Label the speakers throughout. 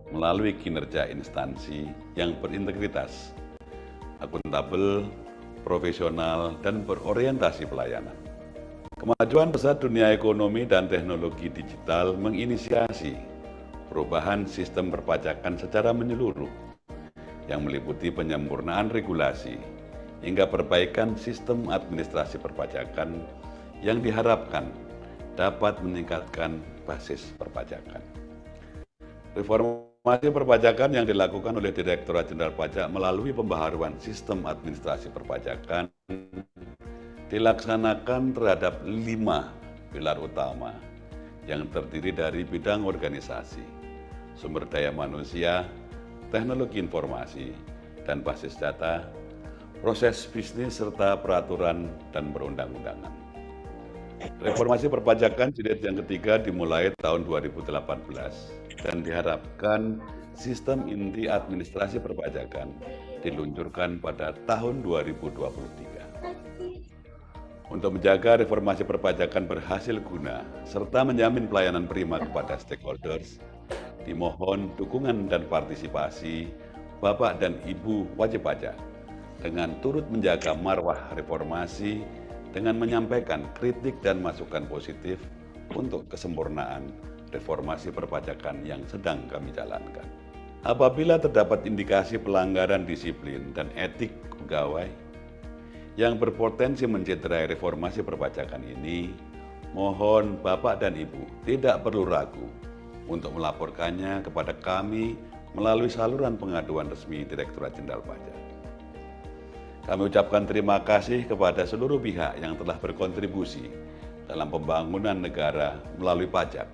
Speaker 1: melalui kinerja instansi yang berintegritas, akuntabel, profesional, dan berorientasi pelayanan. Kemajuan pesat dunia ekonomi dan teknologi digital menginisiasi perubahan sistem perpajakan secara menyeluruh yang meliputi penyempurnaan regulasi hingga perbaikan sistem administrasi perpajakan yang diharapkan dapat meningkatkan basis perpajakan. Reformasi perpajakan yang dilakukan oleh Direktorat Jenderal Pajak melalui pembaharuan sistem administrasi perpajakan dilaksanakan terhadap 5 pilar utama yang terdiri dari bidang organisasi, sumber daya manusia, teknologi informasi, dan basis data, proses bisnis serta peraturan dan perundang-undangan. Reformasi perpajakan jilid yang ketiga dimulai tahun 2018 dan diharapkan sistem inti administrasi perpajakan diluncurkan pada tahun 2023. Untuk menjaga reformasi perpajakan berhasil guna serta menjamin pelayanan prima kepada stakeholders, dimohon dukungan dan partisipasi Bapak dan Ibu wajib pajak dengan turut menjaga marwah reformasi dengan menyampaikan kritik dan masukan positif untuk kesempurnaan reformasi perpajakan yang sedang kami jalankan. Apabila terdapat indikasi pelanggaran disiplin dan etik pegawai yang berpotensi mencederai reformasi perpajakan ini, mohon Bapak dan Ibu tidak perlu ragu untuk melaporkannya kepada kami melalui saluran pengaduan resmi Direktorat Jenderal Pajak. Kami ucapkan terima kasih kepada seluruh pihak yang telah berkontribusi dalam pembangunan negara melalui pajak,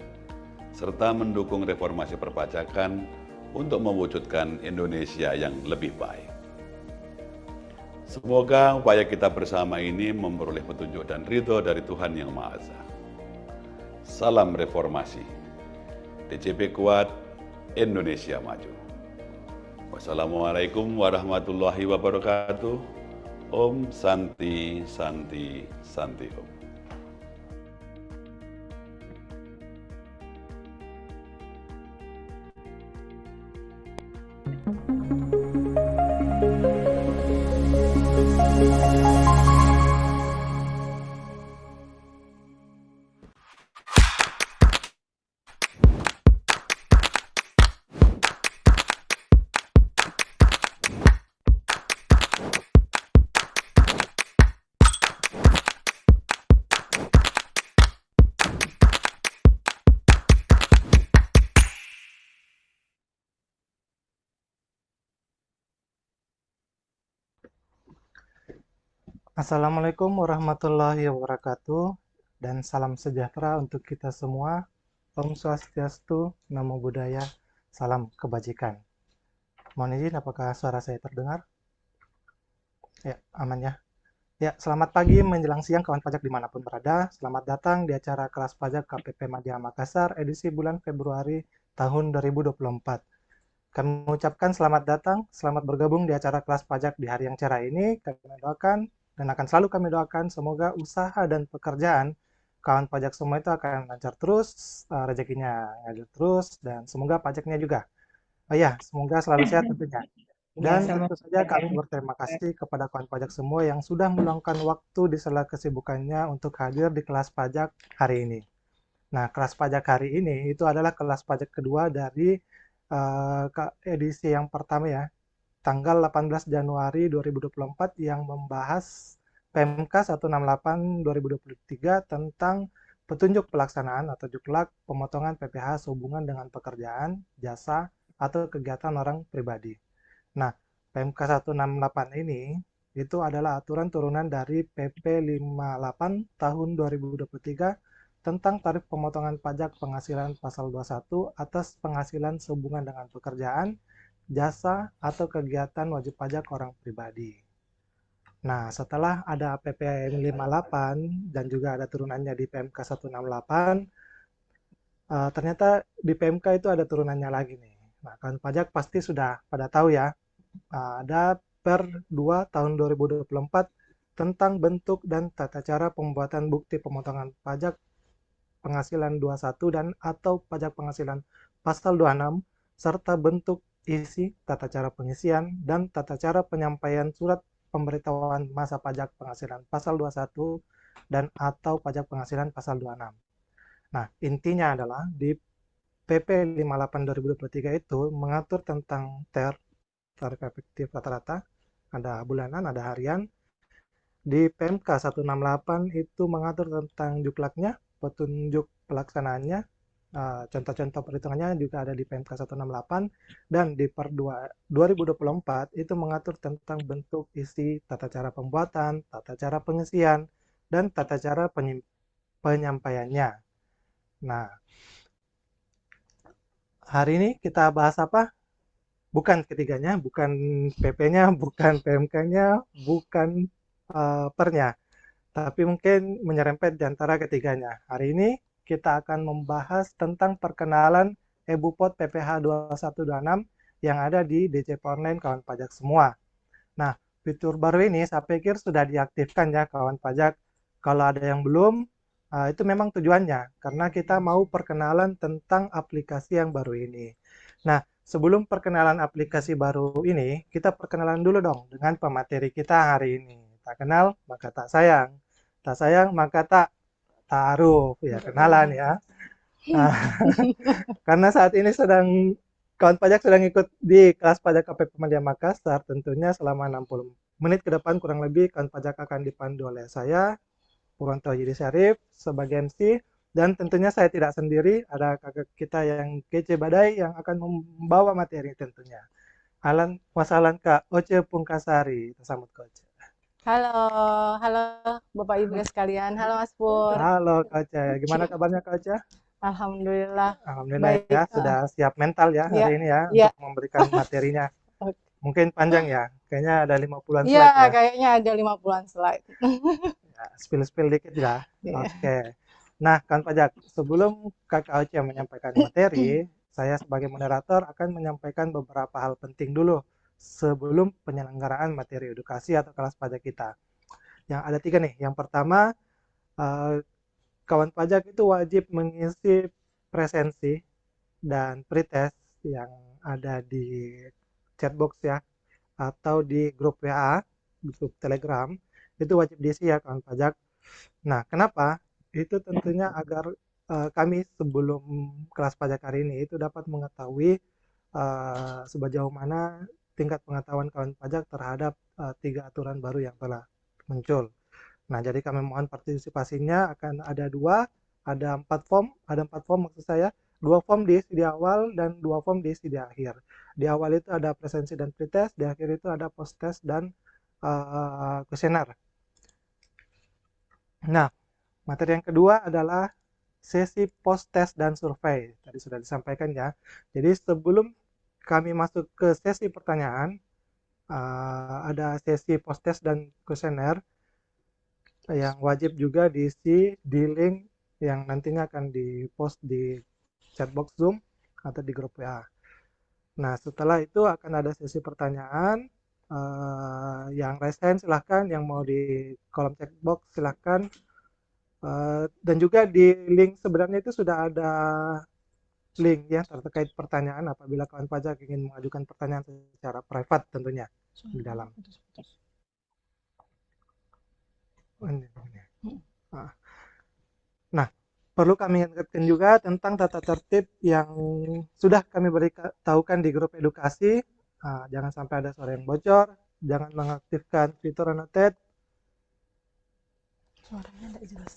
Speaker 1: serta mendukung reformasi perpajakan untuk mewujudkan Indonesia yang lebih baik. Semoga upaya kita bersama ini memperoleh petunjuk dan ridho dari Tuhan Yang Maha Esa. Salam reformasi. DJP Kuat, Indonesia Maju. Wassalamualaikum warahmatullahi wabarakatuh. Om Santi Santi Santi Om.
Speaker 2: Assalamualaikum warahmatullahi wabarakatuh dan salam sejahtera untuk kita semua. Om Swastiastu, Namo Buddhaya, salam kebajikan. Mohon izin, apakah suara saya terdengar? Ya, aman ya. Ya, selamat pagi menjelang siang kawan pajak dimanapun berada. Selamat datang di acara kelas pajak KPP Madya Makassar edisi bulan Februari tahun 2024. Kami mengucapkan selamat datang, selamat bergabung di acara kelas pajak di hari yang cerah ini. Kami doakan dan akan selalu kami doakan semoga usaha dan pekerjaan kawan pajak semua itu akan lancar terus, rezekinya ngalir terus, dan semoga pajaknya juga. Oh ya, semoga selalu sehat tentunya.
Speaker 3: Ya,
Speaker 2: Dan
Speaker 3: sama
Speaker 2: tentu saja kami berterima kasih kepada kawan pajak semua yang sudah meluangkan waktu di sela kesibukannya untuk hadir di kelas pajak hari ini. Nah, kelas pajak hari ini itu adalah kelas pajak kedua dari edisi yang pertama ya, tanggal 18 Januari 2024 yang membahas PMK 168 2023 tentang petunjuk pelaksanaan atau juklak pemotongan PPh sehubungan dengan pekerjaan, jasa, atau kegiatan orang pribadi. Nah, PMK 168 ini itu adalah aturan turunan dari PP 58 tahun 2023 tentang tarif pemotongan pajak penghasilan pasal 21 atas penghasilan sehubungan dengan pekerjaan, jasa, atau kegiatan wajib pajak orang pribadi. Nah, setelah ada PP 58 dan juga ada turunannya di PMK 168, ternyata di PMK itu ada turunannya lagi nih. Nah, kan pajak pasti sudah pada tahu ya, ada Per 2 tahun 2024 tentang bentuk dan tata cara pembuatan bukti pemotongan pajak penghasilan 21 dan atau pajak penghasilan pasal 26 serta bentuk, isi, tata cara pengisian, dan tata cara penyampaian surat pemberitahuan masa pajak penghasilan pasal 21 dan atau pajak penghasilan pasal 26. Nah, intinya adalah di PP 58 2023 itu mengatur tentang tarif efektif rata-rata, ada bulanan, ada harian. Di PMK 168 itu mengatur tentang juklaknya, petunjuk pelaksanaannya, contoh-contoh perhitungannya juga ada di PMK 168, dan di Per 2024 itu mengatur tentang bentuk, isi, tata cara pembuatan, tata cara pengisian, dan tata cara penyampaiannya. Nah, hari ini kita bahas apa? Bukan ketiganya, bukan PP-nya, bukan PMK-nya, bukan pernya, tapi mungkin menyerempet di antara ketiganya. Hari ini kita akan membahas tentang perkenalan eBupot PPh 2126 yang ada di DCP Online kawan pajak semua. Nah, fitur baru ini saya pikir sudah diaktifkan ya kawan pajak. Kalau ada yang belum, itu memang tujuannya karena kita mau perkenalan tentang aplikasi yang baru ini. Nah, sebelum perkenalan aplikasi baru ini, kita perkenalan dulu dong dengan pemateri kita hari ini. Tak kenal maka tak sayang, tak sayang maka tak taruh. Ya, kenalan ya. Nah, karena saat ini kawan pajak sedang ikut di kelas pajak KPP Media Makassar, tentunya selama 60 menit ke depan kurang lebih kawan pajak akan dipandu oleh saya, Purwanto Yudi Syarif sebagai MC, dan tentunya saya tidak sendiri, ada kakak kita yang kece badai yang akan membawa materi tentunya. Alan wasalan Kak Oce Pungkasari, tersambut Kak Oce.
Speaker 3: Halo, halo Bapak Ibu sekalian. Halo Mas Pur.
Speaker 2: Halo Kak Oce, gimana kabarnya Kak Oce?
Speaker 3: Alhamdulillah
Speaker 2: Alhamdulillah
Speaker 3: baik.
Speaker 2: ya, sudah siap mental ya
Speaker 3: Ya,
Speaker 2: hari ini ya
Speaker 3: ya.
Speaker 2: untuk memberikan materinya. Mungkin panjang ya, kayaknya ada 50-an
Speaker 3: Iya,
Speaker 2: slide ya.
Speaker 3: kayaknya ada 50-an slide.
Speaker 2: Ya, spill-spill dikit ya.
Speaker 3: Iya.
Speaker 2: Oke. Nah, kan pajak, sebelum Kakak Oce menyampaikan materi, saya sebagai moderator akan menyampaikan beberapa hal penting dulu sebelum penyelenggaraan materi edukasi atau kelas pajak kita. Yang ada 3 nih. Yang pertama, eh, kawan pajak itu wajib mengisi presensi dan pretest yang ada di chatbox ya, atau di grup WA, grup Telegram, itu wajib diisi ya kawan pajak. Nah, kenapa? Itu tentunya agar kami sebelum kelas pajak hari ini itu dapat mengetahui sejauh mana tingkat pengetahuan kawan pajak terhadap 3 aturan baru yang telah muncul. Nah, jadi kami mohon partisipasinya akan ada 4 form maksud saya, 2 form diisi di awal dan 2 form diisi di akhir. Di awal itu ada presensi dan pretest, di akhir itu ada post test dan kuesioner. Nah, materi yang kedua adalah sesi post test dan survei. Tadi sudah disampaikan ya. Jadi sebelum kami masuk ke sesi pertanyaan, ada sesi post test dan kuesioner yang wajib juga diisi di link yang nantinya akan di-post di chatbox Zoom atau di grup WA. Nah, setelah itu akan ada sesi pertanyaan. Yang resen silahkan, yang mau di kolom chatbox silahkan. Dan juga di link sebenarnya itu sudah ada link ya terkait pertanyaan apabila kawan pajak ingin mengajukan pertanyaan secara private tentunya di dalam. Nah, perlu kami ingatkan juga tentang tata tertib yang sudah kami beritahukan di grup edukasi. Jangan sampai ada suara yang bocor, jangan mengaktifkan fitur annotate.
Speaker 3: Suaranya tidak jelas.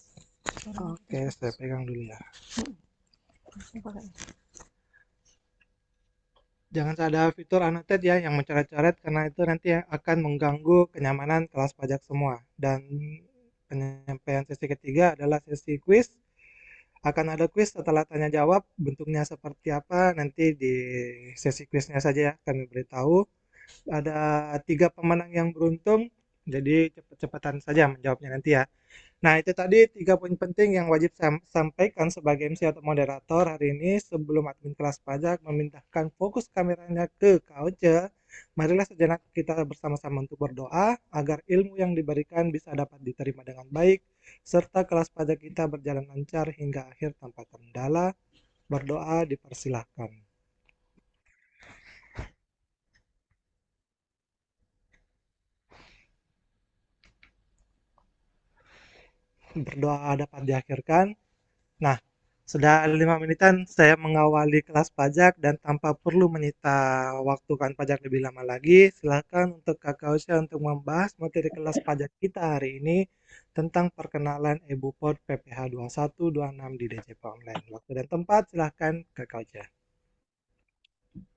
Speaker 2: Oke, saya pegang dulu ya. Jangan ada fitur annotate ya yang mencoret-coret karena itu nanti akan mengganggu kenyamanan kelas pajak semua. Dan penyampaian sesi ketiga adalah sesi quiz. Akan ada quiz setelah tanya jawab, bentuknya seperti apa nanti di sesi quiznya saja ya kami beritahu. Ada 3 pemenang yang beruntung, jadi cepet-cepetan saja menjawabnya nanti ya. Nah, itu tadi 3 poin penting yang wajib saya sampaikan sebagai MC atau moderator hari ini sebelum admin kelas pajak memindahkan fokus kameranya ke Kauce. Marilah sejenak kita bersama-sama untuk berdoa agar ilmu yang diberikan bisa dapat diterima dengan baik serta kelas pajak kita berjalan lancar hingga akhir tanpa kendala. Berdoa dipersilahkan. Berdoa dapat diakhirkan. Nah, sudah 5 menitan saya mengawali kelas pajak dan tanpa perlu menyita waktu kan pajak lebih lama lagi, silakan untuk Kakak Usha untuk membahas materi kelas pajak kita hari ini tentang perkenalan EBUPOD PPH 2126 di DJP Online. Waktu dan tempat silakan Kakak Usha.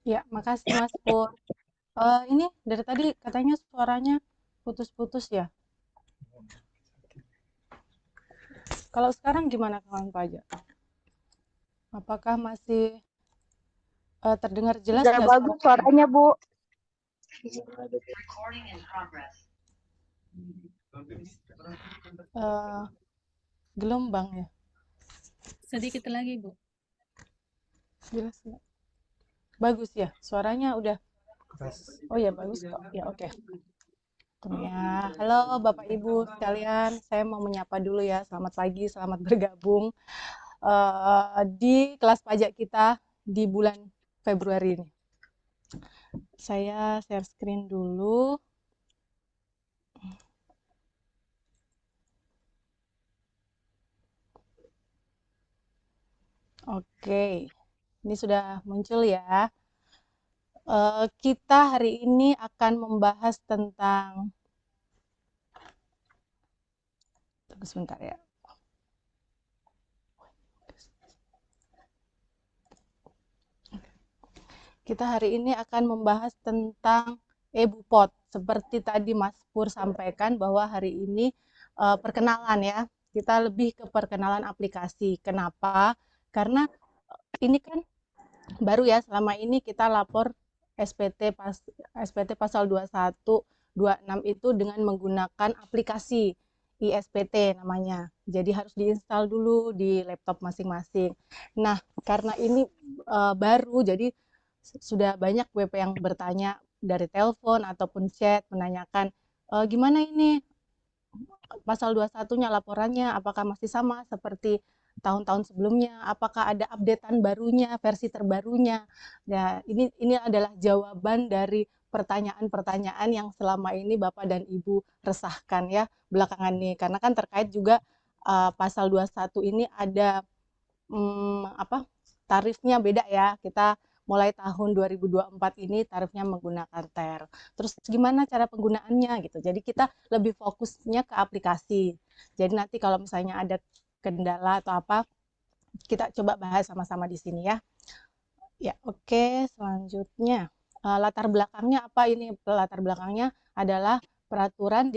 Speaker 3: Ya, makasih Mas Pur. Ini dari tadi katanya suaranya putus-putus ya. Kalau sekarang gimana kawan pajak? Apakah masih terdengar jelas
Speaker 4: Sudah
Speaker 3: nggak
Speaker 4: bagus
Speaker 3: suara?
Speaker 4: suaranya, Bu.
Speaker 3: Gelombang ya?
Speaker 5: Sedikit lagi, Bu.
Speaker 3: Jelas nggak? Bagus ya? Suaranya udah.
Speaker 2: Keras.
Speaker 3: Oh ya, bagus kok. Ya, oke. Ya, halo Bapak Ibu sekalian, saya mau menyapa dulu ya. Selamat pagi, selamat bergabung di kelas pajak kita di bulan Februari ini. Saya share screen dulu. Oke, ini sudah muncul ya. Kita hari ini akan membahas tentang, tunggu sebentar ya. Kita hari ini akan membahas tentang EBUPOD. Seperti tadi Mas Pur sampaikan bahwa hari ini perkenalan ya. Kita lebih ke perkenalan aplikasi. Kenapa? Karena ini kan baru ya, selama ini kita lapor SPT pasal 2126 itu dengan menggunakan aplikasi ISPT namanya. Jadi harus diinstal dulu di laptop masing-masing. Nah, karena ini baru, jadi sudah banyak WP yang bertanya dari telepon ataupun chat menanyakan gimana ini pasal 21-nya laporannya, apakah masih sama seperti tahun-tahun sebelumnya, apakah ada updatean barunya, versi terbarunya. Nah, ini adalah jawaban dari pertanyaan-pertanyaan yang selama ini Bapak dan Ibu resahkan ya belakangan ini, karena kan terkait juga pasal 21 ini ada tarifnya beda ya. Kita mulai tahun 2024 ini tarifnya menggunakan TER. Terus gimana cara penggunaannya gitu. Jadi kita lebih fokusnya ke aplikasi. Jadi nanti kalau misalnya ada kendala atau apa, kita coba bahas sama-sama di sini ya. Ya, oke, selanjutnya. Latar belakangnya apa ini? Latar belakangnya adalah Peraturan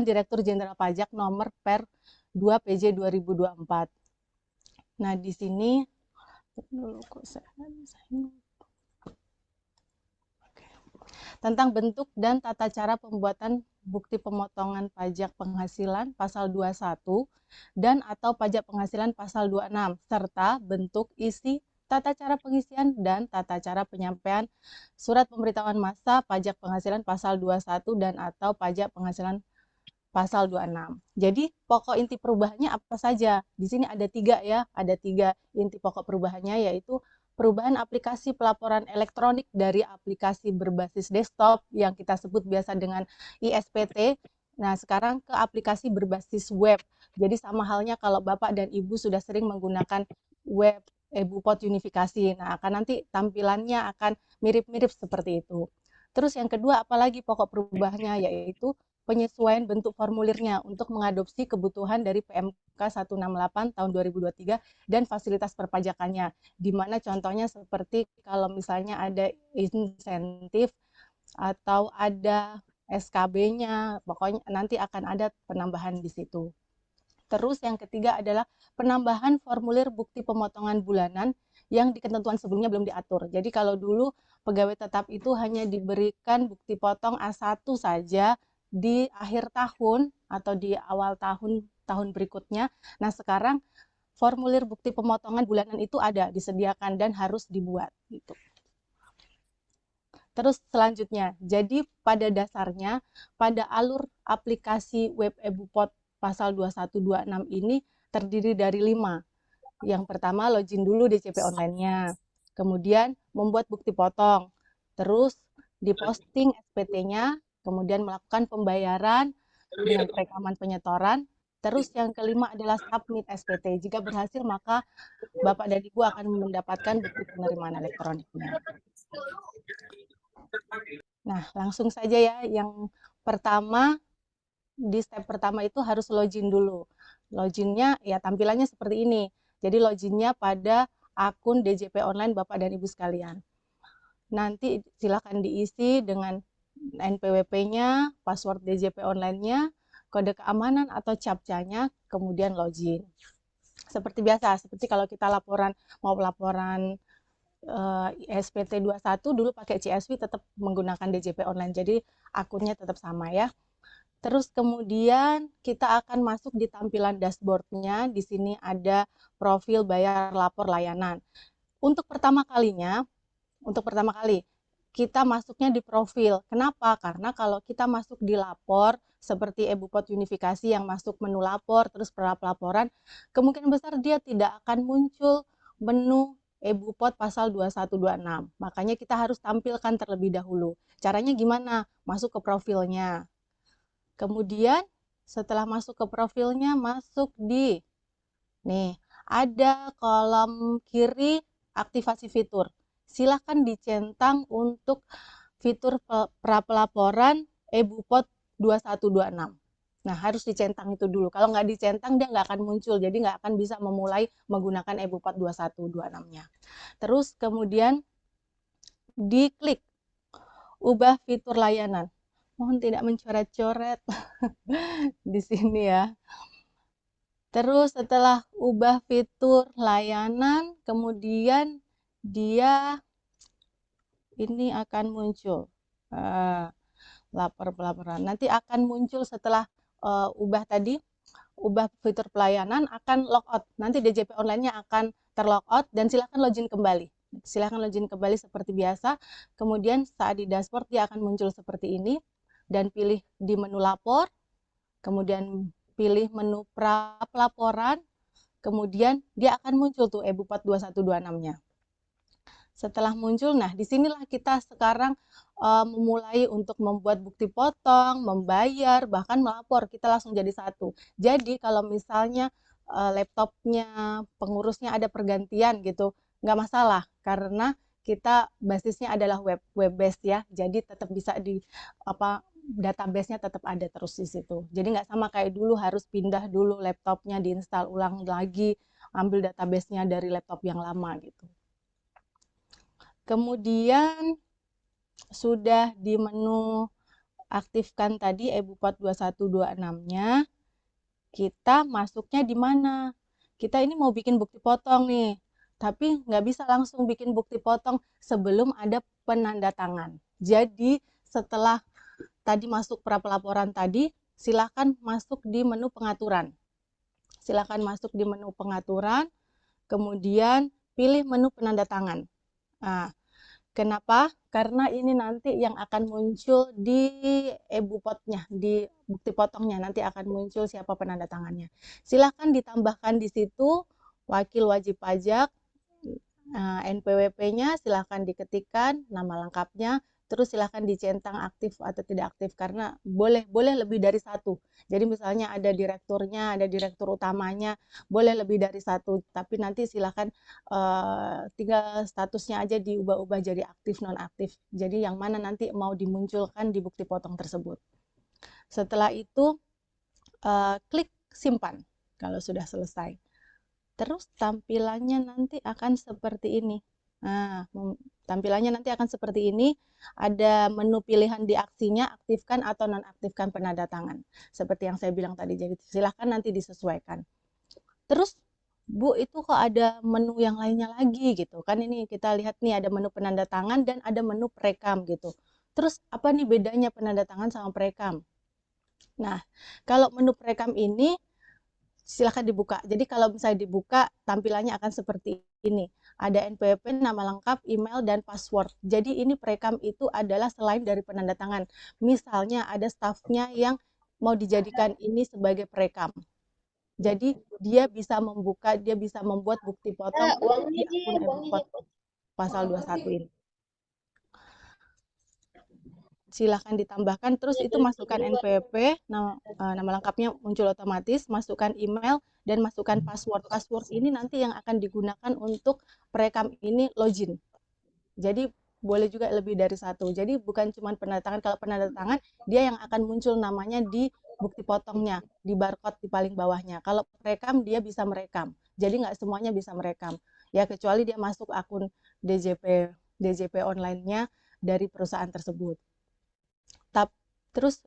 Speaker 3: Direktur Jenderal Pajak nomor per 2 PJ 2024. Nah, di sini tentang bentuk dan tata cara pembuatan bukti pemotongan pajak penghasilan pasal 21 dan atau pajak penghasilan pasal 26 serta bentuk, isi, tata cara pengisian dan tata cara penyampaian surat pemberitahuan masa pajak penghasilan pasal 21 dan atau pajak penghasilan pasal 26. Jadi pokok inti perubahannya apa saja? Di sini ada 3 ya, ada 3 inti pokok perubahannya, yaitu perubahan aplikasi pelaporan elektronik dari aplikasi berbasis desktop yang kita sebut biasa dengan ISPT. Nah, sekarang ke aplikasi berbasis web. Jadi sama halnya kalau Bapak dan Ibu sudah sering menggunakan web EBUPOD Unifikasi. Nah, akan nanti tampilannya akan mirip-mirip seperti itu. Terus yang kedua, apalagi pokok perubahannya, yaitu penyesuaian bentuk formulirnya untuk mengadopsi kebutuhan dari PMK 168 tahun 2023 dan fasilitas perpajakannya, di mana contohnya seperti kalau misalnya ada insentif atau ada SKB-nya, pokoknya nanti akan ada penambahan di situ. Terus yang ketiga adalah penambahan formulir bukti pemotongan bulanan yang di ketentuan sebelumnya belum diatur. Jadi kalau dulu pegawai tetap itu hanya diberikan bukti potong A1 saja di akhir tahun atau di awal tahun berikutnya. Nah, sekarang formulir bukti pemotongan bulanan itu ada, disediakan dan harus dibuat gitu. Terus selanjutnya, jadi pada dasarnya, pada alur aplikasi web EBUPOT pasal 2126 ini terdiri dari 5. Yang pertama, login dulu DCP online-nya. Kemudian, membuat bukti potong. Terus, diposting SPT-nya. Kemudian, melakukan pembayaran dengan perekaman penyetoran. Terus, yang kelima adalah submit SPT. Jika berhasil, maka Bapak dan Ibu akan mendapatkan bukti penerimaan elektroniknya. Nah, langsung saja ya. Yang pertama, di step pertama itu harus login dulu. Loginnya ya tampilannya seperti ini. Jadi loginnya pada akun DJP online Bapak dan Ibu sekalian. Nanti silakan diisi dengan NPWP-nya, password DJP online-nya, kode keamanan atau captcha-nya, kemudian login. Seperti biasa, seperti kalau kita mau laporan SPT 21 dulu pakai CSV tetap menggunakan DJP online. Jadi akunnya tetap sama ya. Terus kemudian kita akan masuk di tampilan dashboard-nya. Di sini ada profil bayar lapor layanan. Untuk pertama kali kita masuknya di profil. Kenapa? Karena kalau kita masuk di lapor seperti EBUPOT unifikasi yang masuk menu lapor terus pelaporan, kemungkinan besar dia tidak akan muncul menu EBUPOT pasal 2126. Makanya kita harus tampilkan terlebih dahulu. Caranya gimana? Masuk ke profilnya. Kemudian setelah masuk ke profilnya, masuk di nih, ada kolom kiri aktivasi fitur. Silakan dicentang untuk fitur pra-pelaporan EBUPOT 2126. Nah, harus dicentang itu dulu. Kalau nggak dicentang, dia nggak akan muncul. Jadi nggak akan bisa memulai menggunakan EBUPOT 2126-nya. Terus kemudian diklik ubah fitur layanan. Mohon tidak mencoret-coret di sini ya. Terus setelah ubah fitur layanan, kemudian dia ini akan muncul pelaporan. Nanti akan muncul setelah ubah fitur pelayanan akan logout. Nanti DJP online-nya akan terlogout dan silakan login kembali. Silakan login kembali seperti biasa. Kemudian saat di dashboard dia akan muncul seperti ini dan pilih di menu lapor. Kemudian pilih menu pelaporan. Kemudian dia akan muncul tuh EBUPOT 2126-nya. Setelah muncul, nah disinilah kita sekarang memulai untuk membuat bukti potong, membayar, bahkan melapor. Kita langsung jadi satu. Jadi kalau misalnya laptopnya, pengurusnya ada pergantian gitu, nggak masalah. Karena kita basisnya adalah web based ya. Jadi tetap bisa database-nya tetap ada terus di situ. Jadi nggak sama kayak dulu harus pindah dulu laptopnya, diinstal ulang lagi, ambil database-nya dari laptop yang lama gitu. Kemudian sudah di menu aktifkan tadi EBUPOT 2126-nya, kita masuknya di mana? Kita ini mau bikin bukti potong nih, tapi nggak bisa langsung bikin bukti potong sebelum ada penanda tangan. Jadi setelah tadi masuk pra-pelaporan tadi, silakan masuk di menu pengaturan. Silakan masuk di menu pengaturan, kemudian pilih menu penanda tangan. Nah, kenapa? Karena ini nanti yang akan muncul di EBUPOT-nya, di bukti potongnya, nanti akan muncul siapa penanda tangannya. Silakan ditambahkan di situ wakil wajib pajak, NPWP-nya silakan diketikkan, nama lengkapnya, terus silakan dicentang aktif atau tidak aktif, karena boleh lebih dari satu. Jadi misalnya ada direkturnya, ada direktur utamanya, boleh lebih dari satu, tapi nanti silakan tinggal statusnya aja diubah-ubah jadi aktif non-aktif. Jadi yang mana nanti mau dimunculkan di bukti potong tersebut. Setelah itu klik simpan kalau sudah selesai. Terus tampilannya nanti akan seperti ini. Nah, tampilannya nanti akan seperti ini. Ada menu pilihan di aksinya, aktifkan atau nonaktifkan penanda tangan. Seperti yang saya bilang tadi, jadi silahkan nanti disesuaikan. Terus, Bu, itu kok ada menu yang lainnya lagi gitu. Kan ini kita lihat nih ada menu penanda tangan dan ada menu perekam gitu. Terus, apa nih bedanya penanda tangan sama perekam? Nah, kalau menu perekam ini, silahkan dibuka. Jadi kalau misalnya dibuka, tampilannya akan seperti ini. ada NPWP, nama lengkap, email, dan password. Jadi ini perekam itu adalah selain dari penanda tangan. Misalnya ada stafnya yang mau dijadikan ini sebagai perekam. Jadi dia bisa membuat bukti potong di akun e-Bupot pasal 21 ini. Silahkan ditambahkan, terus itu masukkan NPWP, nama lengkapnya muncul otomatis, masukkan email, dan masukkan password. Password ini nanti yang akan digunakan untuk perekam ini login. Jadi boleh juga lebih dari satu. Jadi bukan cuma penanda tangan, kalau penanda tangan dia yang akan muncul namanya di bukti potongnya, di barcode di paling bawahnya. Kalau perekam dia bisa merekam, jadi nggak semuanya bisa merekam. Ya kecuali dia masuk akun DJP online-nya dari perusahaan tersebut. Terus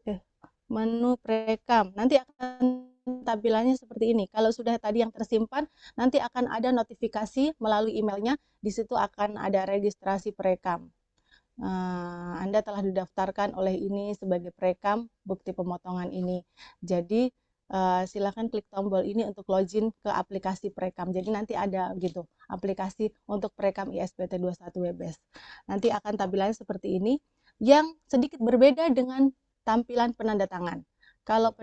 Speaker 3: menu perekam nanti akan tampilannya seperti ini. Kalau sudah tadi yang tersimpan, nanti akan ada notifikasi melalui emailnya. Di situ akan ada registrasi perekam. Anda telah didaftarkan oleh ini sebagai perekam bukti pemotongan ini. Jadi silakan klik tombol ini untuk login ke aplikasi perekam. Jadi nanti ada gitu aplikasi untuk perekam ISPT 21 WBS. Nanti akan tampilannya seperti ini, yang sedikit berbeda dengan tampilan penanda tangan. Kalau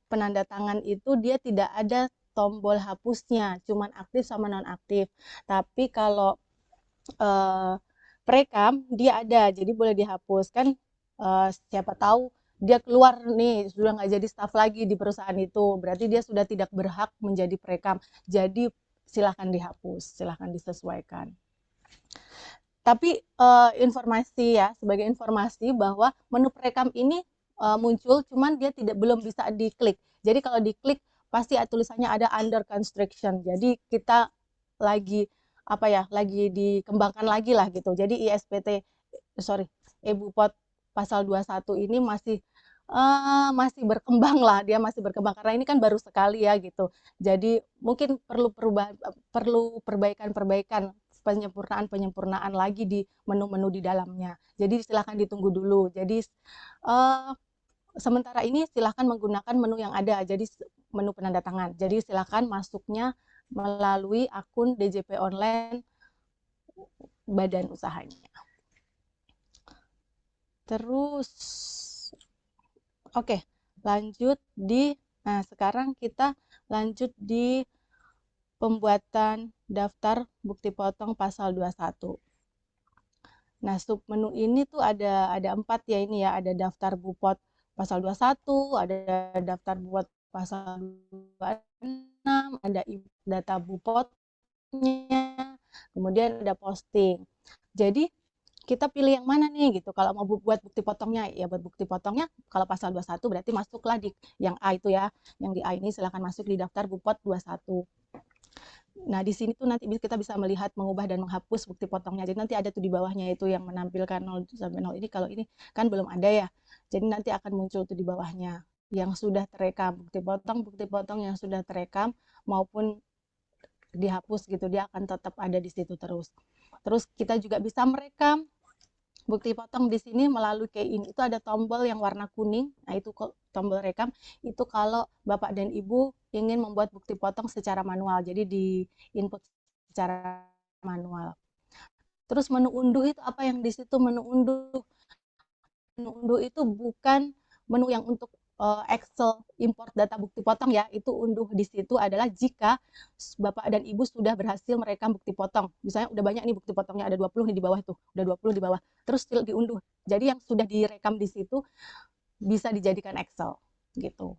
Speaker 3: penanda tangan itu dia tidak ada tombol hapusnya, cuman aktif sama nonaktif. Tapi kalau perekam dia ada, jadi boleh dihapus kan. Siapa tahu dia keluar nih, sudah nggak jadi staf lagi di perusahaan itu, berarti dia sudah tidak berhak menjadi perekam. Jadi silahkan dihapus, silahkan disesuaikan. Tapi informasi ya, sebagai informasi bahwa menu perekam ini muncul, cuman dia belum bisa diklik. Jadi kalau diklik pasti tulisannya ada under construction. Jadi kita lagi lagi dikembangkan lagi lah gitu. Jadi e-Bupot pasal 21 ini masih berkembang lah, dia masih berkembang karena ini kan baru sekali ya gitu. Jadi mungkin perlu perbaikan penyempurnaan lagi di menu-menu di dalamnya. Jadi silahkan ditunggu dulu. Jadi sementara ini silahkan menggunakan menu yang ada, jadi menu penanda tangan. Jadi silahkan masuknya melalui akun DJP online badan usahanya. Terus, oke, lanjut sekarang kita lanjut di pembuatan daftar bukti potong pasal 21. Nah, submenu ini tuh ada 4 ya ini ya, ada daftar Bupot pasal 21, ada daftar Bupot pasal 26, ada data Bupotnya, kemudian ada posting. Jadi kita pilih yang mana nih gitu. Kalau mau buat bukti potongnya, ya buat bukti potongnya kalau pasal 21 berarti masuklah di yang A itu ya. Yang di A ini silahkan masuk di daftar Bupot 21. Nah, di sini tuh nanti kita bisa melihat, mengubah dan menghapus bukti potongnya. Jadi nanti ada tuh di bawahnya itu yang menampilkan 0 sampai 0 ini. Kalau ini kan belum ada ya. Jadi nanti akan muncul tuh di bawahnya yang sudah terekam, bukti potong yang sudah terekam maupun dihapus gitu, dia akan tetap ada di situ terus. Terus kita juga bisa merekam bukti potong di sini melalui key in. Itu ada tombol yang warna kuning. Nah, itu tombol rekam. Itu kalau Bapak dan Ibu ingin membuat bukti potong secara manual. Jadi di input secara manual. Terus menu unduh itu apa yang di situ menu unduh? Menu unduh itu bukan menu yang untuk Excel import data bukti potong ya. Itu unduh di situ adalah jika Bapak dan Ibu sudah berhasil merekam bukti potong. Misalnya udah banyak nih bukti potongnya, ada 20 nih di bawah tuh, udah 20 di bawah. Terus diunduh. Jadi yang sudah direkam di situ bisa dijadikan Excel gitu.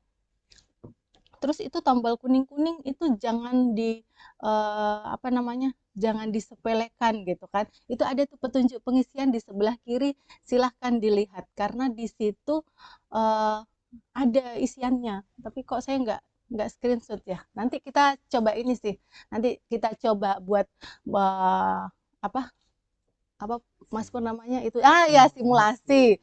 Speaker 3: Terus itu tombol kuning-kuning itu jangan jangan disepelekan gitu kan. Itu ada tuh petunjuk pengisian di sebelah kiri, silahkan dilihat karena di situ ada isiannya. Tapi kok saya nggak screenshot ya. Nanti kita coba ini sih. Nanti kita coba buat apa Mas Pur namanya itu ya simulasi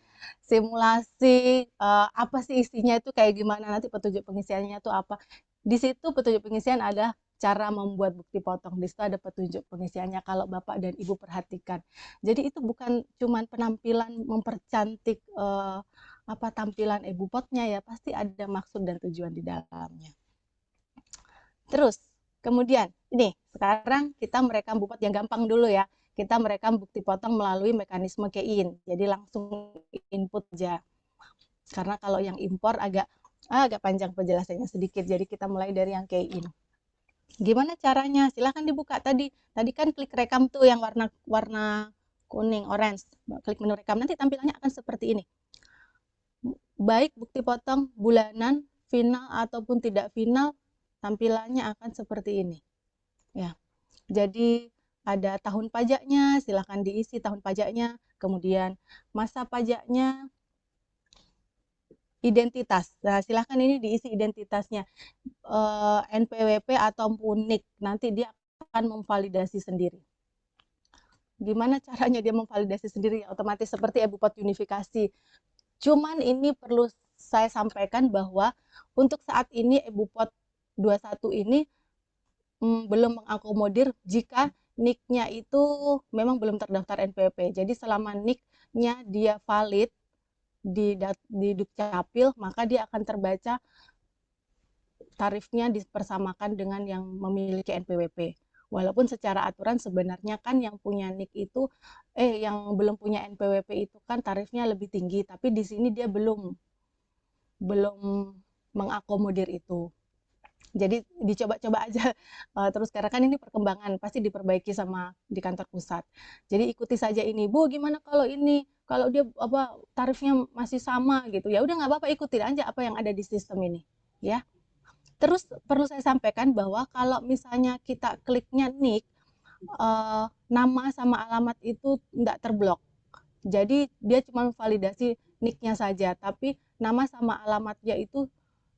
Speaker 3: apa sih isinya itu kayak gimana, nanti petunjuk pengisiannya itu apa. Di situ petunjuk pengisian ada cara membuat bukti potong, di situ ada petunjuk pengisiannya kalau Bapak dan Ibu perhatikan. Jadi itu bukan cuman penampilan mempercantik tampilan e-Bupotnya ya, pasti ada maksud dan tujuan di dalamnya. Terus, kemudian ini sekarang kita merekam bupot yang gampang dulu ya. Kita merekam bukti potong melalui mekanisme key-in. Jadi langsung input aja. Karena kalau yang impor agak panjang penjelasannya sedikit. Jadi kita mulai dari yang key-in. Gimana caranya? Silahkan dibuka tadi. Tadi kan klik rekam tuh yang warna kuning, orange. Klik menu rekam. Nanti tampilannya akan seperti ini. Baik bukti potong bulanan, final ataupun tidak final, tampilannya akan seperti ini. Ya. Jadi ada tahun pajaknya, silakan diisi tahun pajaknya, kemudian masa pajaknya, identitas. Nah, silakan ini diisi identitasnya, NPWP ataupun NIK. Nanti dia akan memvalidasi sendiri. Gimana caranya dia memvalidasi sendiri? Otomatis seperti e-bupot unifikasi. Cuman ini perlu saya sampaikan bahwa untuk saat ini e-bupot 21 ini belum mengakomodir jika NIK-nya itu memang belum terdaftar NPWP. Jadi selama NIK-nya dia valid di Dukcapil, maka dia akan terbaca tarifnya dipersamakan dengan yang memiliki NPWP. Walaupun secara aturan sebenarnya kan yang punya NIK itu yang belum punya NPWP itu kan tarifnya lebih tinggi, tapi di sini dia belum mengakomodir itu. Jadi dicoba-coba aja terus, karena kan ini perkembangan pasti diperbaiki sama di kantor pusat. Jadi ikuti saja ini, Bu, gimana kalau ini, kalau dia tarifnya masih sama gitu, ya udah nggak apa-apa, ikutin aja apa yang ada di sistem ini, ya. Terus perlu saya sampaikan bahwa kalau misalnya kita kliknya NIK, nama sama alamat itu nggak terblok. Jadi dia cuma validasi NIK-nya saja, tapi nama sama alamatnya itu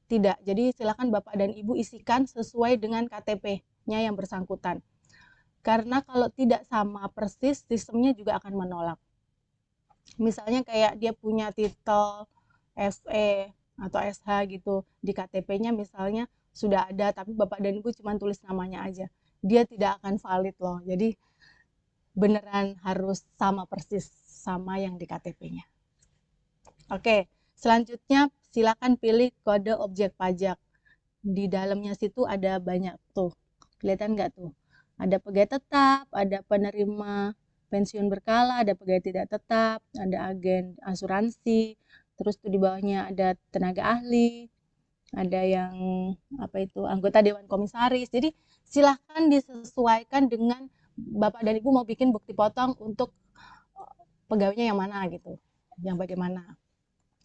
Speaker 3: tidak. Jadi silakan Bapak dan Ibu isikan sesuai dengan KTP-nya yang bersangkutan. Karena kalau tidak sama persis, sistemnya juga akan menolak. Misalnya kayak dia punya titel SE atau SH gitu, di KTP-nya misalnya sudah ada, tapi Bapak dan Ibu cuma tulis namanya aja. Dia tidak akan valid loh. Jadi beneran harus sama persis sama yang di KTP-nya. Oke, selanjutnya silakan pilih kode objek pajak. Di dalamnya situ ada banyak tuh. Kelihatan nggak tuh? Ada pegawai tetap, ada penerima pensiun berkala, ada pegawai tidak tetap, ada agen asuransi, terus tuh di bawahnya ada tenaga ahli, ada yang anggota dewan komisaris. Jadi silahkan disesuaikan dengan Bapak dan Ibu mau bikin bukti potong untuk pegawainya yang mana gitu, yang bagaimana.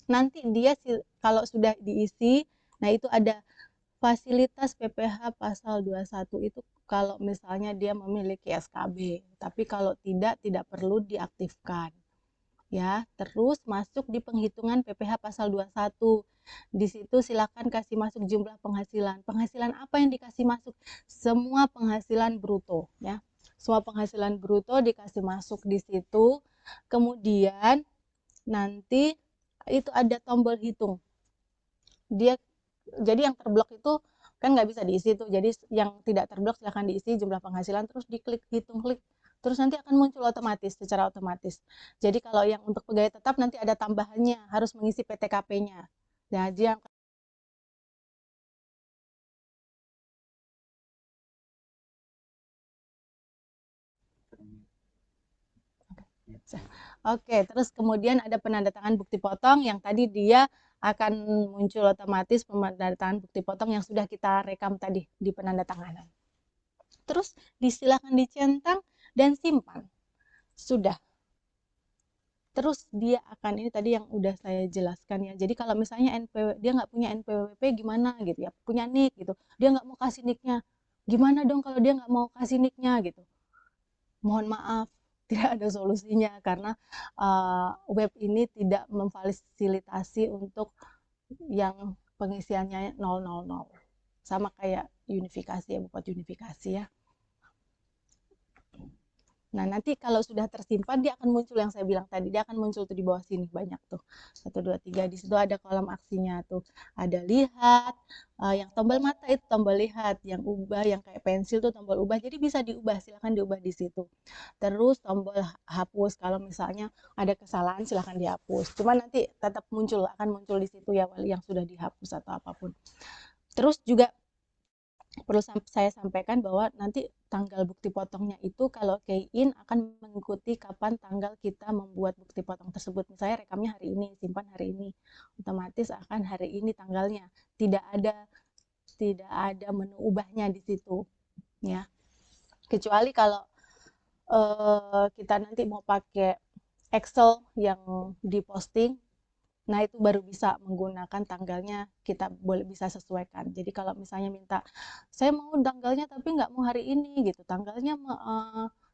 Speaker 3: Nanti dia kalau sudah diisi, nah itu ada fasilitas PPh pasal 21 itu kalau misalnya dia memiliki SKB, tapi kalau tidak perlu diaktifkan. Ya, terus masuk di penghitungan PPh pasal 21. Di situ silakan kasih masuk jumlah penghasilan. Penghasilan apa yang dikasih masuk? Semua penghasilan bruto, ya. Semua penghasilan bruto dikasih masuk di situ. Kemudian nanti itu ada tombol hitung. Jadi yang terblok itu kan nggak bisa diisi tuh. Jadi yang tidak terblok silahkan diisi jumlah penghasilan, terus diklik hitung klik. Terus nanti akan muncul secara otomatis. Jadi kalau yang untuk pegawai tetap nanti ada tambahannya, harus mengisi PTKP-nya. Jadi yang Oke, terus kemudian ada penandatangan bukti potong yang tadi dia akan muncul otomatis penandatangan bukti potong yang sudah kita rekam tadi di penandatanganan. Terus disilakan dicentang dan simpan. Sudah. Terus dia akan, ini tadi yang udah saya jelaskan ya. Jadi kalau misalnya dia nggak punya NPWP gimana gitu ya, punya NIK gitu. Dia nggak mau kasih NIK-nya. Gimana dong kalau dia nggak mau kasih NIK-nya gitu. Mohon maaf, tidak ada solusinya karena web ini tidak memfasilitasi untuk yang pengisiannya 000. Sama kayak unifikasi ya, bupot unifikasi ya. Nah, nanti kalau sudah tersimpan dia akan muncul yang saya bilang tadi, dia akan muncul tuh di bawah sini banyak tuh. 1 2 3 di situ ada kolom aksinya tuh. Ada lihat, yang tombol mata itu tombol lihat, yang ubah yang kayak pensil tuh tombol ubah. Jadi bisa diubah, silakan diubah di situ. Terus tombol hapus kalau misalnya ada kesalahan silakan dihapus. Cuma nanti tetap akan muncul di situ ya wali yang sudah dihapus atau apapun. Terus juga perlu saya sampaikan bahwa nanti tanggal bukti potongnya itu kalau key in akan mengikuti kapan tanggal kita membuat bukti potong tersebut. Misalnya rekamnya hari ini, simpan hari ini, otomatis akan hari ini tanggalnya. Tidak ada menu ubahnya di situ, ya. Kecuali kalau kita nanti mau pakai Excel yang diposting, nah itu baru bisa menggunakan tanggalnya, kita bisa sesuaikan. Jadi kalau misalnya minta, saya mau tanggalnya tapi nggak mau hari ini gitu, tanggalnya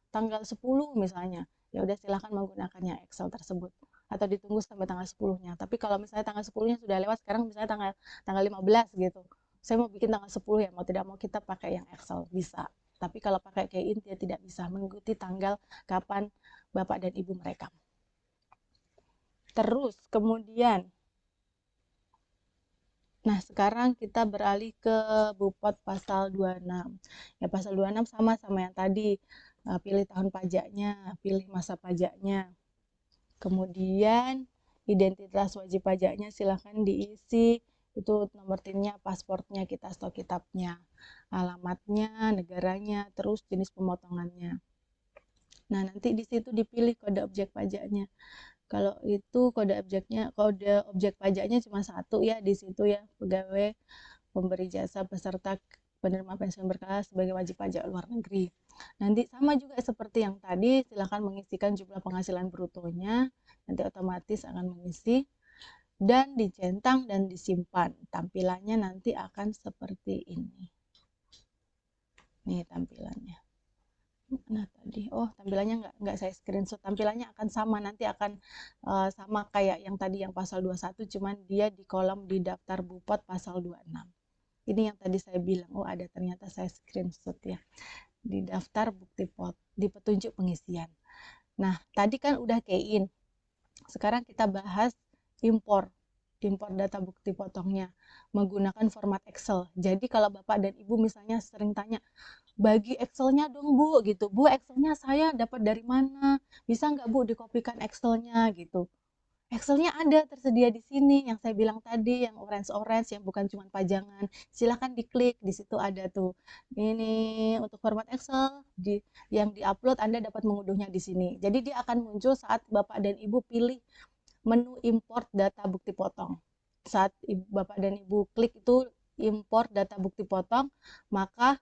Speaker 3: tanggal 10 misalnya, ya udah silahkan menggunakannya Excel tersebut. Atau ditunggu sampai tanggal 10-nya. Tapi kalau misalnya tanggal 10-nya sudah lewat, sekarang misalnya tanggal 15 gitu, saya mau bikin tanggal 10 ya, mau tidak mau kita pakai yang Excel, bisa. Tapi kalau pakai key in dia tidak bisa mengikuti tanggal kapan Bapak dan Ibu merekam. Terus kemudian, nah sekarang kita beralih ke Bupot pasal 26. Ya pasal 26 sama yang tadi, pilih tahun pajaknya, pilih masa pajaknya. Kemudian identitas wajib pajaknya silahkan diisi, itu nomor TIN-nya, pasportnya, kita stok kitabnya, alamatnya, negaranya, terus jenis pemotongannya. Nah, nanti di situ dipilih kode objek pajaknya. Kalau itu kode objek pajaknya cuma satu ya di situ ya, pegawai, pemberi jasa, peserta penerima pensiun berkala sebagai wajib pajak luar negeri. Nanti sama juga seperti yang tadi, silakan mengisikan jumlah penghasilan brutonya, nanti otomatis akan mengisi dan dicentang dan disimpan. Tampilannya nanti akan seperti ini. Nih tampilannya. Nah tadi, tampilannya nggak saya screenshot, tampilannya akan sama, nanti akan sama kayak yang tadi yang pasal 21, cuman dia di kolom di daftar Bupot pasal 26. Ini yang tadi saya bilang, ada ternyata saya screenshot ya, di daftar bukti di petunjuk pengisian. Nah tadi kan udah key in, sekarang kita bahas impor data bukti potongnya menggunakan format Excel. Jadi kalau Bapak dan Ibu misalnya sering tanya, bagi Excelnya dong Bu, gitu. Bu, Excelnya saya dapat dari mana? Bisa nggak Bu dikopikan Excelnya gitu. Excelnya ada tersedia di sini, yang saya bilang tadi, yang orange-orange, yang bukan cuma pajangan. Silahkan diklik, di situ ada tuh. Ini untuk format Excel, yang diupload Anda dapat mengunduhnya di sini. Jadi dia akan muncul saat Bapak dan Ibu pilih menu import data bukti potong. Saat Bapak dan Ibu klik itu import data bukti potong, maka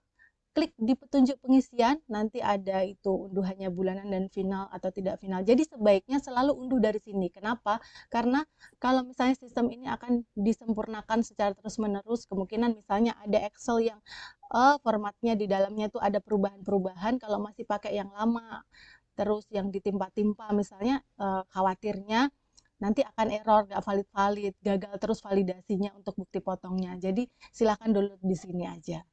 Speaker 3: klik di petunjuk pengisian, nanti ada itu unduhannya bulanan dan final atau tidak final. Jadi sebaiknya selalu unduh dari sini. Kenapa? Karena kalau misalnya sistem ini akan disempurnakan secara terus-menerus, kemungkinan misalnya ada Excel yang formatnya di dalamnya itu ada perubahan-perubahan, kalau masih pakai yang lama, terus yang ditimpa-timpa misalnya, khawatirnya nanti akan error, nggak valid-valid, gagal terus validasinya untuk bukti potongnya. Jadi silakan download di sini aja.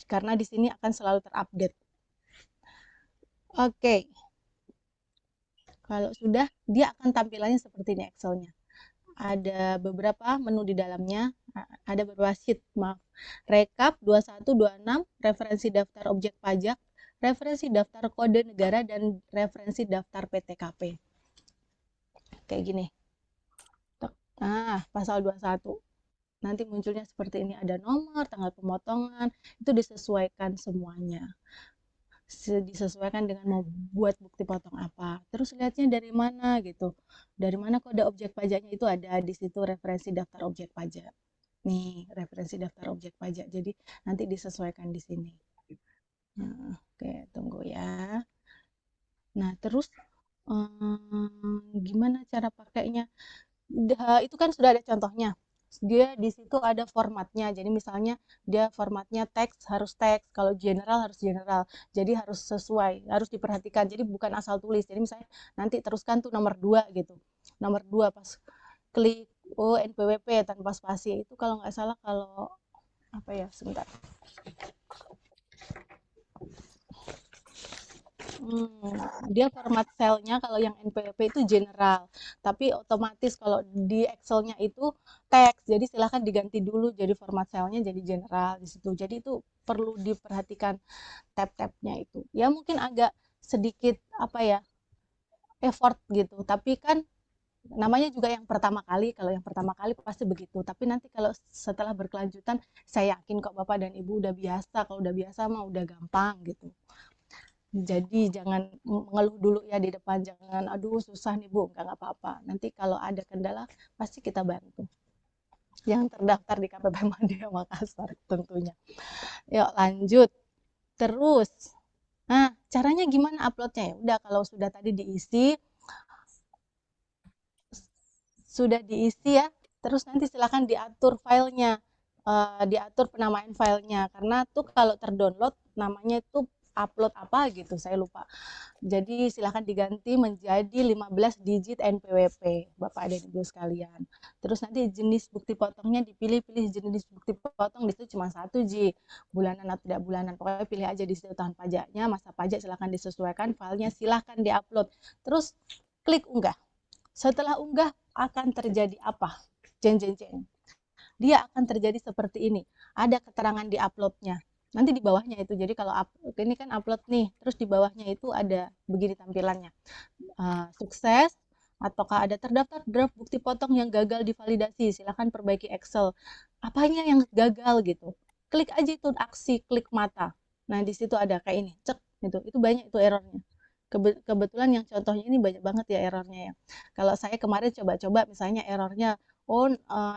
Speaker 3: Karena di sini akan selalu terupdate. Oke. Kalau sudah, dia akan tampilannya seperti ini Excel-nya. Ada beberapa menu di dalamnya, ada beberapa sheet, maaf. Rekap 2126, referensi daftar objek pajak, referensi daftar kode negara, dan referensi daftar PTKP. Kayak gini. Nah, pasal 21. Nanti munculnya seperti ini, ada nomor, tanggal pemotongan, itu disesuaikan semuanya. Disesuaikan dengan mau buat bukti potong apa. Terus lihatnya dari mana gitu. Dari mana kode objek pajaknya itu ada di situ, referensi daftar objek pajak. Nih, referensi daftar objek pajak. Jadi nanti disesuaikan di sini. Nah, oke, tunggu ya. Nah, terus gimana cara pakainya? Itu kan sudah ada contohnya. Dia di situ ada formatnya. Jadi misalnya dia formatnya teks, harus teks. Kalau general harus general. Jadi harus sesuai, harus diperhatikan. Jadi bukan asal tulis. Jadi misalnya nanti teruskan tuh nomor 2 gitu. Nomor 2 pas klik NPWP tanpa spasi. Itu kalau nggak salah, kalau apa ya, sebentar. Dia format selnya kalau yang NPWP itu general, tapi otomatis kalau di Excel-nya itu teks, jadi silahkan diganti dulu jadi format selnya jadi general di situ. Jadi itu perlu diperhatikan tab-tabnya itu. Ya mungkin agak sedikit apa ya, effort gitu, tapi kan Namanya juga yang pertama kali, kalau yang pertama kali pasti begitu. Tapi nanti kalau setelah berkelanjutan, saya yakin kok Bapak dan Ibu udah biasa. Kalau udah biasa mah udah gampang gitu. Jadi jangan mengeluh dulu ya di depan, jangan aduh susah nih Bu, nggak apa-apa. Nanti kalau ada kendala pasti kita bantu. Yang terdaftar di KPP Madya Makassar tentunya. Yuk lanjut. Terus, nah caranya gimana uploadnya ya? Udah kalau sudah tadi diisi ya, terus nanti silakan diatur filenya, diatur penamaan filenya, karena tuh kalau terdownload namanya itu upload apa gitu, saya lupa. Jadi silakan diganti menjadi 15 digit NPWP, Bapak dan Ibu sekalian. Terus nanti jenis bukti potongnya dipilih jenis bukti potong, di situ cuma 1 G, bulanan atau tidak bulanan, pokoknya pilih aja di situ tahun pajaknya, masa pajak silakan disesuaikan, filenya silakan diupload. Terus klik unggah. Setelah unggah akan terjadi apa? Jeng jeng jeng. Dia akan terjadi seperti ini. Ada keterangan di uploadnya. Nanti di bawahnya itu. Jadi kalau ini kan upload nih, terus di bawahnya itu ada begini tampilannya. Sukses ataukah ada terdaftar draft bukti potong yang gagal divalidasi. Silakan perbaiki Excel. Apanya yang gagal gitu? Klik aja itu aksi klik mata. Nah, di situ ada kayak ini. Cek gitu. Itu banyak itu errornya. Kebetulan yang contohnya ini banyak banget ya errornya ya. Kalau saya kemarin coba-coba misalnya errornya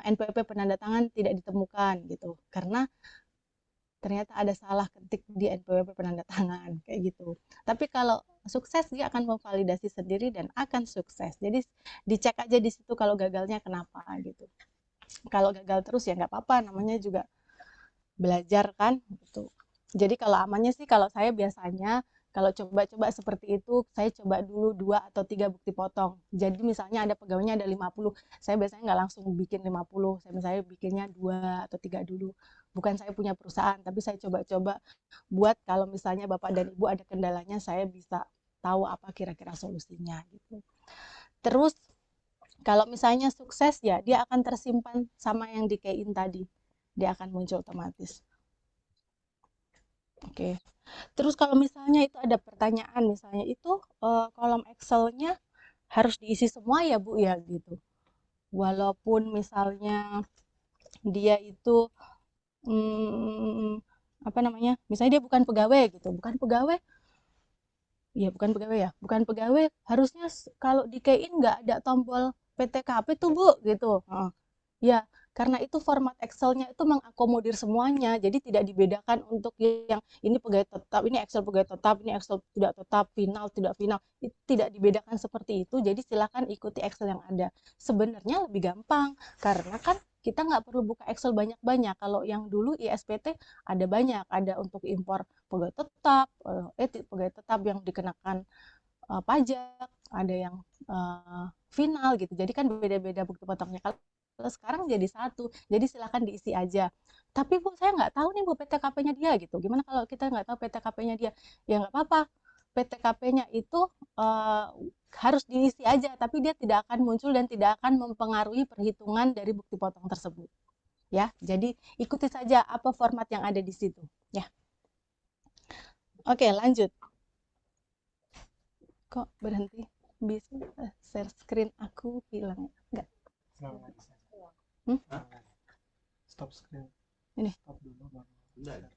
Speaker 3: NPWP penandatangan tidak ditemukan gitu. Karena ternyata ada salah ketik di NPWP penandatangan kayak gitu. Tapi kalau sukses dia akan memvalidasi sendiri dan akan sukses. Jadi dicek aja di situ kalau gagalnya kenapa gitu. Kalau gagal terus ya nggak apa-apa, namanya juga belajar kan gitu. Jadi kalau amannya sih kalau saya biasanya kalau coba-coba seperti itu, saya coba dulu 2 atau 3 bukti potong. Jadi misalnya ada pegawainya ada 50, saya biasanya nggak langsung bikin 50, saya misalnya bikinnya 2 atau 3 dulu. Bukan saya punya perusahaan, tapi saya coba-coba buat kalau misalnya Bapak dan Ibu ada kendalanya, saya bisa tahu apa kira-kira solusinya gitu. Terus kalau misalnya sukses ya, dia akan tersimpan sama yang di key-in tadi. Dia akan muncul otomatis. Oke. Terus kalau misalnya itu ada pertanyaan, misalnya itu kolom Excel-nya harus diisi semua ya Bu ya gitu. Walaupun misalnya dia itu apa namanya? Misalnya dia bukan pegawai gitu, bukan pegawai. Ya bukan pegawai ya, bukan pegawai. Harusnya kalau di key-in nggak ada tombol PTKP tuh Bu gitu. Ya, karena itu format Excel-nya itu mengakomodir semuanya, jadi tidak dibedakan untuk yang ini pegawai tetap, ini Excel pegawai tetap, ini Excel tidak tetap, final, tidak final. Tidak dibedakan seperti itu, jadi silakan ikuti Excel yang ada. Sebenarnya lebih gampang, karena kan kita nggak perlu buka Excel banyak-banyak. Kalau yang dulu ISPT ada banyak, ada untuk impor pegawai tetap, pegawai tetap yang dikenakan pajak, ada yang final gitu. Jadi kan beda-beda bukti potongnya. Kalau sekarang jadi satu, jadi silakan diisi aja. Tapi Bu, saya nggak tahu nih Bu PTKP-nya dia gitu. Gimana kalau kita nggak tahu PTKP-nya dia? Ya nggak apa-apa. PTKP-nya itu harus diisi aja, tapi dia tidak akan muncul dan tidak akan mempengaruhi perhitungan dari bukti potong tersebut. Ya, jadi ikuti saja apa format yang ada di situ. Ya. Oke, lanjut. Kok berhenti? Bisa share screen aku hilang ya? Enggak.
Speaker 2: Stop screen.
Speaker 3: Ini.
Speaker 2: Stop dulu baru.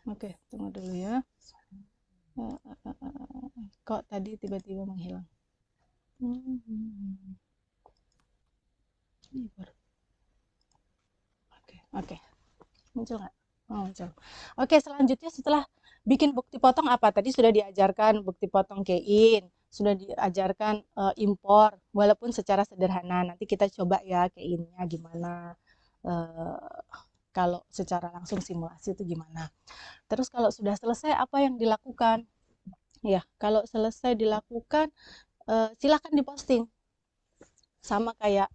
Speaker 3: Oke, tunggu dulu ya. Kok tadi tiba-tiba menghilang? Oke. Muncul nggak? Oh, muncul. Oke, selanjutnya setelah bikin bukti potong apa? Tadi sudah diajarkan bukti potong key-in, sudah diajarkan impor, walaupun secara sederhana. Nanti kita coba ya key-in-nya gimana. Kalau secara langsung simulasi itu gimana. Terus kalau sudah selesai apa yang dilakukan? Ya, kalau selesai dilakukan silakan diposting. Sama kayak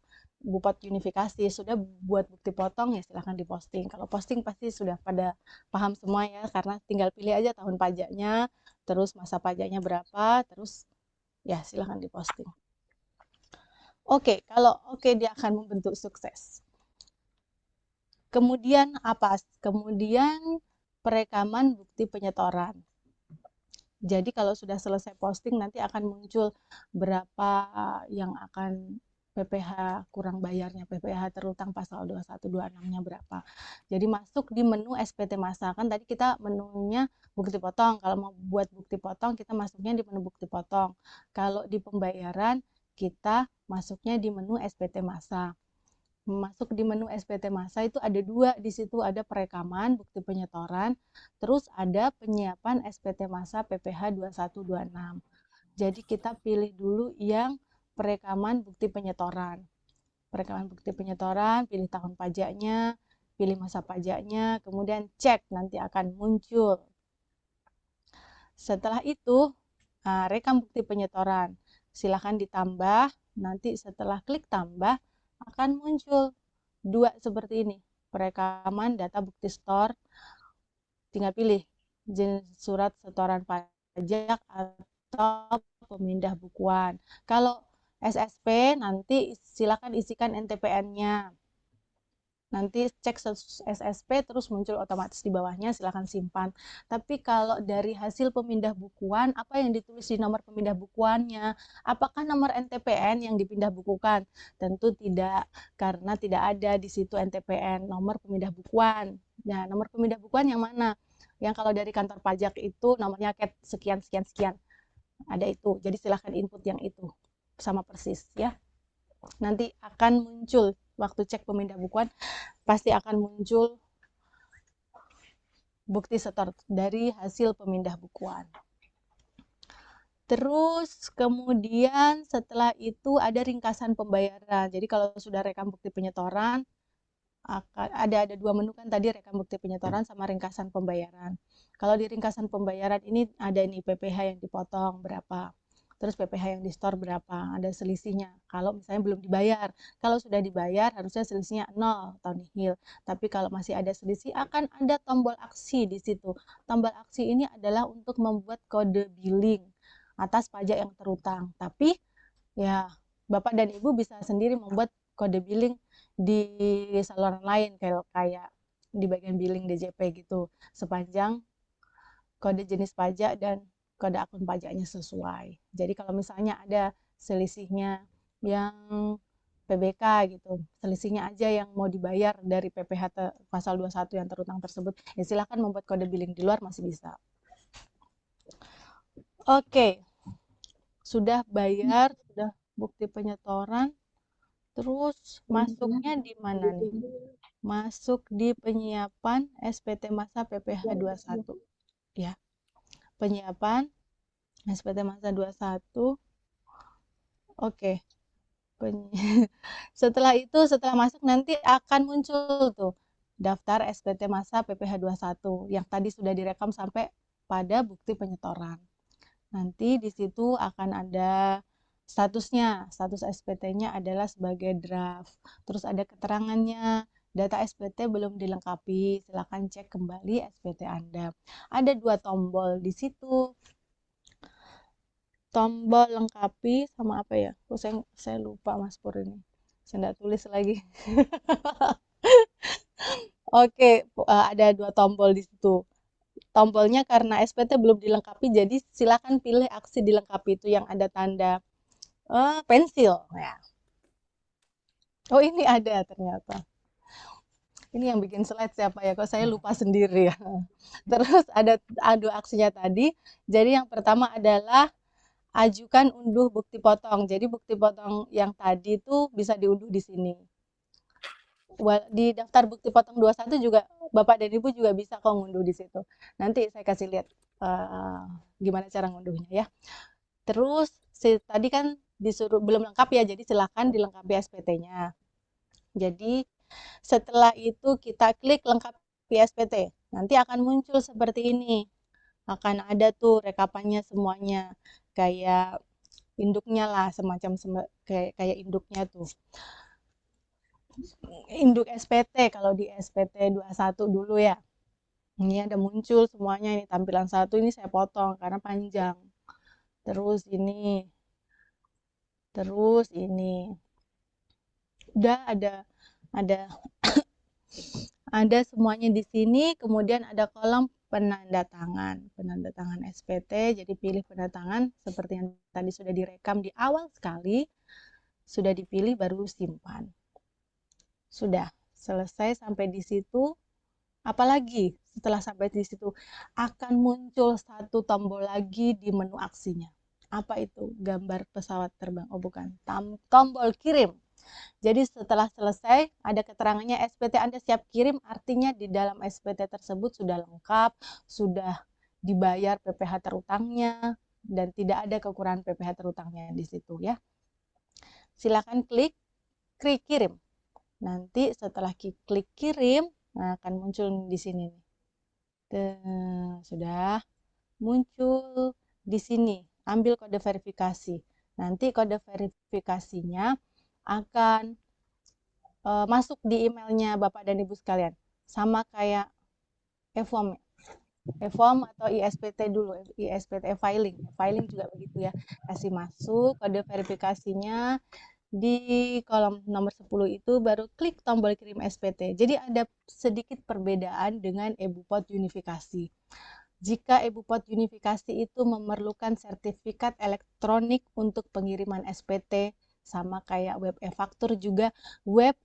Speaker 3: Bupat unifikasi sudah buat bukti potong ya silahkan diposting. Kalau posting pasti sudah pada paham semua ya, karena tinggal pilih aja tahun pajaknya, terus masa pajaknya berapa, terus ya silahkan diposting. Oke, kalau oke dia akan membentuk sukses. Kemudian apa? Kemudian perekaman bukti penyetoran. Jadi kalau sudah selesai posting nanti akan muncul berapa yang akan PPh kurang bayarnya, PPh terutang pasal 2126-nya berapa. Jadi masuk di menu SPT masa. Kan tadi kita menunya bukti potong. Kalau mau buat bukti potong kita masuknya di menu bukti potong. Kalau di pembayaran kita masuknya di menu SPT masa. Masuk di menu SPT masa itu ada dua, di situ ada perekaman bukti penyetoran, terus ada penyiapan SPT masa PPh 2126. Jadi kita pilih dulu yang perekaman bukti penyetoran. Perekaman bukti penyetoran, pilih tahun pajaknya, pilih masa pajaknya, kemudian cek, nanti akan muncul. Setelah itu, rekam bukti penyetoran. Silahkan ditambah, nanti setelah klik tambah, akan muncul dua seperti ini, perekaman data bukti store, tinggal pilih jenis surat setoran pajak atau pemindah bukuan. Kalau SSP nanti silakan isikan NTPN-nya. Nanti cek SSP terus muncul otomatis di bawahnya, silahkan simpan. Tapi kalau dari hasil pemindah bukuan, apa yang ditulis di nomor pemindah bukuannya? Apakah nomor NTPN yang dipindah bukukan? Tentu tidak, karena tidak ada di situ NTPN, nomor pemindah bukuan. Nah, nomor pemindah bukuan yang mana? Yang kalau dari kantor pajak itu nomornya ket sekian, sekian, sekian. Ada itu, jadi silahkan input yang itu. Sama persis ya. Nanti akan muncul waktu cek pemindah bukuan, pasti akan muncul bukti setor dari hasil pemindah bukuan. Terus kemudian setelah itu ada ringkasan pembayaran. Jadi kalau sudah rekam bukti penyetoran, akan ada dua menu kan tadi, rekam bukti penyetoran sama ringkasan pembayaran. Kalau di ringkasan pembayaran ini ada nih PPh yang dipotong berapa. Terus PPh yang di store berapa, ada selisihnya. Kalau misalnya belum dibayar, kalau sudah dibayar harusnya selisihnya 0 atau nihil. Tapi kalau masih ada selisih akan ada tombol aksi di situ. Tombol aksi ini adalah untuk membuat kode billing atas pajak yang terutang. Tapi ya Bapak dan Ibu bisa sendiri membuat kode billing di saluran lain kayak di bagian billing DJP gitu, sepanjang kode jenis pajak dan kode akun pajaknya sesuai. Jadi kalau misalnya ada selisihnya yang PBK gitu, selisihnya aja yang mau dibayar dari PPh pasal 21 yang terutang tersebut, ya silahkan membuat kode billing di luar masih bisa. Oke, sudah bayar, sudah bukti penyetoran, terus masuknya di mana nih? Masuk di penyiapan SPT masa PPh 21 ya. Penyiapan SPT masa 21. Oke. Setelah itu, setelah masuk nanti akan muncul tuh daftar SPT masa PPh 21 yang tadi sudah direkam sampai pada bukti penyetoran. Nanti di situ akan ada statusnya. Status SPT-nya adalah sebagai draft. Terus ada keterangannya. Data SPT belum dilengkapi, silakan cek kembali SPT Anda. Ada dua tombol di situ. Tombol lengkapi sama apa ya? Oh, saya lupa Mas Pur ini. Saya nggak tulis lagi. Oke, ada dua tombol di situ. Tombolnya karena SPT belum dilengkapi, jadi silakan pilih aksi dilengkapi itu yang ada tanda pensil. Ya. Oh, ini ada ternyata. Ini yang bikin slide siapa ya? Kok saya lupa sendiri ya. Terus ada aksinya tadi. Jadi yang pertama adalah ajukan unduh bukti potong. Jadi bukti potong yang tadi itu bisa diunduh di sini. Di daftar bukti potong 21 juga Bapak dan Ibu juga bisa kok ngunduh di situ. Nanti saya kasih lihat gimana cara ngunduhnya ya. Terus tadi kan disuruh belum lengkap ya, jadi silakan dilengkapi SPT-nya. Jadi setelah itu kita klik lengkapi SPT. Nanti akan muncul seperti ini. Akan ada tuh rekapannya semuanya. Kayak induknya lah, semacam kayak induknya tuh. Induk SPT kalau di SPT 21 dulu ya. Ini ada muncul semuanya, ini tampilan 1 ini saya potong karena panjang. Terus ini. Terus ini. Udah ada ada semuanya di sini, kemudian ada kolom penanda tangan SPT. Jadi pilih penanda tangan seperti yang tadi sudah direkam di awal sekali, sudah dipilih baru simpan. Sudah selesai sampai di situ. Apalagi setelah sampai di situ akan muncul satu tombol lagi di menu aksinya. Apa itu? Gambar pesawat terbang. Oh bukan, tombol kirim. Jadi setelah selesai ada keterangannya SPT Anda siap kirim, artinya di dalam SPT tersebut sudah lengkap, sudah dibayar PPh terutangnya, dan tidak ada kekurangan PPh terutangnya di situ ya. Silakan klik kirim. Nanti setelah klik kirim, nah akan muncul di sini nih. Sudah muncul di sini. Ambil kode verifikasi. Nanti kode verifikasinya akan masuk di emailnya Bapak dan Ibu sekalian. Sama kayak e-form. E-form atau ISPT dulu, ISPT filing. Filing juga begitu ya. Kasih masuk kode verifikasinya di kolom nomor 10 itu, baru klik tombol kirim SPT. Jadi ada sedikit perbedaan dengan EBUPOT unifikasi. Jika EBUPOT unifikasi itu memerlukan sertifikat elektronik untuk pengiriman SPT, sama kayak web e-faktur juga, web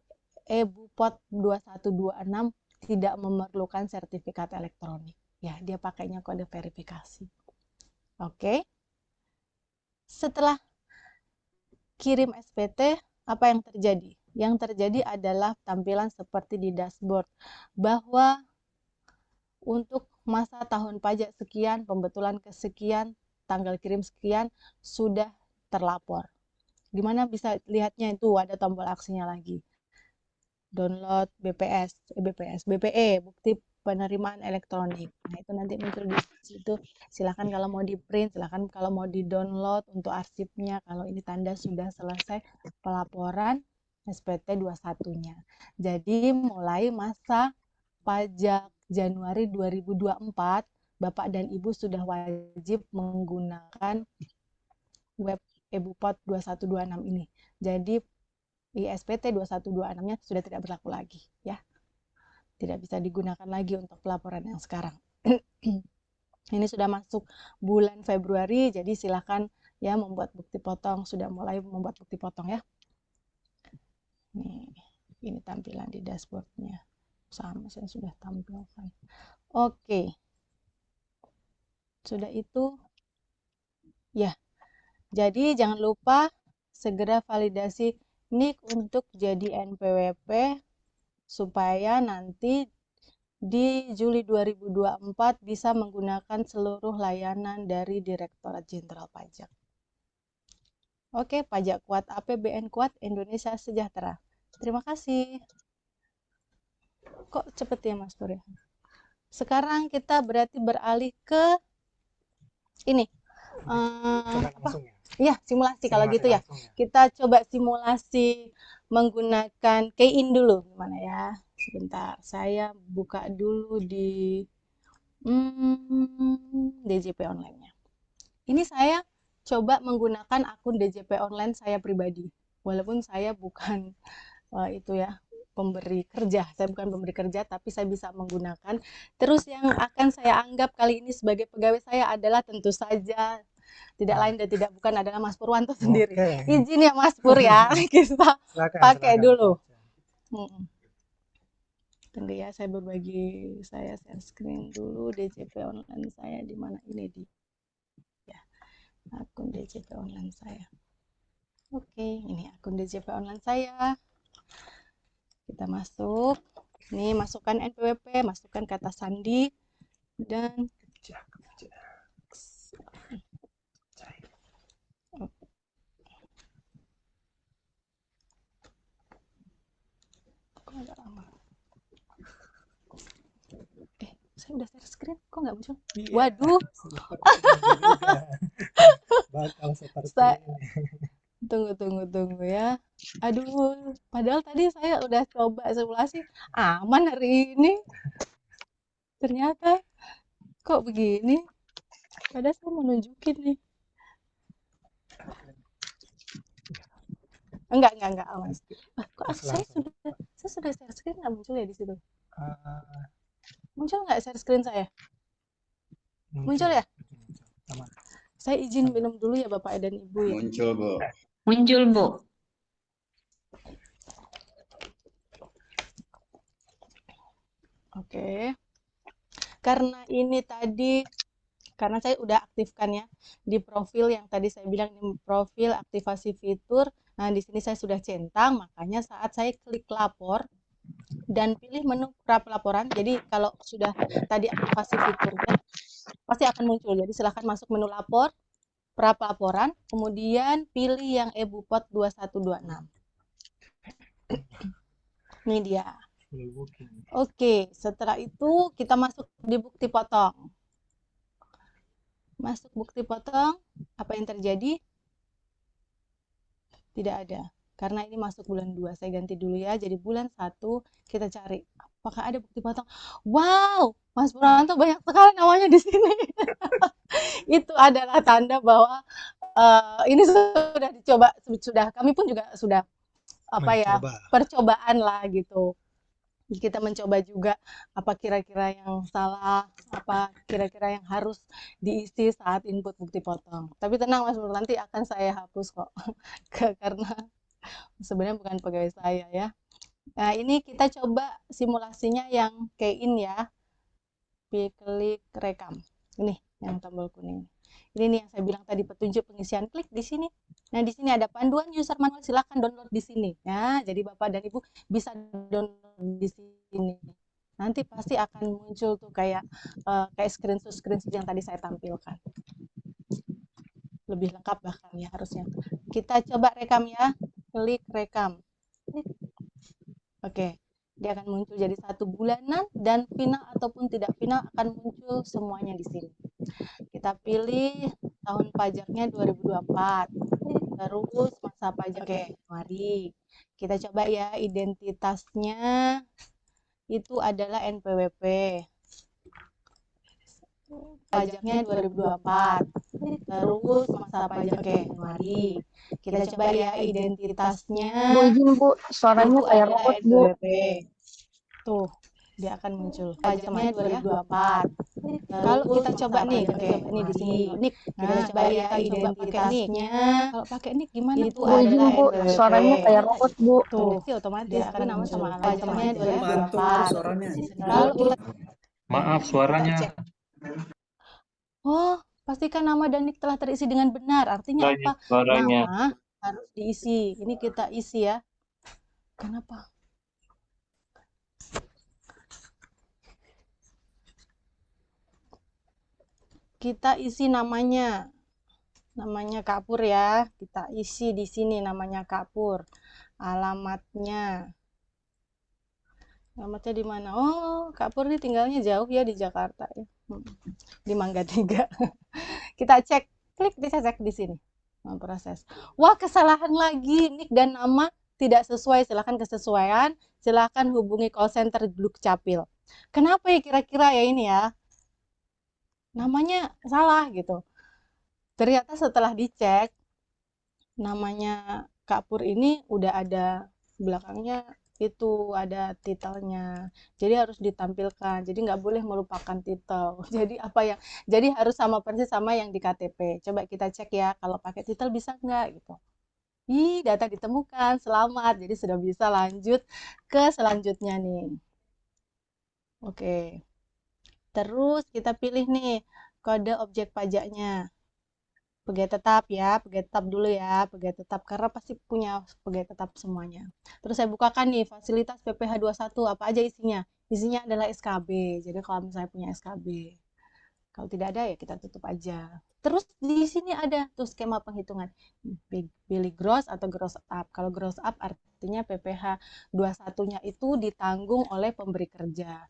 Speaker 3: EBUPOT 2126 tidak memerlukan sertifikat elektronik. Ya, dia pakainya kode verifikasi. Oke. Setelah kirim SPT, apa yang terjadi? Yang terjadi adalah tampilan seperti di dashboard, bahwa untuk masa tahun pajak sekian, pembetulan kesekian, tanggal kirim sekian, sudah terlapor. Gimana bisa lihatnya? Itu ada tombol aksinya lagi. Download BPE, bukti penerimaan elektronik. Nah, itu nanti muncul di situ. Silakan kalau mau di print, silakan kalau mau di download untuk arsipnya. Kalau ini tanda sudah selesai pelaporan SPT 21-nya. Jadi mulai masa pajak Januari 2024, Bapak dan Ibu sudah wajib menggunakan web EBUPOT 2126 ini. Jadi ISPT 2126-nya sudah tidak berlaku lagi ya. Tidak bisa digunakan lagi untuk pelaporan yang sekarang. Ini sudah masuk bulan Februari, jadi silakan ya membuat bukti potong, sudah mulai membuat bukti potong ya. Nih, ini tampilan di dashboardnya. Sama saya sudah tampilkan. Oke. Sudah itu ya. Jadi jangan lupa segera validasi NIK untuk jadi NPWP supaya nanti di Juli 2024 bisa menggunakan seluruh layanan dari Direktorat Jenderal Pajak. Oke, pajak kuat, APBN kuat, Indonesia sejahtera. Terima kasih. Kok cepet ya Mas Pur ya? Sekarang kita berarti beralih ke ini.
Speaker 2: Coba langsung ya.
Speaker 3: Iya, simulasi kalau gitu ya.
Speaker 2: Langsung ya.
Speaker 3: Kita coba simulasi menggunakan key-in dulu. Gimana ya? Sebentar, saya buka dulu di DJP online-nya. Ini saya coba menggunakan akun DJP online saya pribadi. Walaupun saya bukan itu ya, pemberi kerja. Saya bukan pemberi kerja, tapi saya bisa menggunakan. Terus yang akan saya anggap kali ini sebagai pegawai saya adalah tentu saja tidak lain dan tidak bukan adalah Mas Purwanto sendiri.
Speaker 2: Oke.
Speaker 3: Izin ya Mas Pur ya, kita pakai
Speaker 2: Silakan.
Speaker 3: dulu. Tunggu ya, saya berbagi, saya share screen dulu DJP online saya di mana ini di ya, akun DJP online saya. Oke, ini akun DJP online saya. Kita masuk. Ini masukkan NPWP, masukkan kata sandi dan kok agak lama. Saya udah share screen, kok nggak muncul?
Speaker 2: Iya.
Speaker 3: Waduh.
Speaker 2: Bakal seperti
Speaker 3: Sa-
Speaker 2: ini.
Speaker 3: Tunggu ya. Aduh, padahal tadi saya udah coba simulasi aman hari ini. Ternyata kok begini? Padahal saya mau nunjukin nih. Enggak aman. Kok saya sudah share screen nggak muncul ya di situ? Muncul nggak share screen saya? Muncul ya?
Speaker 2: Aman.
Speaker 3: Saya izin minum dulu ya Bapak dan Ibu ya.
Speaker 4: Muncul, Bu.
Speaker 5: Muncul, Bu.
Speaker 3: Oke. Karena ini tadi, karena saya udah aktifkan ya di profil yang tadi saya bilang ini profil aktivasi fitur. Nah, di sini saya sudah centang, makanya saat saya klik lapor dan pilih menu pra pelaporan. Jadi kalau sudah tadi aktivasi fiturnya pasti akan muncul. Jadi silahkan masuk menu lapor, pra pelaporan, kemudian pilih yang eBupot 2126. Ini dia.
Speaker 2: Full booking.
Speaker 3: Oke, setelah itu kita masuk di bukti potong. Masuk bukti potong, apa yang terjadi? Tidak ada. Karena ini masuk bulan 2. Saya ganti dulu ya, jadi bulan 1 kita cari. Apakah ada bukti potong? Wow, Mas Purwanto banyak sekali namanya di sini. Itu adalah tanda bahwa ini sudah dicoba, sudah kami pun juga sudah
Speaker 2: Mencoba.
Speaker 3: percobaan lah gitu. Kita mencoba juga apa kira-kira yang salah, apa kira-kira yang harus diisi saat input bukti potong. Tapi tenang Mas Nur, nanti akan saya hapus kok. Karena sebenarnya bukan pegawai saya ya. Nah, ini kita coba simulasinya yang kayak in ya. Klik rekam. Ini yang tombol kuning. Ini nih yang saya bilang tadi petunjuk pengisian, klik di sini. Nah, di sini ada panduan user manual, silakan download di sini. Ya, jadi Bapak dan Ibu bisa download di sini. Nanti pasti akan muncul tuh kayak screenshot yang tadi saya tampilkan. Lebih lengkap bahkan ya harusnya. Kita coba rekam ya. Klik rekam. Oke. Dia akan muncul jadi 1 bulanan dan final ataupun tidak final akan muncul semuanya di sini. Kita pilih tahun pajaknya 2024. Terus masa pajak Januari. Kita coba ya identitasnya itu adalah NPWP. Pajaknya 2024. Terus masa pajak Januari. Kita coba ya identitasnya.
Speaker 6: Bu, izin Bu, suaranya
Speaker 3: Itu
Speaker 6: kayak
Speaker 3: adalah
Speaker 6: robot Bu.
Speaker 3: NPWP. Tuh, dia akan muncul. Pajaknya 2024. Kalau kita coba nih, ini di sini nik. Kita coba ya identitasnya. Kalau pakai nik gimana
Speaker 6: Bu,
Speaker 3: tuh?
Speaker 6: izin Bu, suaranya kayak robot Bu.
Speaker 3: Tuh, otomatis
Speaker 2: Dia
Speaker 3: tapi
Speaker 2: akan
Speaker 3: nama
Speaker 2: muncul.
Speaker 3: sama pajaknya
Speaker 4: Mantul
Speaker 3: 2024.
Speaker 4: suaranya.
Speaker 3: Kalau kita
Speaker 7: Maaf suaranya.
Speaker 3: cek. Oh, pastikan nama dan nik telah terisi dengan benar. Artinya apa?
Speaker 7: Suaranya.
Speaker 3: Nama harus diisi. Ini kita isi ya. Kenapa? Kita isi namanya. Namanya Kak Pur ya. Kita isi di sini namanya Kak Pur. Alamatnya. Alamatnya di mana? Oh, Kak Pur ini tinggalnya jauh ya di Jakarta ya. Di Mangga 3. Kita cek, klik bisa cek di sini. Memproses. Wah, kesalahan lagi. Nik dan nama tidak sesuai. Silakan kesesuaian. Silakan hubungi call center Dukcapil. Kenapa ya kira-kira ya ini ya? Namanya salah gitu. Ternyata setelah dicek, namanya Kak Pur ini udah ada belakangnya itu ada titelnya. Jadi harus ditampilkan. Jadi nggak boleh melupakan titel. Jadi harus sama persis sama yang di KTP. Coba kita cek ya, kalau pakai titel bisa nggak gitu. Ih, data ditemukan, selamat. Jadi sudah bisa lanjut ke selanjutnya nih. Oke. Terus kita pilih nih kode objek pajaknya. Pegawai tetap ya, pegawai tetap dulu ya, pegawai tetap karena pasti punya pegawai tetap semuanya. Terus saya bukakan nih fasilitas PPh 21 apa aja isinya. Isinya adalah SKB. Jadi kalau misalnya punya SKB. Kalau tidak ada ya kita tutup aja. Terus di sini ada tuh skema penghitungan. Pilih gross atau gross up. Kalau gross up artinya PPh 21-nya itu ditanggung oleh pemberi kerja.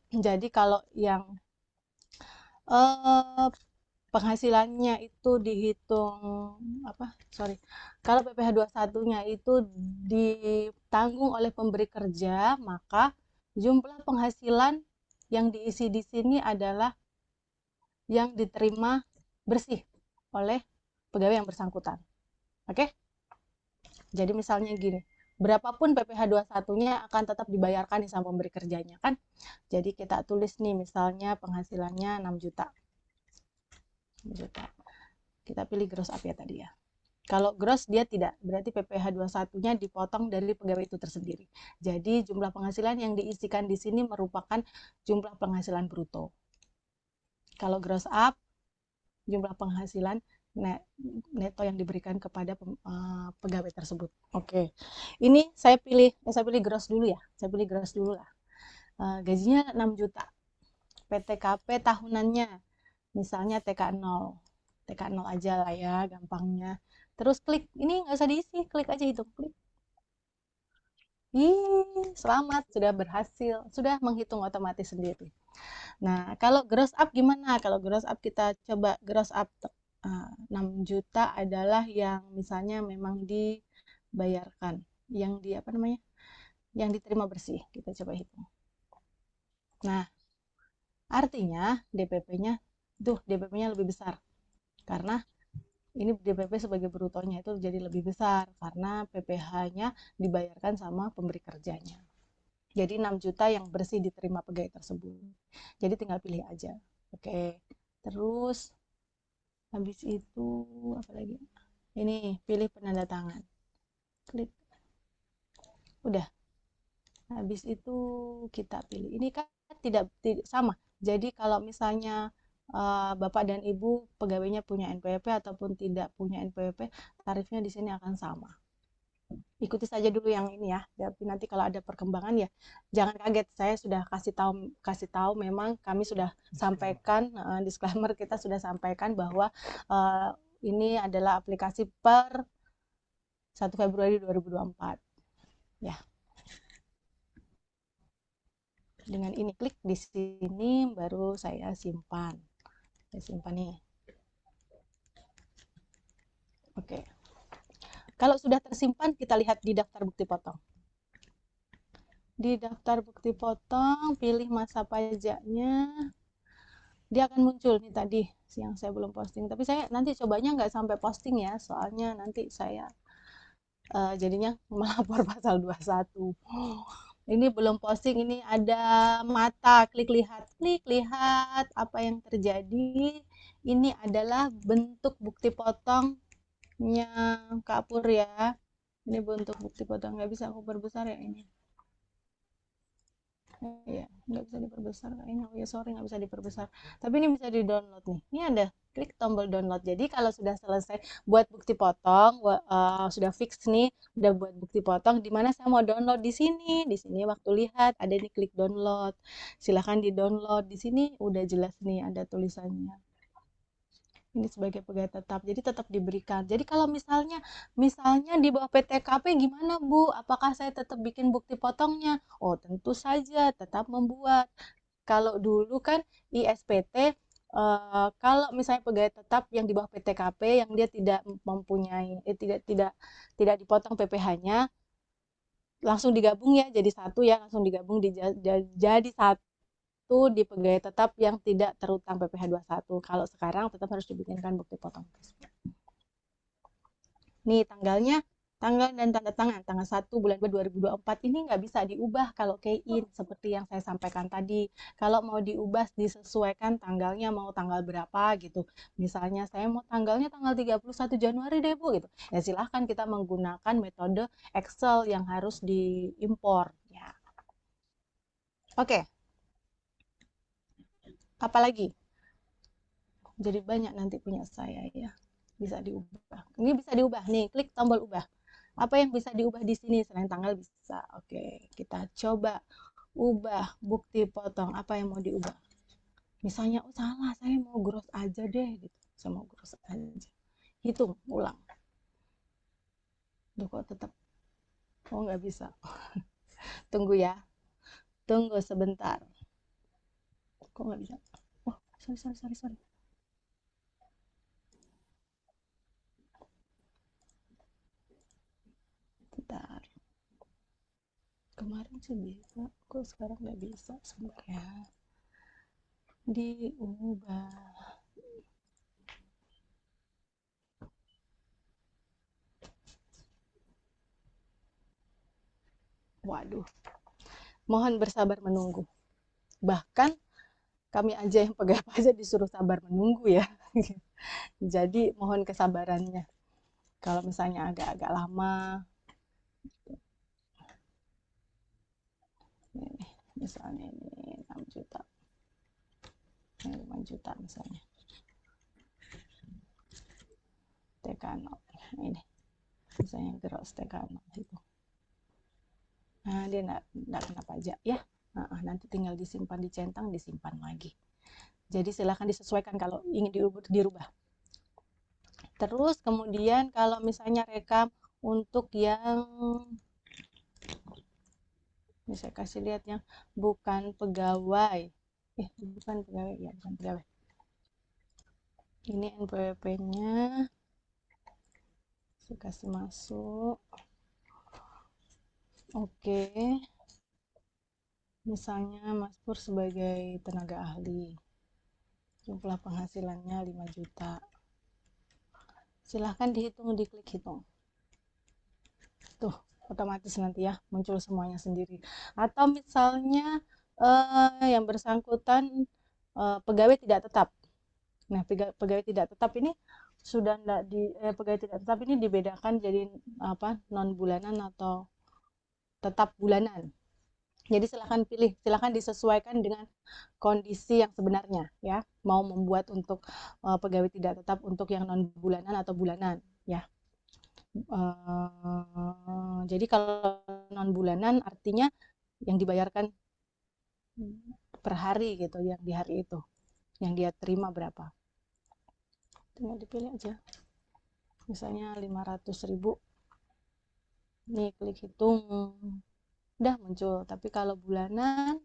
Speaker 3: Jadi kalau yang penghasilannya itu dihitung kalau PPh 21-nya itu ditanggung oleh pemberi kerja, maka jumlah penghasilan yang diisi di sini adalah yang diterima bersih oleh pegawai yang bersangkutan. Oke? Jadi misalnya gini, berapapun PPh 21-nya akan tetap dibayarkan nih sama pemberi kerjanya kan. Jadi kita tulis nih misalnya penghasilannya 6 juta. juta. Kita pilih gross up ya tadi ya. Kalau gross dia tidak, berarti PPh 21-nya dipotong dari pegawai itu tersendiri. Jadi jumlah penghasilan yang diisikan di sini merupakan jumlah penghasilan bruto. Kalau gross up, jumlah penghasilan neto yang diberikan kepada pegawai tersebut. Oke. Ini saya pilih gross dulu ya. Saya pilih gross dulu lah. Gajinya 6 juta. PTKP tahunannya misalnya TK0 aja lah ya gampangnya. Terus klik, ini nggak usah diisi, klik aja itu, klik. Selamat, sudah berhasil, sudah menghitung otomatis sendiri. Nah, kalau gross up gimana? Kalau gross up kita coba gross up 6 juta adalah yang misalnya memang dibayarkan, yang yang diterima bersih. Kita coba hitung. Nah, artinya DPP-nya lebih besar. Karena ini DPP sebagai brutonya itu jadi lebih besar karena PPh-nya dibayarkan sama pemberi kerjanya. Jadi 6 juta yang bersih diterima pegawai tersebut. Jadi tinggal pilih aja. Oke. Terus habis itu apa lagi? Ini pilih penanda tangan. Klik. Udah. Habis itu kita pilih. Ini kan tidak sama. Jadi kalau misalnya Bapak dan Ibu pegawainya punya NPWP ataupun tidak punya NPWP, tarifnya di sini akan sama. Ikuti saja dulu yang ini ya. Tapi nanti kalau ada perkembangan ya jangan kaget. Saya sudah kasih tahu memang kami sudah sampaikan disclaimer, kita sudah sampaikan bahwa ini adalah aplikasi per 1 Februari 2024. Ya. Dengan ini klik di sini baru saya simpan. Saya simpan nih. Oke. Kalau sudah tersimpan, kita lihat di daftar bukti potong. Di daftar bukti potong, pilih masa pajaknya. Dia akan muncul nih tadi, yang saya belum posting. Tapi saya nanti cobanya nggak sampai posting ya, soalnya nanti saya jadinya melapor pasal 21. Ini belum posting, ini ada mata, klik lihat apa yang terjadi. Ini adalah bentuk bukti potongnya Kak Pur ya. Ini bentuk bukti potong, nggak bisa aku perbesar ya ini. Ya, nggak bisa diperbesar kayaknya. Oh ya, sorry, nggak bisa diperbesar. Tapi ini bisa di-download nih. Ini ada, klik tombol download. Jadi kalau sudah selesai buat bukti potong, sudah fix nih, udah buat bukti potong, di mana saya mau download di sini. Di sini waktu lihat ada nih klik download. Silahkan di-download. Di sini udah jelas nih ada tulisannya. Ini sebagai pegawai tetap, jadi tetap diberikan. Jadi kalau misalnya di bawah PTKP gimana Bu? Apakah saya tetap bikin bukti potongnya? Oh tentu saja tetap membuat. Kalau dulu kan ISPT, kalau misalnya pegawai tetap yang di bawah PTKP yang dia tidak mempunyai tidak dipotong PPh-nya, langsung digabung ya jadi satu ya, langsung digabung jadi satu di pegawai tetap yang tidak terutang PPh 21. Kalau sekarang tetap harus dibikinkan bukti potong tersebut. Nih tanggal dan tanda tangan tanggal 1 bulan 2024 ini nggak bisa diubah kalau key-in seperti yang saya sampaikan tadi. Kalau mau diubah disesuaikan tanggalnya mau tanggal berapa gitu. Misalnya saya mau tanggalnya tanggal 31 Januari deh Bu gitu. Ya silahkan kita menggunakan metode Excel yang harus diimpor ya. Oke. Apalagi jadi banyak nanti punya saya ya, bisa diubah. Ini bisa diubah nih, klik tombol ubah. Apa yang bisa diubah di sini selain tanggal bisa. Oke, kita coba ubah bukti potong. Apa yang mau diubah? Misalnya, oh salah, saya mau gross aja deh gitu. Saya mau gross aja. Hitung ulang. Duh kok tetap nggak bisa. Tunggu ya. Tunggu sebentar. Kok nggak bisa? Oh, sorry. Bentar. Kemarin sih bisa, kok sekarang nggak bisa. Sebentar ya. Diubah. Waduh. Mohon bersabar menunggu. Bahkan kami aja yang pegawai pajak disuruh sabar menunggu ya. Jadi mohon kesabarannya. Kalau misalnya agak-agak lama, ini, misalnya ini 6 juta, ini 5 juta misalnya. TK0, ini misalnya gross TK0 itu. Nah, dia enggak kena pajak ya. Nanti tinggal disimpan, dicentang, disimpan lagi. Jadi silahkan disesuaikan kalau ingin dirubah. Terus kemudian kalau misalnya rekam untuk yang, ini saya kasih lihat yang bukan pegawai. Bukan pegawai, ya bukan pegawai. Ini NPWP-nya. Saya kasih masuk. Oke. Misalnya Mas Pur sebagai tenaga ahli. Jumlah penghasilannya 5 juta. Silahkan dihitung, diklik hitung. Tuh, otomatis nanti ya muncul semuanya sendiri. Atau misalnya yang bersangkutan pegawai tidak tetap. Nah, pegawai tidak tetap ini sudah enggak pegawai tidak tetap ini dibedakan jadi non bulanan atau tetap bulanan. Jadi silahkan pilih, silahkan disesuaikan dengan kondisi yang sebenarnya ya. Mau membuat untuk pegawai tidak tetap untuk yang non bulanan atau bulanan ya. Jadi kalau non bulanan artinya yang dibayarkan per hari gitu, yang di hari itu, yang dia terima berapa. Tinggal dipilih aja. Misalnya 500.000. Nih klik hitung. Udah muncul. Tapi kalau bulanan,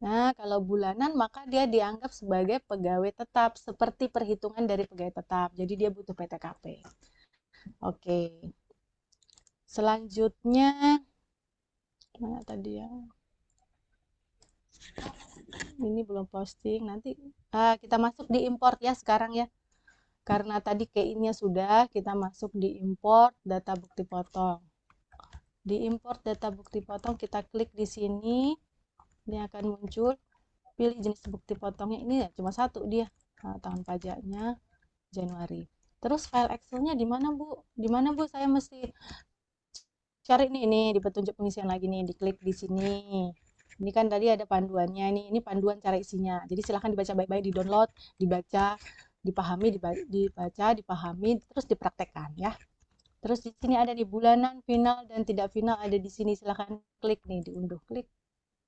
Speaker 3: nah kalau bulanan maka dia dianggap sebagai pegawai tetap, seperti perhitungan dari pegawai tetap. Jadi dia butuh PTKP. Oke. Selanjutnya, mana tadi ya? Ini belum posting. Nanti kita masuk di import ya sekarang ya. Karena tadi key-nya sudah, kita masuk di import data bukti potong. Di import data bukti potong, kita klik di sini. Ini akan muncul. Pilih jenis bukti potongnya. Ini ya cuma satu dia. Tahun pajaknya Januari. Terus file Excel-nya di mana, Bu? Di mana, Bu? Saya mesti cari nih di petunjuk pengisian lagi nih. Diklik di sini. Ini kan tadi ada panduannya nih. Ini panduan cara isinya. Jadi silahkan dibaca baik-baik, di-download, dibaca, dipahami, dibaca, dipahami, terus dipraktekkan ya. Terus di sini ada di bulanan, final, dan tidak final ada di sini. Silahkan klik nih, diunduh, klik.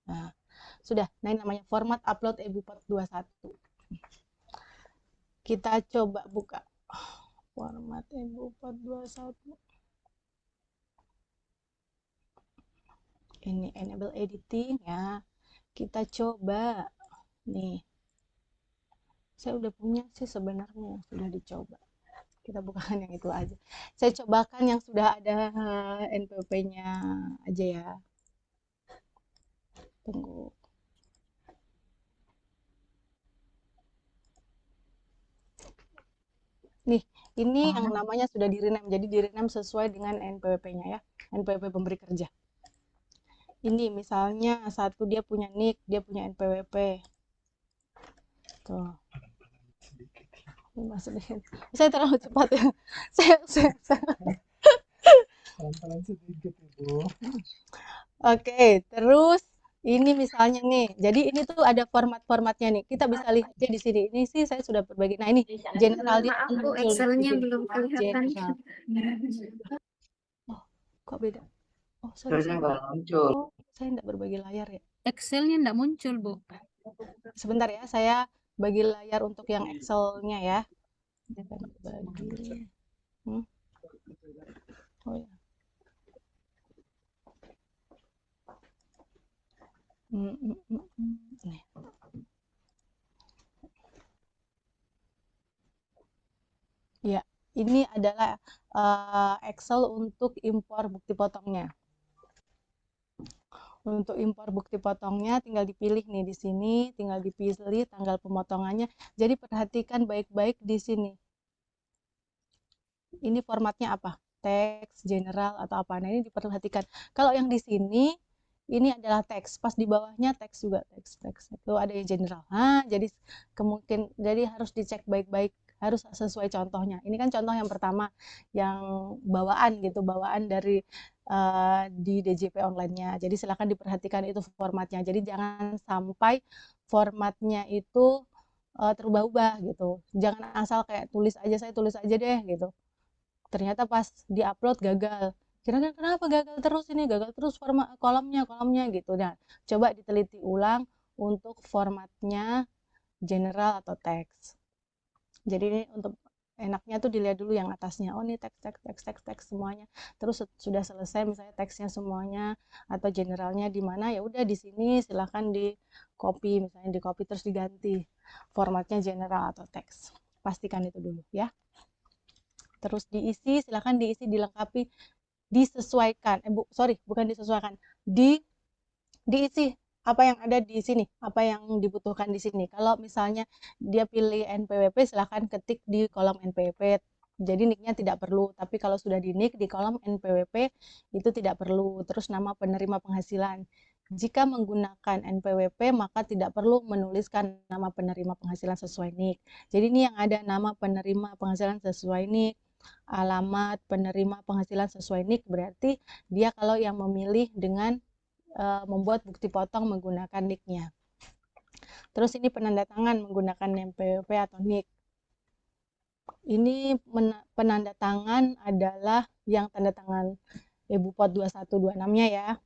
Speaker 3: Nah, sudah. Nah, ini namanya format upload eBupot 21. Kita coba buka format eBupot 21. Ini enable editing ya. Kita coba nih. Saya udah punya sih sebenarnya, sudah dicoba. Kita bukakan yang itu aja. Saya cobakan yang sudah ada NPWP-nya aja ya. Tunggu. Nih, ini yang namanya sudah di-rename. Jadi di-rename sesuai dengan NPWP-nya ya. NPWP pemberi kerja. Ini misalnya satu dia punya NIK, dia punya NPWP. Tuh. Masukin. Saya terlalu cepat ya. Saya
Speaker 2: Pelan-pelan sedikit, Ibu.
Speaker 3: Oke, terus ini misalnya nih. Jadi ini tuh ada format-formatnya nih. Kita bisa lihat aja di sini. Ini sih saya sudah berbagi. Nah, ini general dia
Speaker 4: Maaf Bu,
Speaker 3: muncul
Speaker 4: Excelnya
Speaker 3: di
Speaker 4: belum kelihatan.
Speaker 3: general. Oh, kok beda? Oh, sorry. Oh, saya enggak berbagi layar ya.
Speaker 5: Excelnya enggak muncul, Bu.
Speaker 3: Sebentar ya, saya bagi layar untuk yang Excel-nya ya. Bagi. Oh ya. Nih. Ya, ini adalah Excel untuk impor bukti potongnya. Untuk impor bukti potongnya tinggal dipilih nih di sini, tinggal dipilih tanggal pemotongannya. Jadi perhatikan baik-baik di sini. Ini formatnya apa? Teks, general atau apa? Nah, ini diperhatikan. Kalau yang di sini ini adalah teks, pas di bawahnya teks juga, teks itu ada yang general. Jadi harus dicek baik-baik, harus sesuai contohnya. Ini kan contoh yang pertama, yang bawaan gitu, bawaan dari di DJP online-nya. Jadi silakan diperhatikan itu formatnya. Jadi jangan sampai formatnya itu terubah-ubah gitu. Jangan asal kayak saya tulis aja deh gitu. Ternyata pas diupload gagal. Kira-kira kenapa gagal terus format kolomnya gitu. Nah, coba diteliti ulang untuk formatnya general atau teks. Jadi ini untuk enaknya tuh dilihat dulu yang atasnya. Oh, ini teks semuanya. Terus sudah selesai misalnya teksnya semuanya atau generalnya di mana, ya udah di sini silahkan di copy, misalnya di copy terus diganti formatnya general atau teks. Pastikan itu dulu ya. Terus diisi, silahkan diisi, dilengkapi, disesuaikan. Bukan disesuaikan. Diisi apa yang ada di sini, apa yang dibutuhkan di sini. Kalau misalnya dia pilih NPWP, silahkan ketik di kolom NPWP. Jadi nicknya tidak perlu, tapi kalau sudah di nick di kolom NPWP itu tidak perlu. Terus nama penerima penghasilan. Jika menggunakan NPWP, maka tidak perlu menuliskan nama penerima penghasilan sesuai nick. Jadi ini yang ada nama penerima penghasilan sesuai nick, alamat penerima penghasilan sesuai nick, berarti dia kalau yang memilih dengan membuat bukti potong menggunakan nick-nya. Terus ini penanda tangan menggunakan NPWP atau nick. Ini penanda tangan adalah yang tanda tangan Ibu Pot 2126-nya ya.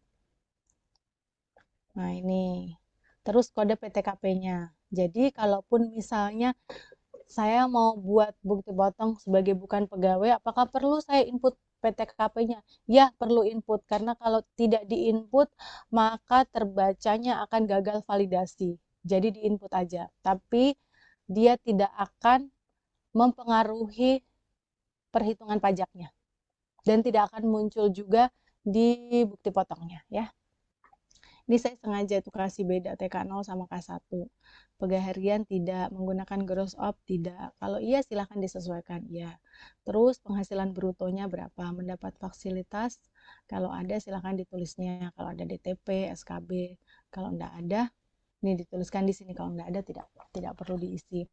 Speaker 3: Nah, ini. Terus kode PTKP-nya. Jadi kalaupun misalnya saya mau buat bukti potong sebagai bukan pegawai, apakah perlu saya input PTKP-nya? Ya, perlu input, karena kalau tidak diinput, maka terbacanya akan gagal validasi. Jadi diinput aja, tapi dia tidak akan mempengaruhi perhitungan pajaknya. Dan tidak akan muncul juga di bukti potongnya ya. Ini saya sengaja tuh kasih beda TK0 sama K1. Pegawai harian tidak, menggunakan gross op tidak. Kalau iya silahkan disesuaikan, ya. Terus penghasilan brutonya berapa, mendapat fasilitas, kalau ada silahkan ditulisnya, kalau ada DTP, SKB, kalau enggak ada, ini dituliskan di sini, kalau enggak ada tidak perlu diisi.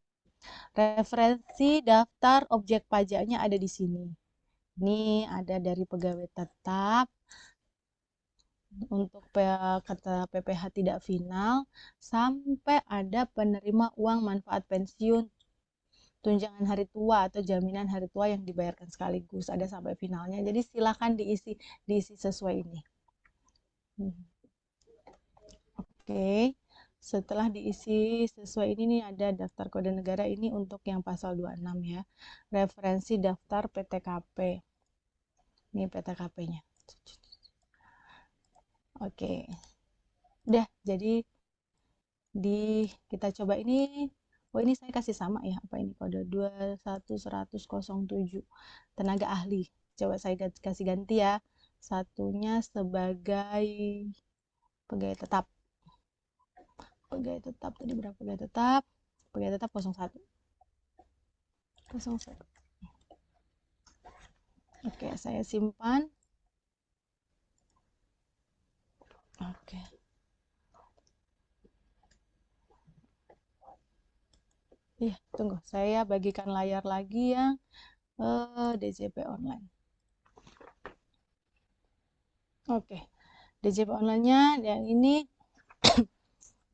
Speaker 3: Referensi daftar objek pajaknya ada di sini. Ini ada dari pegawai tetap, untuk kata PPh tidak final, sampai ada penerima uang manfaat pensiun, tunjangan hari tua atau jaminan hari tua yang dibayarkan sekaligus, ada sampai finalnya. Jadi silakan diisi sesuai ini. Oke. Setelah diisi sesuai ini nih, ada daftar kode negara, ini untuk yang pasal 26 ya. Referensi daftar PTKP. Ini PTKP-nya. Oke. Udah, jadi kita coba ini. Oh, ini saya kasih sama ya. Apa ini kode 2110007 tenaga ahli. Coba saya kasih ganti ya. Satunya sebagai pegawai tetap. Pegawai tetap tadi berapa pegawai tetap? Pegawai tetap 01. 01. Oke, saya simpan. Oke. Iya, tunggu. Saya bagikan layar lagi yang DJP online. Oke. DJP online-nya yang ini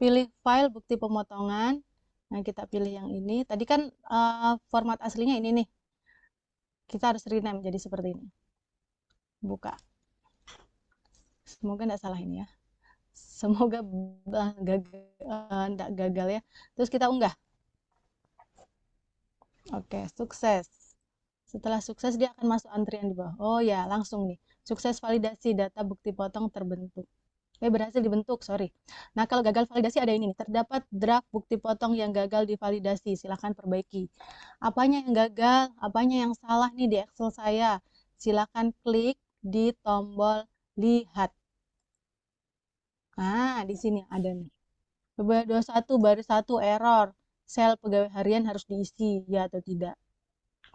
Speaker 3: pilih file bukti pemotongan. Nah, kita pilih yang ini. Tadi kan format aslinya ini nih. Kita harus rename jadi seperti ini. Buka. Semoga tidak salah ini ya. Semoga tidak gagal ya. Terus kita unggah. Oke, sukses. Setelah sukses dia akan masuk antrian di bawah. Oh ya, langsung nih. Sukses validasi data bukti potong terbentuk. Berhasil dibentuk, sorry. Nah, kalau gagal validasi ada ini nih. Terdapat draft bukti potong yang gagal divalidasi. Silahkan perbaiki. Apanya yang gagal? Apanya yang salah nih di Excel saya? Silahkan klik di tombol lihat. Nah, di sini ada nih. 21 baris 1 error. Sel pegawai harian harus diisi, ya atau tidak.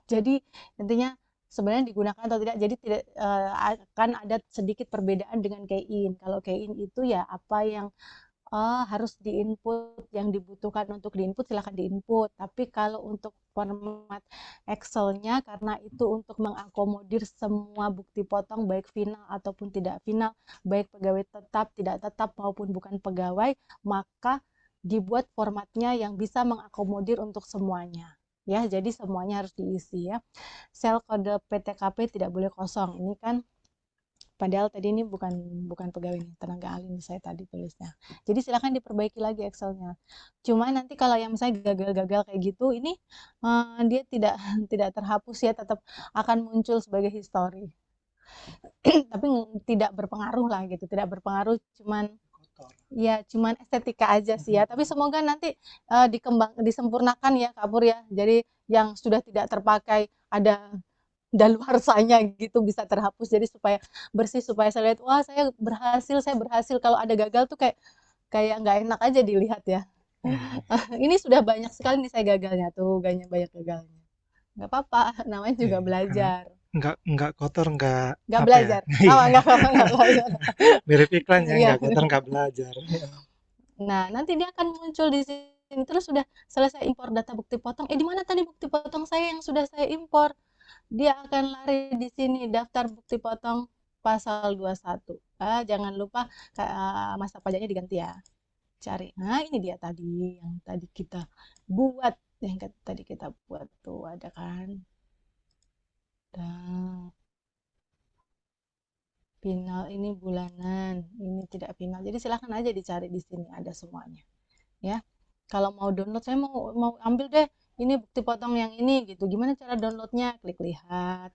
Speaker 3: Jadi intinya sebenarnya digunakan atau tidak. Jadi tidak akan ada sedikit perbedaan dengan key-in. Kalau key-in itu ya apa yang harus diinput, yang dibutuhkan untuk diinput silahkan diinput. Tapi kalau untuk format Excel-nya, karena itu untuk mengakomodir semua bukti potong baik final ataupun tidak final, baik pegawai tetap, tidak tetap maupun bukan pegawai, maka dibuat formatnya yang bisa mengakomodir untuk semuanya. Ya, jadi semuanya harus diisi ya. Sel kode PTKP tidak boleh kosong. Ini kan padahal tadi ini bukan pegawai nih, tenaga ahli nih saya tadi tulisnya. Jadi silakan diperbaiki lagi Excel-nya. Cuma nanti kalau yang misalnya gagal-gagal kayak gitu, ini dia tidak tidak terhapus ya, tetap akan muncul sebagai histori. Tapi tidak berpengaruh lah gitu, tidak berpengaruh, cuman
Speaker 2: Kotor.
Speaker 3: ya cuman estetika aja sih ya. Tapi semoga nanti disempurnakan ya Kak Pur ya. Jadi yang sudah tidak terpakai ada daluarsanya gitu bisa terhapus, jadi supaya bersih, supaya saya lihat wah saya berhasil. Kalau ada gagal tuh kayak nggak enak aja dilihat ya. Ini sudah banyak sekali nih saya gagalnya tuh, banyak gagalnya. Nggak apa-apa, namanya juga
Speaker 2: Iya,
Speaker 3: belajar.
Speaker 2: nggak kotor, nggak
Speaker 3: Nggak
Speaker 2: apa ya?
Speaker 3: belajar.
Speaker 2: Iya,
Speaker 3: Nggak apa-apa, nggak belajar.
Speaker 2: mirip iklan ya,
Speaker 3: Iya.
Speaker 2: nggak kotor nggak belajar.
Speaker 3: Nah, nanti dia akan muncul di sini. Terus sudah selesai impor data bukti potong. Di mana tadi bukti potong saya yang sudah saya impor? Dia akan lari di sini daftar bukti potong pasal 21. Jangan lupa masa pajaknya diganti ya. Cari. Nah, ini dia tadi yang tadi kita buat. Yang tadi kita buat tuh ada kan. Dan final ini bulanan, ini tidak final. Jadi silahkan aja dicari di sini, ada semuanya. Ya. Kalau mau download, saya mau ambil deh ini bukti potong yang ini gitu. Gimana cara downloadnya? Klik lihat.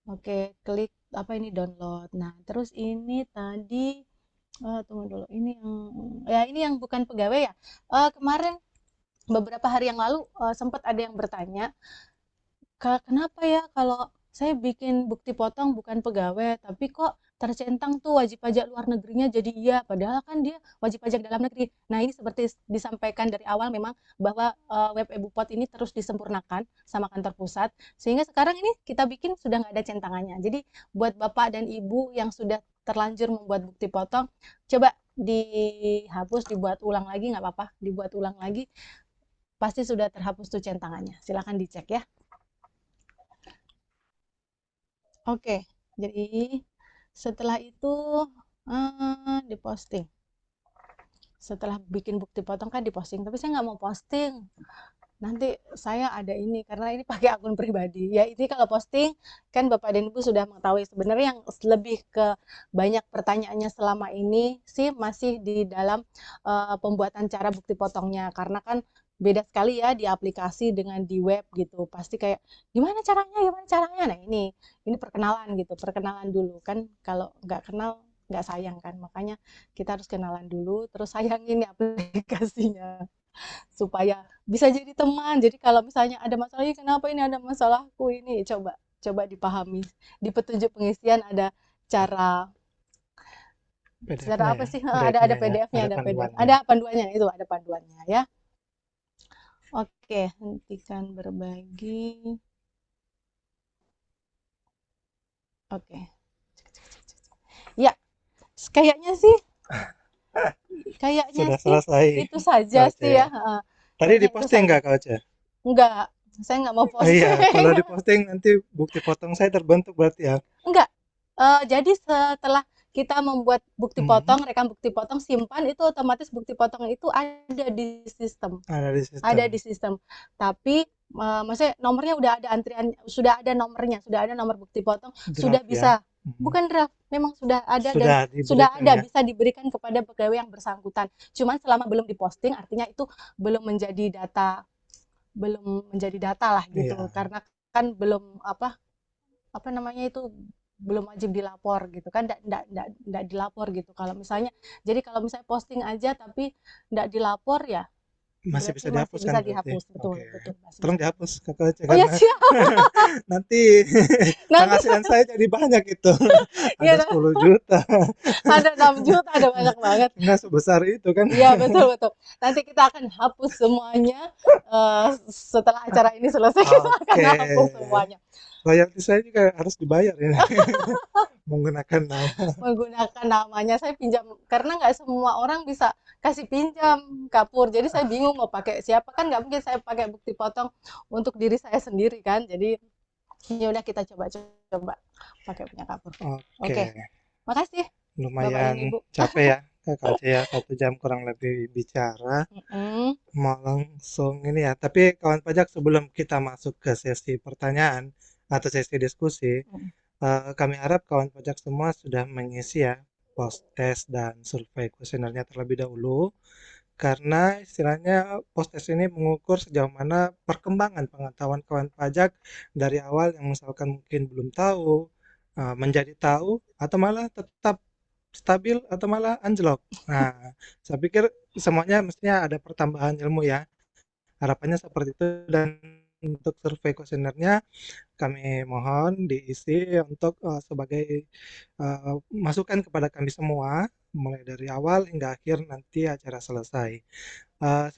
Speaker 3: Oke, klik apa ini download. Nah, terus ini tadi tunggu dulu. Ini yang bukan pegawai ya. Kemarin beberapa hari yang lalu sempat ada yang bertanya, kenapa ya kalau saya bikin bukti potong bukan pegawai, tapi kok tercentang tuh wajib pajak luar negerinya jadi iya, padahal kan dia wajib pajak dalam negeri. Nah, ini seperti disampaikan dari awal memang bahwa web e-Bupot ini terus disempurnakan sama kantor pusat, sehingga sekarang ini kita bikin sudah nggak ada centangannya. Jadi buat Bapak dan Ibu yang sudah terlanjur membuat bukti potong, coba dihapus, dibuat ulang lagi, nggak apa-apa, dibuat ulang lagi, pasti sudah terhapus tuh centangannya. Silahkan dicek ya. Oke, jadi setelah itu diposting. Setelah bikin bukti potong kan diposting, tapi saya nggak mau posting. Nanti saya ada ini, karena ini pakai akun pribadi. Ya, ini kalau posting, kan Bapak dan Ibu sudah mengetahui. Sebenarnya yang lebih ke banyak pertanyaannya selama ini sih masih di dalam pembuatan cara bukti potongnya. Karena kan beda sekali ya di aplikasi dengan di web gitu. Pasti kayak, gimana caranya? Nah, ini perkenalan gitu, perkenalan dulu. Kan kalau nggak kenal, nggak sayang kan. Makanya kita harus kenalan dulu, terus sayangin ya aplikasinya. Supaya bisa jadi teman. Jadi kalau misalnya ada masalahnya, kenapa ini ada masalahku ini, coba dipahami. Di petunjuk pengisian ada cara
Speaker 2: PDF-nya
Speaker 3: apa
Speaker 2: ya,
Speaker 3: sih?
Speaker 2: guide-nya
Speaker 3: Ada
Speaker 2: ya,
Speaker 3: PDF-nya,
Speaker 2: ada
Speaker 3: ada PDF.
Speaker 2: panduannya.
Speaker 3: Ada panduannya itu, ada panduannya ya. Oke, hentikan berbagi. Oke. Ya, kayaknya sih
Speaker 2: Sudah selesai.
Speaker 3: itu saja
Speaker 2: Oke.
Speaker 3: sih ya.
Speaker 2: Tadi diposting nggak Kak Oce?
Speaker 3: Enggak, saya nggak mau posting.
Speaker 2: Iya, kalau diposting nanti bukti potong saya terbentuk berarti ya.
Speaker 3: Enggak. Jadi setelah kita membuat bukti potong, rekam bukti potong, simpan, itu otomatis bukti potong itu ada di sistem.
Speaker 2: Ada di sistem.
Speaker 3: Tapi maksudnya nomornya udah ada antrian, sudah ada nomornya, sudah ada nomor bukti potong,
Speaker 2: Draft
Speaker 3: sudah bisa.
Speaker 2: ya.
Speaker 3: Bukan draft, memang sudah ada
Speaker 2: Sudah ada ya?
Speaker 3: bisa diberikan kepada pegawai yang bersangkutan. Cuman selama belum diposting, artinya itu belum menjadi data lah gitu.
Speaker 2: Iya.
Speaker 3: Karena kan belum apa namanya itu belum wajib dilapor gitu kan, enggak dilapor gitu. Kalau misalnya posting aja tapi enggak dilapor ya
Speaker 2: Masih bisa dihapus kan berarti?
Speaker 3: dihapus, betul,
Speaker 2: Oke.
Speaker 3: betul.
Speaker 2: Tolong dihapus Kak Oce,
Speaker 3: Oh ya,
Speaker 2: karena
Speaker 3: siap.
Speaker 2: nanti penghasilan saya jadi banyak itu. Ada 10 juta.
Speaker 3: Ada 6 juta, ada banyak banget.
Speaker 2: Nggak sebesar itu kan?
Speaker 3: Iya, betul. Nanti kita akan hapus semuanya setelah acara ini selesai, kita akan hapus semuanya.
Speaker 2: royalti saya juga harus dibayar ini menggunakan nama.
Speaker 3: Menggunakan namanya saya pinjam karena nggak semua orang bisa kasih pinjam Kak Pur. Jadi saya bingung mau pakai siapa, kan nggak mungkin saya pakai bukti potong untuk diri saya sendiri kan. Jadi ya udah kita coba pakai punya Kak Pur.
Speaker 2: Oke,
Speaker 3: Oke, makasih Bapak dan
Speaker 2: lumayan
Speaker 3: Ibu.
Speaker 2: capek ya Kakak Cia ya, 1 jam kurang lebih bicara.
Speaker 3: Mm-mm.
Speaker 2: Mau langsung ini ya, tapi kawan pajak sebelum kita masuk ke sesi pertanyaan atau sesi diskusi, kami harap kawan pajak semua sudah mengisi ya post test dan survei kuesionernya terlebih dahulu, karena istilahnya post test ini mengukur sejauh mana perkembangan pengetahuan kawan pajak dari awal yang misalkan mungkin belum tahu, menjadi tahu, atau malah tetap stabil atau malah anjlok. Nah, saya pikir semuanya mestinya ada pertambahan ilmu ya. Harapannya seperti itu, dan untuk survei kuesionernya kami mohon diisi untuk sebagai masukan kepada kami semua mulai dari awal hingga akhir nanti acara selesai.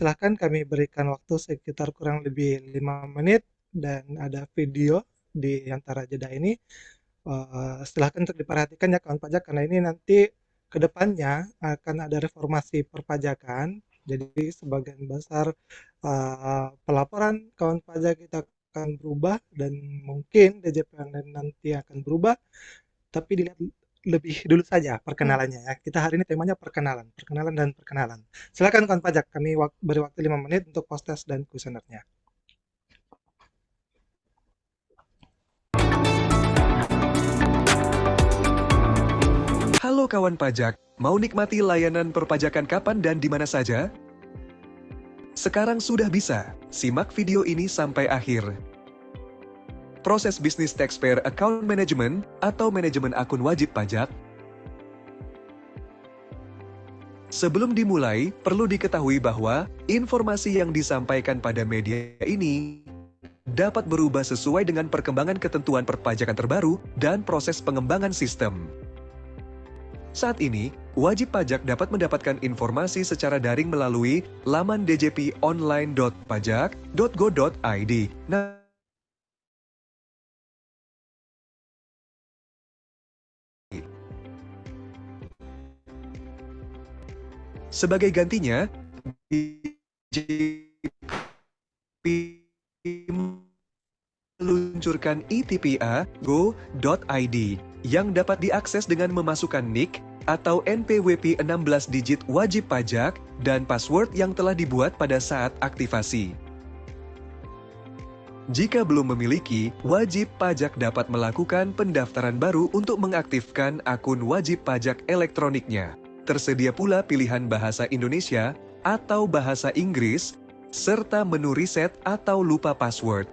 Speaker 2: Silahkan kami berikan waktu sekitar kurang lebih 5 menit dan ada video di antara jeda ini. Silahkan untuk diperhatikan ya kawan pajak, karena ini nanti ke depannya akan ada reformasi perpajakan. Jadi sebagian besar pelaporan kawan pajak kita akan berubah, dan mungkin DJP online nanti akan berubah, tapi dilihat lebih dulu saja perkenalannya ya. Kita hari ini temanya perkenalan dan perkenalan. Silakan kawan pajak, kami beri waktu 5 menit untuk post test dan kuesionernya.
Speaker 4: Halo kawan pajak, mau nikmati layanan perpajakan kapan dan di mana saja? Sekarang sudah bisa, simak video ini sampai akhir. Proses bisnis taxpayer account management atau manajemen akun wajib pajak. Sebelum dimulai, perlu diketahui bahwa informasi yang disampaikan pada media ini dapat berubah sesuai dengan perkembangan ketentuan perpajakan terbaru dan proses pengembangan sistem. Saat ini, wajib pajak dapat mendapatkan informasi secara daring melalui laman djponline.pajak.go.id. Sebagai gantinya, DJP meluncurkan ITPA Go.id yang dapat diakses dengan memasukkan NIK atau NPWP 16 digit wajib pajak dan password yang telah dibuat pada saat aktivasi. Jika belum memiliki, wajib pajak dapat melakukan pendaftaran baru untuk mengaktifkan akun wajib pajak elektroniknya. Tersedia pula pilihan bahasa Indonesia atau bahasa Inggris, serta menu reset atau lupa password.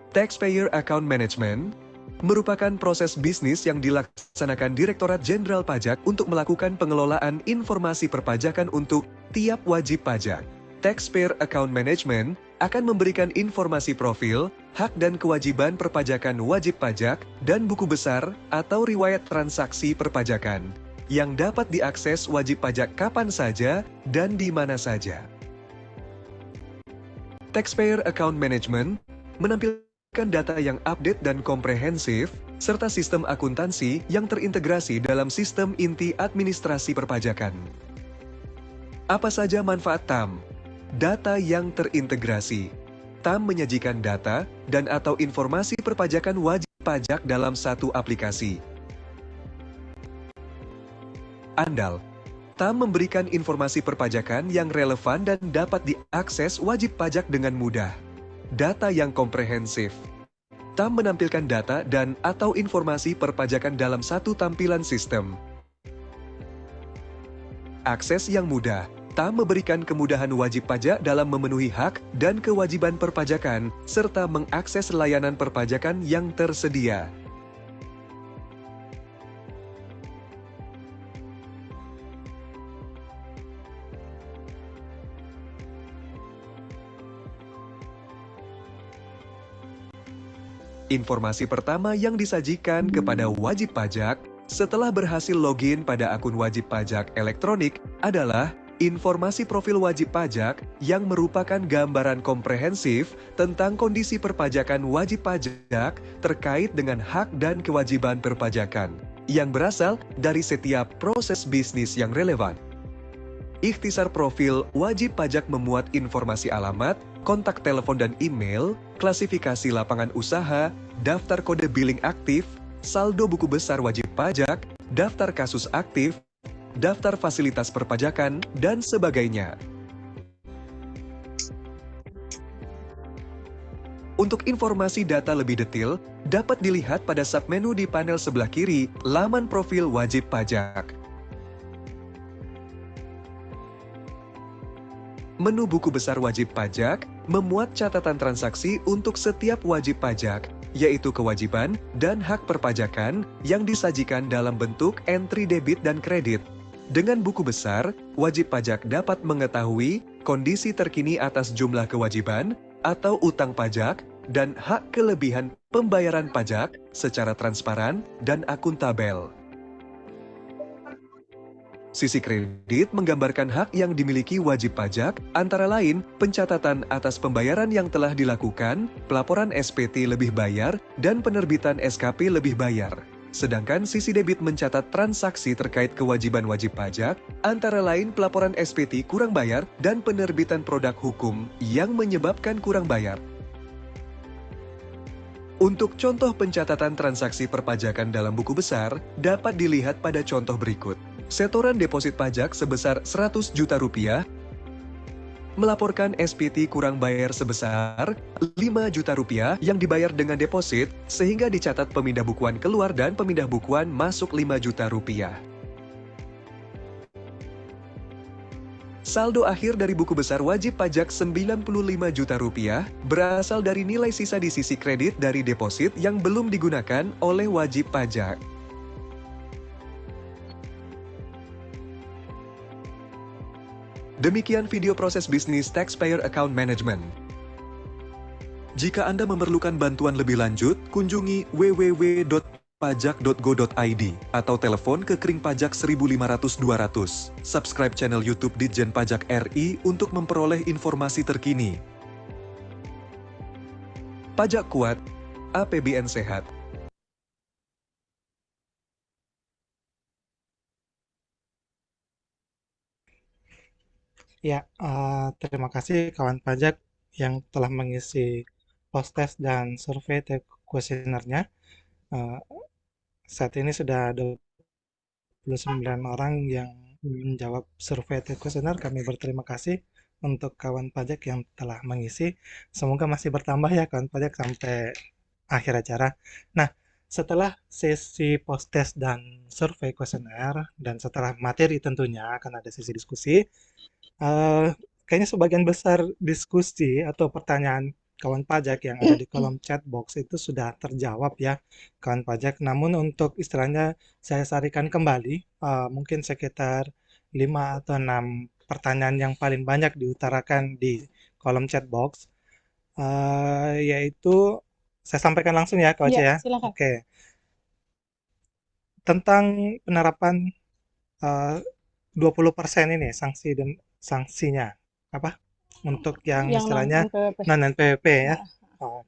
Speaker 4: Taxpayer Account Management merupakan proses bisnis yang dilaksanakan Direktorat Jenderal Pajak untuk melakukan pengelolaan informasi perpajakan untuk tiap wajib pajak. Taxpayer Account Management akan memberikan informasi profil, hak dan kewajiban perpajakan wajib pajak, dan buku besar atau riwayat transaksi perpajakan yang dapat diakses wajib pajak kapan saja dan di mana saja. Taxpayer Account Management menampilkan data yang update dan komprehensif, serta sistem akuntansi yang terintegrasi dalam sistem inti administrasi perpajakan. Apa saja manfaat TAM? Data yang terintegrasi. TAM menyajikan data dan atau informasi perpajakan wajib pajak dalam satu aplikasi. Andal. TAM memberikan informasi perpajakan yang relevan dan dapat diakses wajib pajak dengan mudah. Data yang komprehensif. TAM menampilkan data dan atau informasi perpajakan dalam satu tampilan sistem. Akses yang mudah. TAM memberikan kemudahan wajib pajak dalam memenuhi hak dan kewajiban perpajakan, serta mengakses layanan perpajakan yang tersedia. Informasi pertama yang disajikan kepada wajib pajak setelah berhasil login pada akun wajib pajak elektronik adalah Informasi profil wajib pajak yang merupakan gambaran komprehensif tentang kondisi perpajakan wajib pajak terkait dengan hak dan kewajiban perpajakan yang berasal dari setiap proses bisnis yang relevan. Ikhtisar profil wajib pajak memuat informasi alamat, kontak telepon dan email, klasifikasi lapangan usaha, daftar kode billing aktif, saldo buku besar wajib pajak, daftar kasus aktif, daftar fasilitas perpajakan, dan sebagainya. Untuk informasi data lebih detail, dapat dilihat pada submenu di panel sebelah kiri, laman profil wajib pajak. Menu buku besar wajib pajak memuat catatan transaksi untuk setiap wajib pajak, yaitu kewajiban dan hak perpajakan yang disajikan dalam bentuk entry debit dan kredit. Dengan buku besar, wajib pajak dapat mengetahui kondisi terkini atas jumlah kewajiban atau utang pajak dan hak kelebihan pembayaran pajak secara transparan dan akuntabel. Sisi kredit menggambarkan hak yang dimiliki wajib pajak, antara lain pencatatan atas pembayaran yang telah dilakukan, pelaporan SPT lebih bayar, dan penerbitan SKP lebih bayar. Sedangkan sisi debit mencatat transaksi terkait kewajiban wajib pajak, antara lain pelaporan SPT kurang bayar dan penerbitan produk hukum yang menyebabkan kurang bayar. Untuk contoh pencatatan transaksi perpajakan dalam buku besar, dapat dilihat pada contoh berikut. Setoran deposit pajak sebesar 100 juta rupiah, melaporkan SPT kurang bayar sebesar 5 juta rupiah yang dibayar dengan deposit, sehingga dicatat pemindah bukuan keluar dan pemindah bukuan masuk 5 juta rupiah. Saldo akhir dari buku besar wajib pajak 95 juta rupiah berasal dari nilai sisa di sisi kredit dari deposit yang belum digunakan oleh wajib pajak. Demikian video proses bisnis Taxpayer Account Management. Jika Anda memerlukan bantuan lebih lanjut, kunjungi www.pajak.go.id atau telepon ke Kering Pajak 1500 200. Subscribe channel YouTube Ditjen Pajak RI untuk memperoleh informasi terkini. Pajak kuat, APBN sehat.
Speaker 2: Ya, terima kasih kawan pajak yang telah mengisi post-test dan survei kuesionernya. Eh, Saat ini sudah 29 orang yang menjawab survei kuesioner. Kami berterima kasih untuk kawan pajak yang telah mengisi. Semoga masih bertambah ya kawan pajak sampai akhir acara. Nah, setelah sesi post-test dan survei kuesioner, dan setelah materi tentunya akan ada sesi diskusi, kayaknya sebagian besar diskusi atau pertanyaan kawan pajak yang ada di kolom chat box itu sudah terjawab ya kawan pajak. Namun untuk istilahnya saya sarikan kembali, mungkin sekitar 5 atau 6 pertanyaan yang paling banyak diutarakan di kolom chat box, yaitu saya sampaikan langsung ya Kak Oce
Speaker 3: Iya,
Speaker 2: ya.
Speaker 3: silakan.
Speaker 2: Oke, tentang penerapan 20% ini sanksinya apa untuk yang
Speaker 3: Yang non
Speaker 2: istilahnya
Speaker 3: NPWP.
Speaker 2: non NPWP ya.
Speaker 3: Nah,
Speaker 2: Oh,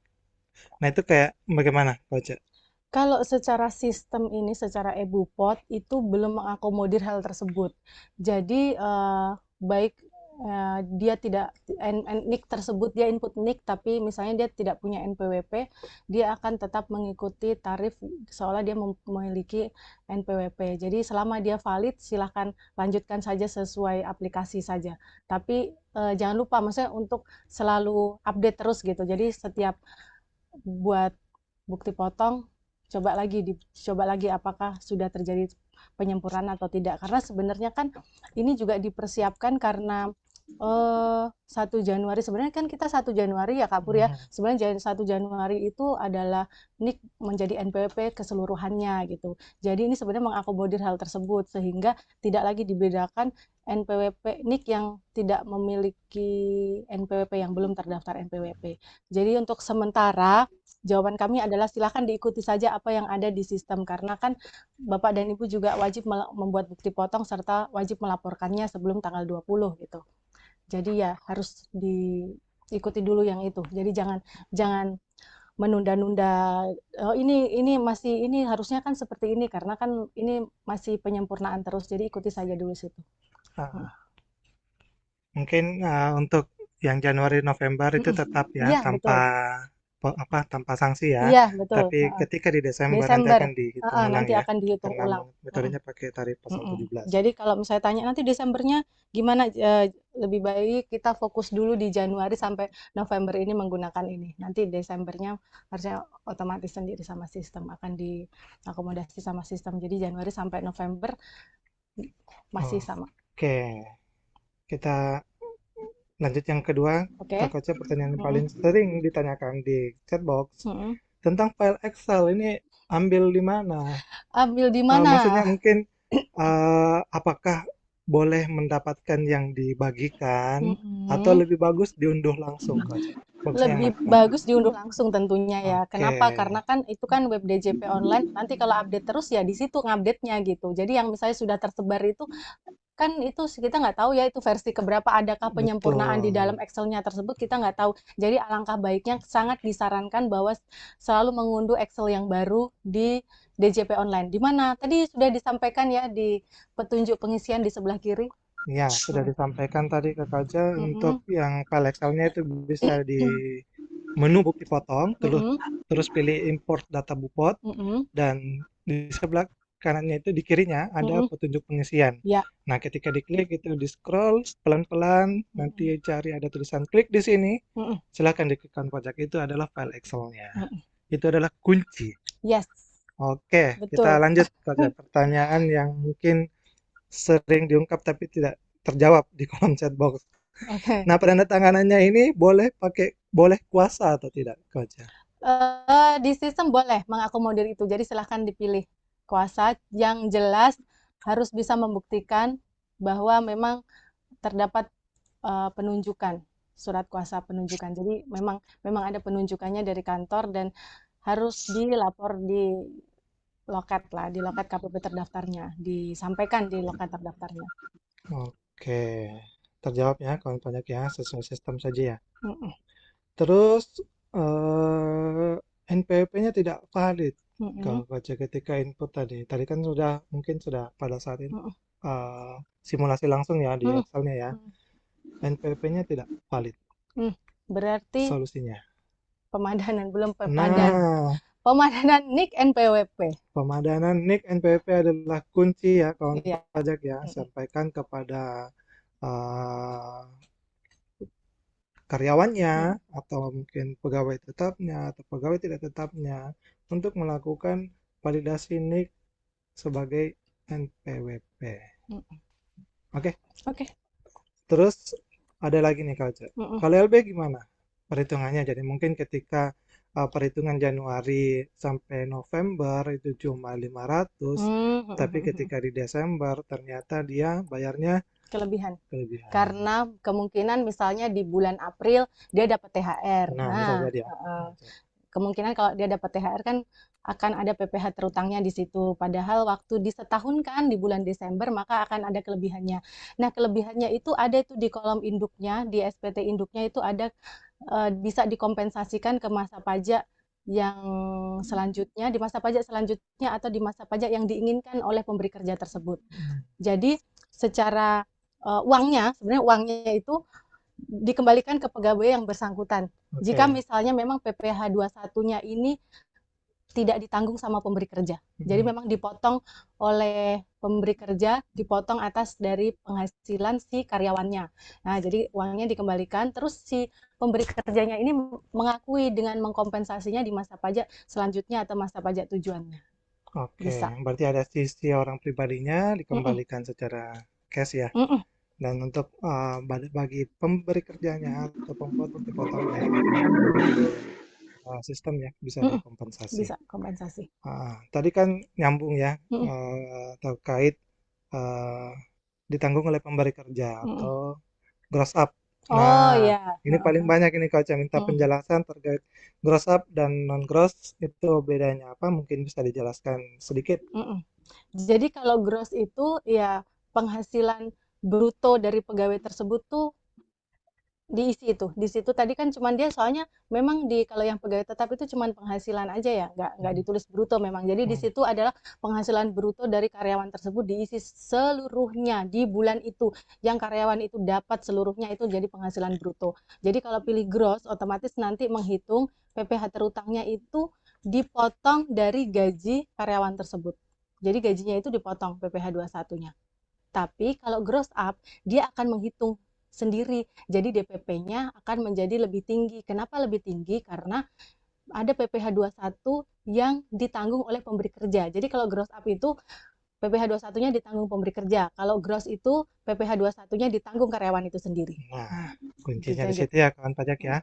Speaker 2: nah itu kayak bagaimana Coach?
Speaker 3: kalau secara sistem ini, secara e-Bupot itu belum mengakomodir hal tersebut. Jadi baik dia tidak NIK tersebut, dia input NIK tapi misalnya dia tidak punya NPWP, dia akan tetap mengikuti tarif seolah dia memiliki NPWP. Jadi selama dia valid silahkan lanjutkan saja sesuai aplikasi saja. Tapi jangan lupa maksudnya untuk selalu update terus gitu. Jadi setiap buat bukti potong coba lagi apakah sudah terjadi penyempurnaan atau tidak, karena sebenarnya kan ini juga dipersiapkan karena 1 Januari sebenarnya kan kita 1 Januari ya Kak Pur ya. Sebenarnya 1 Januari itu adalah NIK menjadi NPWP keseluruhannya gitu. Jadi ini sebenarnya mengakomodir hal tersebut sehingga tidak lagi dibedakan NPWP NIK yang tidak memiliki NPWP yang belum terdaftar NPWP. Jadi untuk sementara jawaban kami adalah silakan diikuti saja apa yang ada di sistem karena kan Bapak dan Ibu juga wajib membuat bukti potong serta wajib melaporkannya sebelum tanggal 20 gitu. Jadi ya harus diikuti dulu yang itu. Jadi jangan menunda-nunda. Oh, ini masih ini harusnya kan seperti ini karena kan ini masih penyempurnaan terus. Jadi ikuti saja dulu situ.
Speaker 2: Mungkin untuk yang Januari November itu tetap ya
Speaker 3: Iya,
Speaker 2: tanpa tanpa sanksi ya.
Speaker 3: Iya, betul.
Speaker 2: Tapi ketika di Desember nanti
Speaker 3: Desember
Speaker 2: akan dihitung ulang
Speaker 3: nanti
Speaker 2: ya.
Speaker 3: akan dihitung
Speaker 2: Karena
Speaker 3: ulang.
Speaker 2: metodenya pakai tarif pasal 17.
Speaker 3: Jadi kalau misalnya tanya nanti Desembernya gimana, lebih baik kita fokus dulu di Januari sampai November ini menggunakan ini. Nanti Desembernya harusnya otomatis sendiri sama sistem, akan diakomodasi sama sistem. Jadi Januari sampai November masih sama.
Speaker 2: Oke. Kita lanjut yang kedua.
Speaker 3: Oke.
Speaker 2: Kak Koca, pertanyaan yang paling sering ditanyakan di chatbox tentang file Excel ini ambil di mana?
Speaker 3: Ambil di mana?
Speaker 2: Maksudnya mungkin apakah boleh mendapatkan yang dibagikan atau lebih bagus diunduh langsung, Koca?
Speaker 3: Lebih bagus diunduh langsung tentunya ya. Kenapa? Karena kan itu kan web DJP online. Nanti kalau update terus ya di situ ngupdate-nya gitu. Jadi yang misalnya sudah tersebar itu kan itu kita nggak tahu ya itu versi keberapa, adakah penyempurnaan di dalam Excel-nya tersebut kita nggak tahu. Jadi alangkah baiknya sangat disarankan bahwa selalu mengunduh Excel yang baru di DJP online. Di mana? Tadi sudah disampaikan ya di petunjuk pengisian di sebelah kiri.
Speaker 2: Ya, sudah disampaikan tadi Kak Koca untuk yang file Excel-nya itu bisa di menu bukti potong, terus pilih import data bupot, dan di sebelah kanannya itu di kirinya ada petunjuk pengisian.
Speaker 3: Ya.
Speaker 2: Nah, ketika diklik itu di scroll pelan-pelan, nanti cari ada tulisan klik di sini. Silakan diklikkan pojok, itu adalah file Excel-nya. Itu adalah kunci.
Speaker 3: Yes.
Speaker 2: Oke,
Speaker 3: betul.
Speaker 2: Kita lanjut pada pertanyaan yang mungkin sering diungkap tapi tidak terjawab di kolom chatbox.
Speaker 3: Okay.
Speaker 2: Nah, penandatanganannya ini boleh kuasa atau tidak, Koca?
Speaker 3: Di sistem boleh mengakomodir itu. Jadi silahkan dipilih kuasa yang jelas harus bisa membuktikan bahwa memang terdapat penunjukan surat kuasa penunjukan. Jadi memang ada penunjukannya dari kantor dan harus dilapor di loket lah, di loket KPP terdaftarnya, disampaikan di loket terdaftarnya.
Speaker 2: Oke, terjawab ya kawan pajak ya, sesuai sistem saja ya. Terus NPWP-nya tidak valid kalau baca ketika input tadi kan mungkin sudah pada saat ini simulasi langsung ya di Excel-nya ya. NPWP-nya tidak valid.
Speaker 3: Berarti
Speaker 2: solusinya
Speaker 3: pemadanan belum pemadanan NIK NPWP.
Speaker 2: Pemadanan NIK NPWP adalah kunci ya kawan pajak ya. Sampaikan kepada karyawannya atau mungkin pegawai tetapnya atau pegawai tidak tetapnya untuk melakukan validasi NIK sebagai NPWP. Oke. Terus ada lagi nih Kak. Kalau LB gimana perhitungannya? Jadi mungkin ketika perhitungan Januari sampai November itu cuma 500, tapi ketika di Desember ternyata dia bayarnya kelebihan.
Speaker 3: Karena kemungkinan misalnya di bulan April dia dapat THR.
Speaker 2: Bisa jadi ya.
Speaker 3: Kemungkinan kalau dia dapat THR kan akan ada PPh terutangnya di situ. Padahal waktu disetahunkan di bulan Desember maka akan ada kelebihannya. Nah, kelebihannya itu ada itu di kolom induknya, di SPT induknya itu ada bisa dikompensasikan ke masa pajak yang selanjutnya, di masa pajak selanjutnya atau di masa pajak yang diinginkan oleh pemberi kerja tersebut. Jadi secara sebenarnya uangnya itu dikembalikan ke pegawai yang bersangkutan. Jika misalnya memang PPh 21-nya ini tidak ditanggung sama pemberi kerja. Jadi memang dipotong oleh pemberi kerja, dipotong atas dari penghasilan si karyawannya. Nah, jadi uangnya dikembalikan, terus si pemberi kerjanya ini mengakui dengan mengkompensasinya di masa pajak selanjutnya atau masa pajak tujuannya.
Speaker 2: Oke, berarti ada sisi orang pribadinya dikembalikan secara cash ya. Dan untuk bagi pemberi kerjanya atau pembuat bukti pemotongan sistem ya bisa
Speaker 3: Mm-mm,
Speaker 2: dikompensasi.
Speaker 3: bisa kompensasi.
Speaker 2: Tadi kan nyambung ya
Speaker 3: Mm-mm,
Speaker 2: terkait eh, ditanggung oleh pemberi kerja
Speaker 3: mm-mm.
Speaker 2: atau gross up.
Speaker 3: Oh
Speaker 2: Nah,
Speaker 3: ya.
Speaker 2: ini paling banyak ini kalau saya minta
Speaker 3: Mm-mm,
Speaker 2: penjelasan terkait gross up dan non gross itu bedanya apa? Mungkin bisa dijelaskan sedikit.
Speaker 3: mm-mm. Jadi kalau gross itu ya penghasilan bruto dari pegawai tersebut tuh diisi itu. Di situ tadi kan cuman dia soalnya memang di kalau yang pegawai tetap itu cuman penghasilan aja ya, nggak ditulis bruto memang. Jadi di
Speaker 2: Hmm.
Speaker 3: situ adalah penghasilan bruto dari karyawan tersebut diisi seluruhnya di bulan itu. Yang karyawan itu dapat seluruhnya itu jadi penghasilan bruto. Jadi kalau pilih gross otomatis nanti menghitung PPh terutangnya itu dipotong dari gaji karyawan tersebut. Jadi gajinya itu dipotong PPh 21-nya. Tapi kalau gross up, dia akan menghitung sendiri. Jadi DPP-nya akan menjadi lebih tinggi. Kenapa lebih tinggi? Karena ada PPh 21 yang ditanggung oleh pemberi kerja. Jadi kalau gross up itu PPh 21-nya ditanggung pemberi kerja. Kalau gross itu PPh 21-nya ditanggung karyawan itu sendiri.
Speaker 2: Nah,
Speaker 3: Gitu
Speaker 2: kuncinya di
Speaker 3: aja.
Speaker 2: situ ya kawan pajak ya.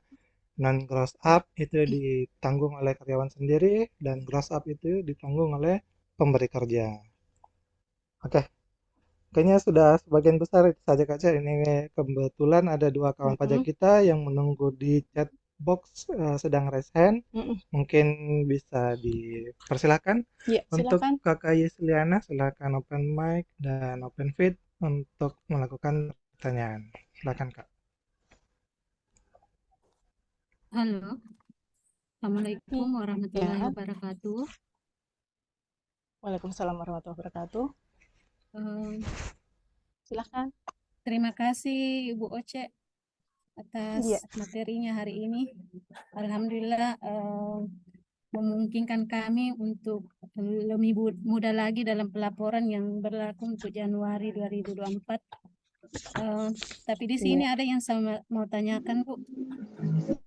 Speaker 2: Non gross up itu ditanggung oleh karyawan sendiri dan gross up itu ditanggung oleh pemberi kerja. Oke, kayaknya sudah sebagian besar itu saja Kak Cia. Ini kebetulan ada dua kawan pajak kita yang menunggu di chat box sedang raise hand. Mungkin bisa dipersilakan
Speaker 3: Ya,
Speaker 2: untuk
Speaker 3: silakan.
Speaker 2: Kakak Yesliana, silakan open mic dan open feed untuk melakukan pertanyaan. Silakan Kak.
Speaker 5: Halo, Assalamualaikum warahmatullahi
Speaker 3: Ya.
Speaker 5: wabarakatuh.
Speaker 3: Waalaikumsalam warahmatullahi wabarakatuh.
Speaker 5: Eh,
Speaker 3: Silakan.
Speaker 5: Terima kasih Ibu Oce atas
Speaker 3: Iya.
Speaker 5: materinya hari ini. Alhamdulillah memungkinkan kami untuk lebih mudah lagi dalam pelaporan yang berlaku untuk Januari 2024. Tapi di sini
Speaker 3: Iya.
Speaker 5: ada yang saya mau tanyakan, Bu.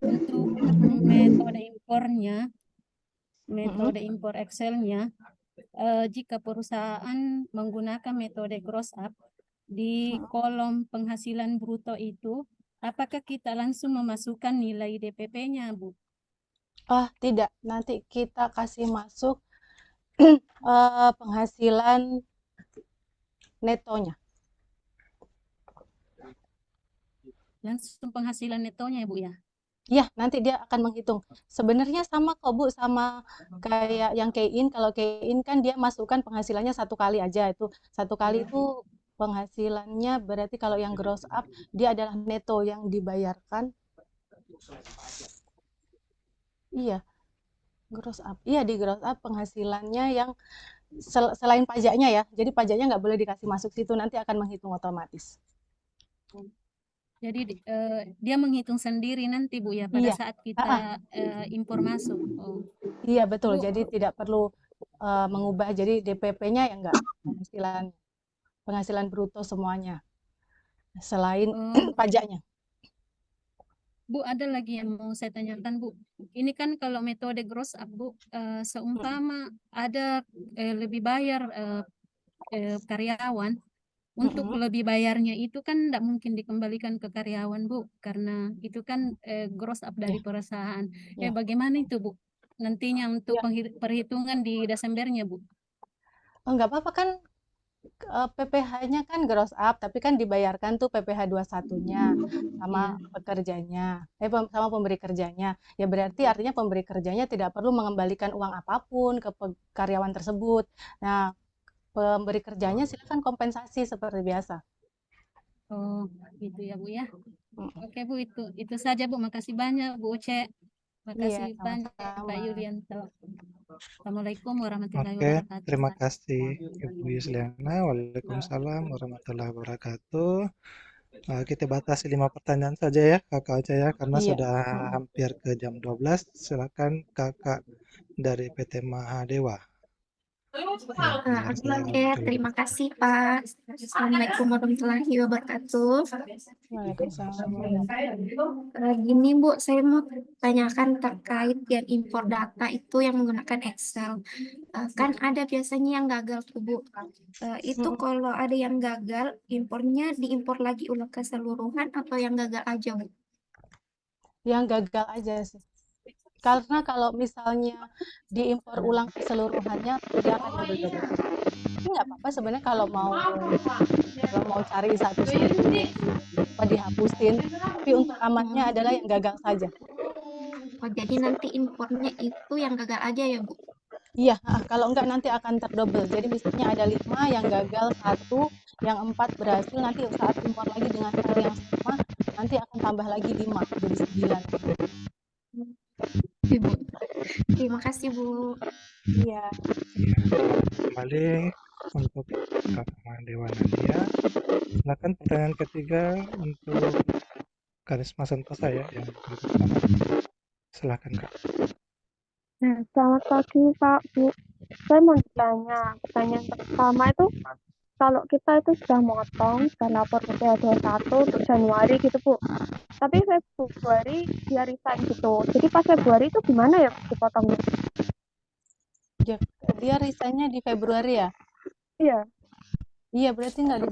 Speaker 5: Untuk metode impornya, metode impor Excelnya, jika perusahaan menggunakan metode gross up di kolom penghasilan bruto itu, apakah kita langsung memasukkan nilai DPP-nya, Bu?
Speaker 3: Oh, tidak. Nanti kita kasih masuk penghasilan netonya.
Speaker 5: Langsung penghasilan netonya, Bu ya?
Speaker 3: Iya, nanti dia akan menghitung. Sebenarnya sama kok Bu, sama kayak yang Key-in. Kalau Key-in kan dia masukkan penghasilannya satu kali aja. Itu satu kali itu penghasilannya berarti kalau yang gross up dia adalah neto yang dibayarkan. Iya, gross up. Iya, di gross up penghasilannya yang selain pajaknya ya. Jadi pajaknya nggak boleh dikasih masuk situ, nanti akan menghitung otomatis.
Speaker 5: Jadi dia menghitung sendiri nanti, Bu ya, pada
Speaker 3: Iya.
Speaker 5: saat kita impor masuk. Oh.
Speaker 3: Iya, betul.
Speaker 5: Bu,
Speaker 3: Jadi tidak perlu mengubah. Jadi DPP-nya ya enggak penghasilan bruto semuanya selain pajaknya.
Speaker 5: Bu, ada lagi yang mau saya tanyakan, Bu. Ini kan kalau metode gross up, Bu, seumpama ada lebih bayar karyawan, untuk lebih bayarnya itu kan tidak mungkin dikembalikan ke karyawan, Bu, karena itu kan gross up dari perusahaan.
Speaker 3: Ya.
Speaker 5: Bagaimana itu, Bu? Nantinya untuk perhitungan di Desembernya, Bu?
Speaker 3: Oh, enggak apa-apa kan PPh-nya kan gross up, tapi kan dibayarkan tuh PPh 21-nya sama pekerjanya, sama pemberi kerjanya. Ya berarti artinya pemberi kerjanya tidak perlu mengembalikan uang apapun ke karyawan tersebut. Nah, pemberi kerjanya silakan kompensasi seperti biasa.
Speaker 5: Oh, gitu ya, Bu ya. Oke, Bu, itu saja, Bu. Makasih banyak, Bu Uce. Makasih banyak, Pak Yulianto. Assalamualaikum warahmatullahi wabarakatuh.
Speaker 2: Terima kasih Ibu Yusliana. Waalaikumsalam warahmatullahi wabarakatuh. Kita batasi 5 pertanyaan saja ya Kakak Oce ya, karena sudah hampir ke jam 12. Silakan Kakak dari PT Mahadewa.
Speaker 8: Oke, terima kasih Pak. Assalamualaikum warahmatullahi wabarakatuh.
Speaker 3: Waalaikumsalam.
Speaker 8: Gini Bu, saya mau tanyakan terkait yang impor data itu yang menggunakan Excel. Kan ada biasanya yang gagal tuh Bu. Itu
Speaker 3: Mm-mm.
Speaker 8: kalau ada yang gagal, impornya diimpor lagi ulang keseluruhan atau yang gagal aja Bu?
Speaker 3: Yang gagal aja sih. Karena kalau misalnya diimpor ulang keseluruhannya, dia akan double-double. Tapi nggak apa-apa sebenarnya kalau mau cari satu-satu apa dihapusin. Tapi untuk amannya adalah yang gagal saja.
Speaker 8: Oh, jadi nanti impornya itu yang gagal aja ya Bu?
Speaker 3: Iya, kalau enggak nanti akan terdouble. Jadi misalnya ada 5 yang gagal satu, yang 4 berhasil, nanti saat impor lagi dengan file yang sama, nanti akan tambah lagi 5, jadi 9.
Speaker 8: Ibu. Terima kasih Bu.
Speaker 3: Iya.
Speaker 2: Kembali untuk Kak Dewa Nadia. Silakan pertanyaan ketiga untuk Karisma Santosa ya yang pertama. Silakan Kak.
Speaker 6: Nah, selamat pagi Pak, Bu. Saya mau ditanya, pertanyaan pertama itu, kalau kita itu sudah motong dan lapor ke PA21 untuk Januari gitu Bu. Tapi Februari dia resign gitu. Jadi pas Februari itu gimana ya dipotongnya?
Speaker 3: Dia resignnya di Februari ya?
Speaker 6: Iya.
Speaker 3: Iya, berarti nggak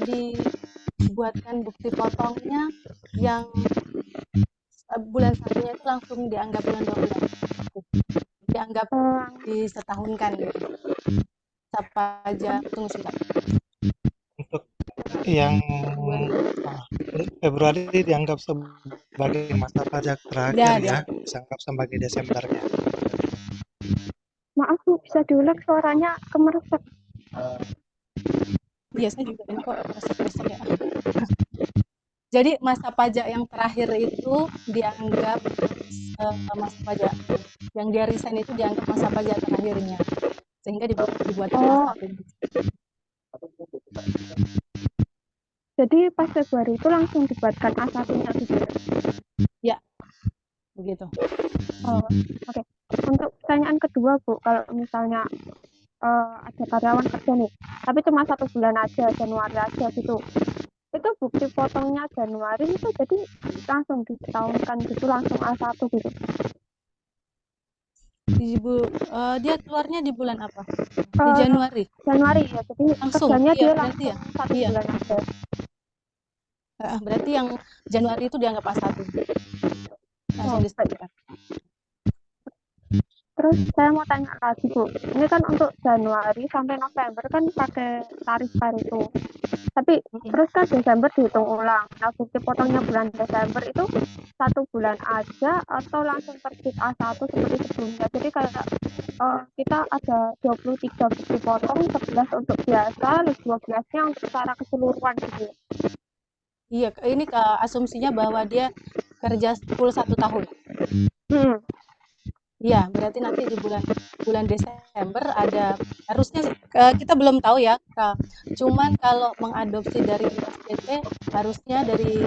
Speaker 3: dibuatkan bukti potongnya yang bulan satunya itu langsung dianggap bulan 12. Dianggap disetahunkan gitu. Siapa aja, tunggu sebentar.
Speaker 2: Untuk yang Februari dianggap sebagai masa pajak terakhir ya, dianggap sebagai Desembernya.
Speaker 6: Maaf Bu, bisa diulang suaranya kemeresek.
Speaker 3: Iya, saya juga ini kok resek-resek ya. Jadi masa pajak yang terakhir itu dianggap masa pajak yang dia resign itu dianggap masa pajak terakhirnya, sehingga dibuat satu.
Speaker 6: Jadi pas Februari itu langsung dibuatkan A1-nya gitu
Speaker 3: ya? Ya, begitu.
Speaker 6: Oke. Untuk pertanyaan kedua Bu, kalau misalnya ada karyawan kerja nih, tapi cuma 1 bulan aja, Januari aja gitu. Itu bukti potongnya Januari itu jadi langsung disetahunkan gitu, langsung A1 gitu.
Speaker 3: Dia keluarnya di bulan apa? Di Januari.
Speaker 6: Januari ya, jadi
Speaker 3: langsung
Speaker 6: kerjanya
Speaker 3: dia
Speaker 6: langsung
Speaker 3: ya?
Speaker 6: 1 bulan aja.
Speaker 3: Berarti yang Januari itu dianggap A1. Langsung disetahunkan.
Speaker 6: Terus saya mau tanya lagi Bu, ini kan untuk Januari sampai November kan pakai tarif baru itu. Tapi terus kan Desember dihitung ulang. Nah bukti potongnya bulan Desember itu 1 bulan aja atau langsung terbit A1 seperti sebelumnya. Jadi kayak kita ada 23 bukti potong, 11 untuk biasa, 12-nya untuk secara keseluruhan gitu.
Speaker 3: Iya, ini asumsinya bahwa dia kerja full 1 tahun. Iya, berarti nanti di bulan Desember ada, harusnya kita belum tahu ya, cuman kalau mengadopsi dari USDT harusnya dari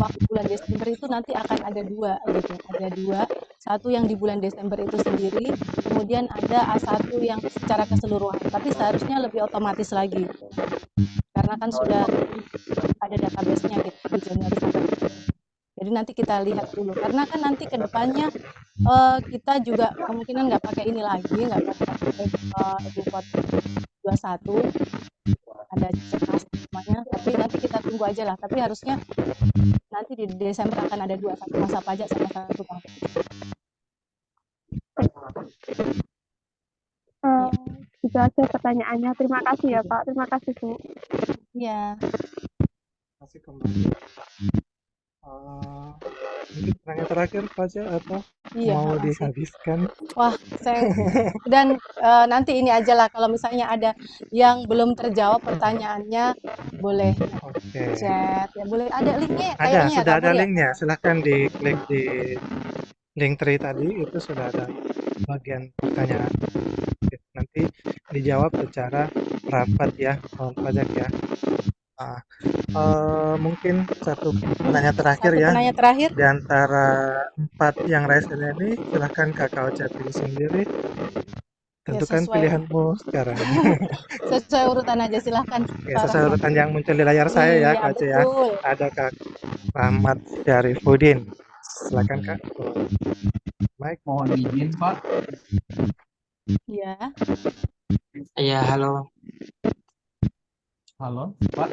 Speaker 3: waktu bulan Desember itu nanti akan ada 2 gitu, ada 2, satu yang di bulan Desember itu sendiri, kemudian ada A1 yang secara keseluruhan, tapi seharusnya lebih otomatis lagi. Karena kan sudah ada database-nya gitu di Januari sampai Februari. Jadi nanti kita lihat dulu, karena kan nanti ke depannya kita juga kemungkinan nggak pakai ini lagi, nggak pakai import 21, ada sekelas namanya, tapi nanti kita tunggu aja lah. Tapi harusnya nanti di Desember akan ada 2, satu masa pajak sama 1 tahun.
Speaker 6: Itu aja pertanyaannya. Terima kasih ya Pak, terima kasih Bu.
Speaker 3: Iya.
Speaker 2: Terima kasih kembali. Mungkin pertanyaan terakhir saja atau mau dihabiskan?
Speaker 3: Wah, dan nanti ini aja lah, kalau misalnya ada yang belum terjawab pertanyaannya, boleh chat ya, boleh ada linknya kayaknya ya.
Speaker 2: Sudah ada linknya, silahkan diklik di link tree tadi, itu sudah ada bagian pertanyaan. Nanti dijawab secara rapat ya, kawan pajak ya. Mungkin satu pertanyaan terakhir ya. Di antara 4 yang raise ini, silahkan Kakak Ocha pilih sendiri.
Speaker 3: Ya,
Speaker 2: Tentukan
Speaker 3: sesuai
Speaker 2: pilihanmu sekarang.
Speaker 3: sesuai urutan aja, silahkan
Speaker 2: Ya,
Speaker 3: Pak
Speaker 2: sesuai
Speaker 3: Rahmat.
Speaker 2: urutan yang muncul di layar saya ya,
Speaker 3: Iya,
Speaker 2: Kak Aceh ya.
Speaker 3: betul.
Speaker 2: Ada Kak Rahmat Syarifudin. Silakan Kak. Mike.
Speaker 9: Mohon izin, Pak.
Speaker 3: Iya.
Speaker 9: Iya, halo. Halo, Pak.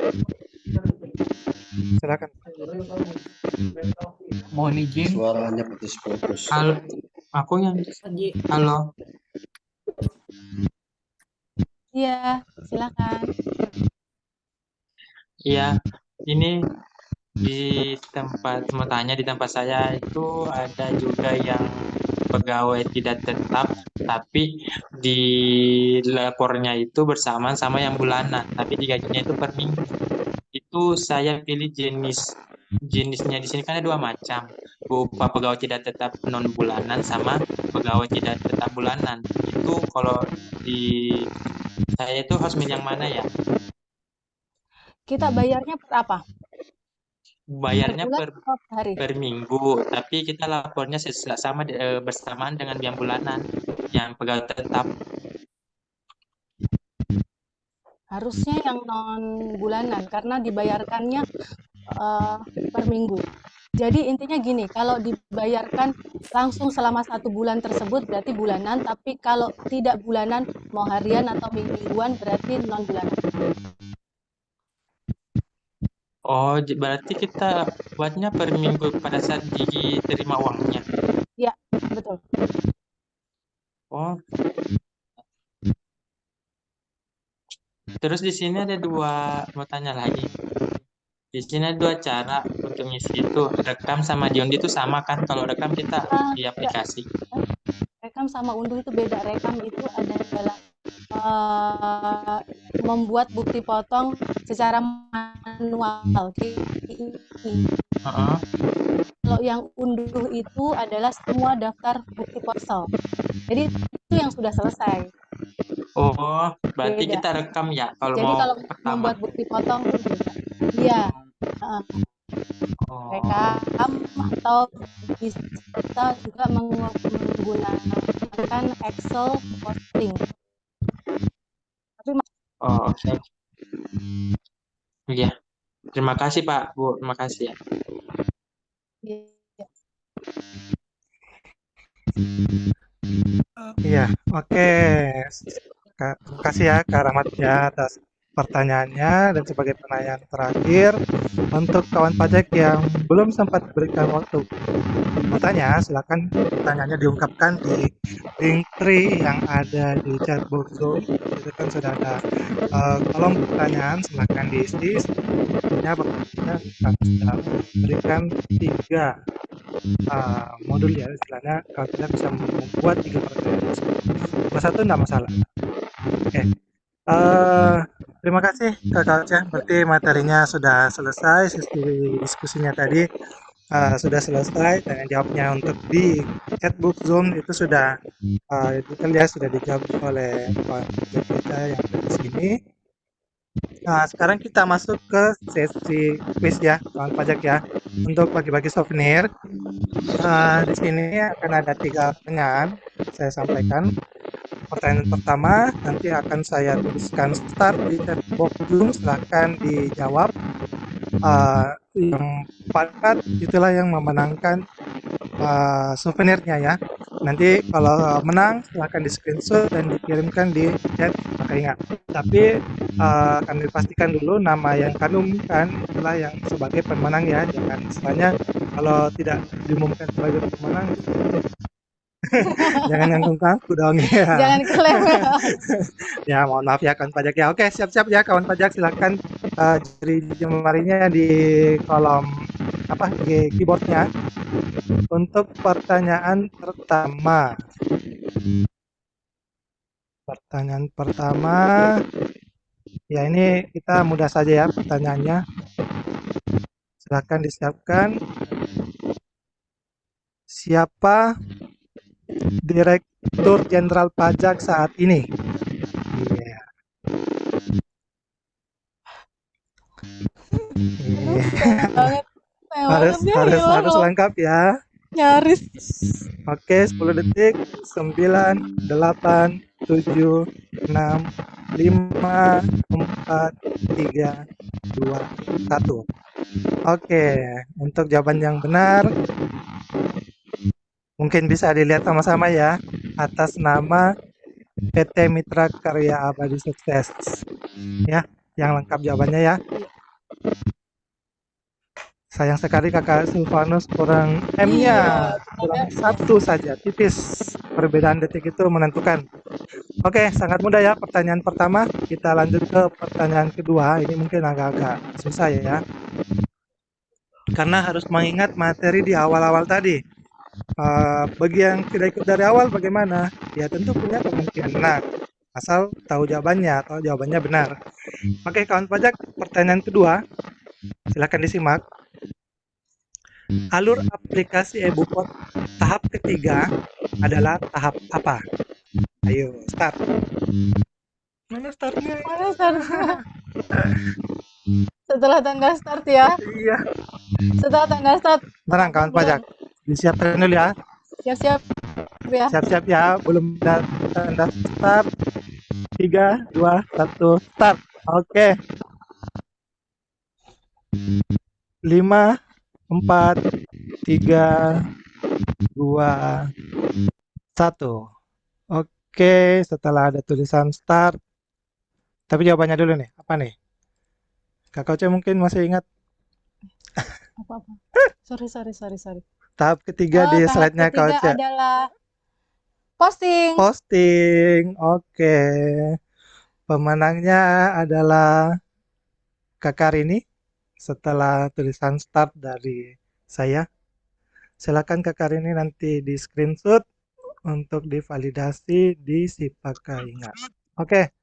Speaker 2: Silakan.
Speaker 9: Mohon izin.
Speaker 10: Suaranya putus-putus.
Speaker 9: Halo, aku yang halo.
Speaker 3: Iya, silakan.
Speaker 9: Iya, ini di tempat mau tanya, di tempat saya itu ada juga yang pegawai tidak tetap, tapi di lapornya itu bersamaan sama yang bulanan, tapi digajinya itu per minggu. Itu saya pilih jenisnya di sini kan ada dua macam, berupa pegawai tidak tetap non bulanan sama pegawai tidak tetap bulanan. Itu kalau di saya itu harus milih yang mana ya?
Speaker 3: Kita bayarnya per apa?
Speaker 9: Bayarnya
Speaker 3: bulan
Speaker 9: per
Speaker 3: atau per hari?
Speaker 9: per minggu, tapi kita lapornya sama bersamaan dengan yang bulanan, yang pegawai tetap.
Speaker 3: Harusnya yang non bulanan karena dibayarkannya per minggu. Jadi intinya gini, kalau dibayarkan langsung selama 1 bulan tersebut berarti bulanan, tapi kalau tidak bulanan mau harian atau mingguan berarti non bulanan.
Speaker 9: Oh, berarti kita buatnya per minggu pada saat diterima uangnya.
Speaker 3: Ya, betul.
Speaker 9: Oh. Terus di sini ada dua, mau tanya lagi. Di sini ada dua cara untuk ngisi itu, rekam sama diundi itu sama kan? Kalau rekam kita di aplikasi.
Speaker 3: Rekam sama unduh itu beda. Rekam itu adalah membuat bukti potong secara manual. Kalau yang unduh itu adalah semua daftar bukti ponsel. Jadi itu yang sudah selesai.
Speaker 9: Oh, berarti
Speaker 3: Beda.
Speaker 9: kita rekam ya kalau
Speaker 3: Jadi
Speaker 9: mau
Speaker 3: kalau
Speaker 9: pertama.
Speaker 3: membuat bukti potong itu beda. Iya. Rekam atau bisa juga menggunakan Excel posting. Tapi
Speaker 9: Oh, oke. Iya. Terima kasih Pak, Bu. Terima kasih ya.
Speaker 2: Iya, oke. Terima kasih ya Kak Rahmat ya atas pertanyaannya, dan sebagai pertanyaan terakhir untuk kawan pajak yang belum sempat berikan waktu bertanya, silakan pertanyaannya diungkapkan di link tree yang ada di chatbox Zoom. Itu kan sudah ada kolom pertanyaan, silakan diisi. Sebenarnya Bapak sudah berikan 3 modul ya, istilahnya kalau tidak bisa membuat 3 pertanyaan. Satu tidak masalah. Oke. Terima kasih Kak Aceh, berarti materinya sudah selesai, sesi diskusinya tadi sudah selesai, tanya jawabnya untuk di chatbox Zoom itu sudah detail ya, sudah dijawab oleh Pak kita yang ada di sini. Nah, sekarang kita masuk ke sesi quiz ya, kawan pajak ya, untuk bagi-bagi souvenir. Di sini akan ada 3 pertanyaan saya sampaikan. Pertanyaan pertama nanti akan saya tuliskan start di chatbox Zoom, silahkan dijawab. Yang padat itulah yang memenangkan souvenirnya ya. Nanti kalau menang silahkan di screenshot dan dikirimkan di chat. Maka ingat, tapi kami pastikan dulu nama yang kami umumkan itulah yang sebagai pemenang ya. Jangan istilahnya kalau tidak diumumkan sebagai pemenang jangan ngangkung-ngangkung dong ya.
Speaker 3: Jangan klaim ya.
Speaker 2: Ya, mohon maaf ya kawan pajak ya. Oke, siap-siap ya kawan pajak, silakan jari jemarinya di kolom di keyboardnya. Untuk pertanyaan pertama. Pertanyaan pertama, ya ini kita mudah saja ya pertanyaannya. Silakan disiapkan. Siapa Direktur Jenderal Pajak saat ini? Iya. Harus lengkap ya.
Speaker 3: Nyaris.
Speaker 2: Oke, 10 detik. 9, 8, 7, 6, 5, 4, 3, 2, 1. Oke, untuk jawaban yang benar mungkin bisa dilihat sama-sama ya, atas nama PT Mitra Karya Abadi Sukses. Ya, yang lengkap jawabannya ya. Sayang sekali Kakak Silvanus kurang M-nya, kurang satu saja, tipis. Perbedaan detik itu menentukan. Oke, sangat mudah ya pertanyaan pertama. Kita lanjut ke pertanyaan kedua. Ini mungkin agak-agak susah ya. Karena harus mengingat materi di awal-awal tadi. Bagi yang tidak ikut dari awal bagaimana? Ya tentu punya kemungkinan. Asal tahu jawabannya atau jawabannya benar. Oke, kawan pajak, pertanyaan kedua. Silakan disimak. Alur aplikasi e-Bupot tahap ketiga adalah tahap apa? Ayo, start. Mana startnya?
Speaker 3: Mana startnya? Setelah tanggal start ya.
Speaker 2: Iya.
Speaker 3: Setelah tanggal start.
Speaker 2: Tenang kawan pajak. Disiapkan dulu ya.
Speaker 3: Siap-siap ya.
Speaker 2: Siap-siap ya. Belum ada tanda start. 3, 2, 1, start. Oke. 5, 4, 3, 2, 1. Oke, setelah ada tulisan start. Tapi jawabannya dulu nih. Apa nih? Kakak Oce mungkin masih ingat.
Speaker 3: Apa-apa. Sorry.
Speaker 2: Tahap ketiga di slide-nya Kak
Speaker 3: Tahap
Speaker 2: Oce.
Speaker 3: ketiga adalah posting.
Speaker 2: Posting. Oke. Pemenangnya adalah Kakak Rini. Setelah tulisan start dari saya. Silakan Kakak Rini nanti di screenshot untuk divalidasi di Sipaka Ingat. Oke.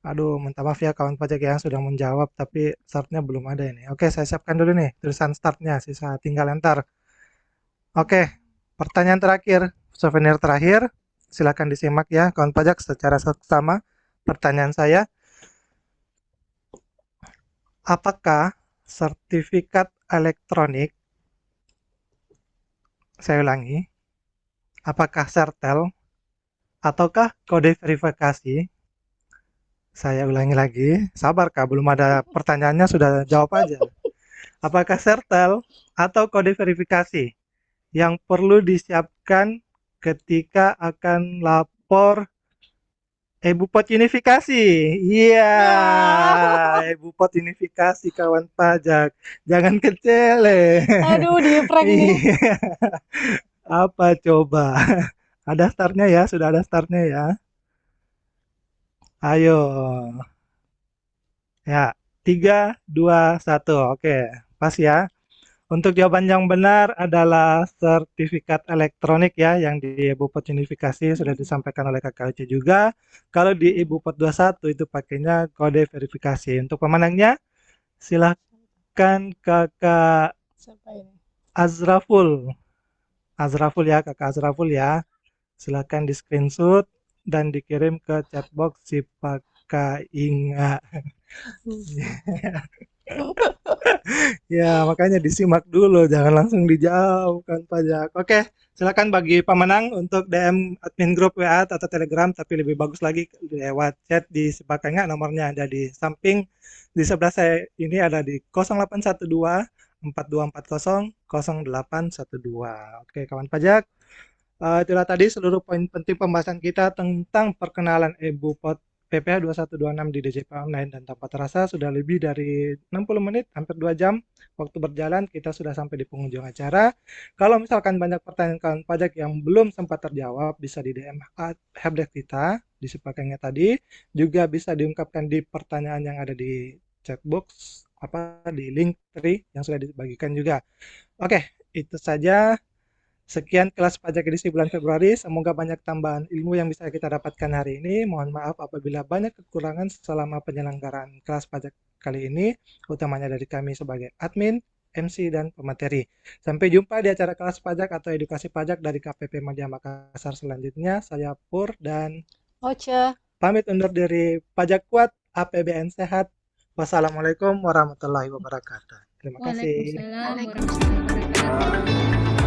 Speaker 2: Aduh, minta maaf ya kawan pajak yang sudah menjawab, tapi startnya belum ada ini. Oke, saya siapkan dulu nih tulisan startnya, sisa tinggal enter. Oke, pertanyaan terakhir, souvenir terakhir. Silakan disimak ya kawan pajak secara seksama. Pertanyaan saya, apakah sertifikat elektronik, saya ulangi, apakah sertel, ataukah kode verifikasi? Saya ulangi lagi, sabar Kak, belum ada pertanyaannya sudah jawab aja. Apakah sertel atau kode verifikasi yang perlu disiapkan ketika akan lapor e-Bupot unifikasi? Iya, e-Bupot unifikasi kawan pajak, jangan kecele.
Speaker 3: Aduh, di prank nih.
Speaker 2: Iya. Apa coba? Ada startnya ya, sudah ada startnya ya. Ayo. Ya, 3, 2, 1. Oke, pas ya. Untuk jawaban yang benar adalah sertifikat elektronik ya, yang di e-Bupot unifikasi sudah disampaikan oleh Kakak Uci juga. Kalau di e-Bupot 21 itu pakainya kode verifikasi. Untuk pemenangnya, silahkan Kakak
Speaker 3: Siapa ini?
Speaker 2: Azraful. Azraful ya, Kakak Azraful ya. Silahkan di screenshot dan dikirim ke chatbox Sipaka Ingat. Ya, makanya disimak dulu, jangan langsung dijawab kan pajak. Oke, silakan bagi pemenang untuk DM admin grup WA atau Telegram, tapi lebih bagus lagi lewat chat di Sipaka Ingat, nomornya ada di samping. Di sebelah saya ini ada di 0812 4240 0812. Oke, kawan pajak. Itulah tadi seluruh poin penting pembahasan kita tentang perkenalan e-Bupot PPH 2126 di DJP Online, dan tanpa terasa sudah lebih dari 60 menit, hampir 2 jam waktu berjalan, kita sudah sampai di penghujung acara. Kalau misalkan banyak pertanyaan kawan pajak yang belum sempat terjawab, bisa di DM helpdesk kita di Sipakanya tadi, juga bisa diungkapkan di pertanyaan yang ada di chatbox di link tree yang sudah dibagikan juga. Oke, itu saja. Sekian kelas pajak edisi bulan Februari. Semoga banyak tambahan ilmu yang bisa kita dapatkan hari ini. Mohon maaf apabila banyak kekurangan selama penyelenggaraan kelas pajak kali ini, utamanya dari kami sebagai admin, MC, dan pemateri. Sampai jumpa di acara kelas pajak atau edukasi pajak dari KPP Madya Makassar selanjutnya. Saya Pur dan
Speaker 3: Oce.
Speaker 2: Pamit undur diri. Pajak kuat, APBN sehat. Wassalamualaikum warahmatullahi wabarakatuh. Terima kasih.
Speaker 5: Waalaikumsalam warahmatullahi wabarakatuh.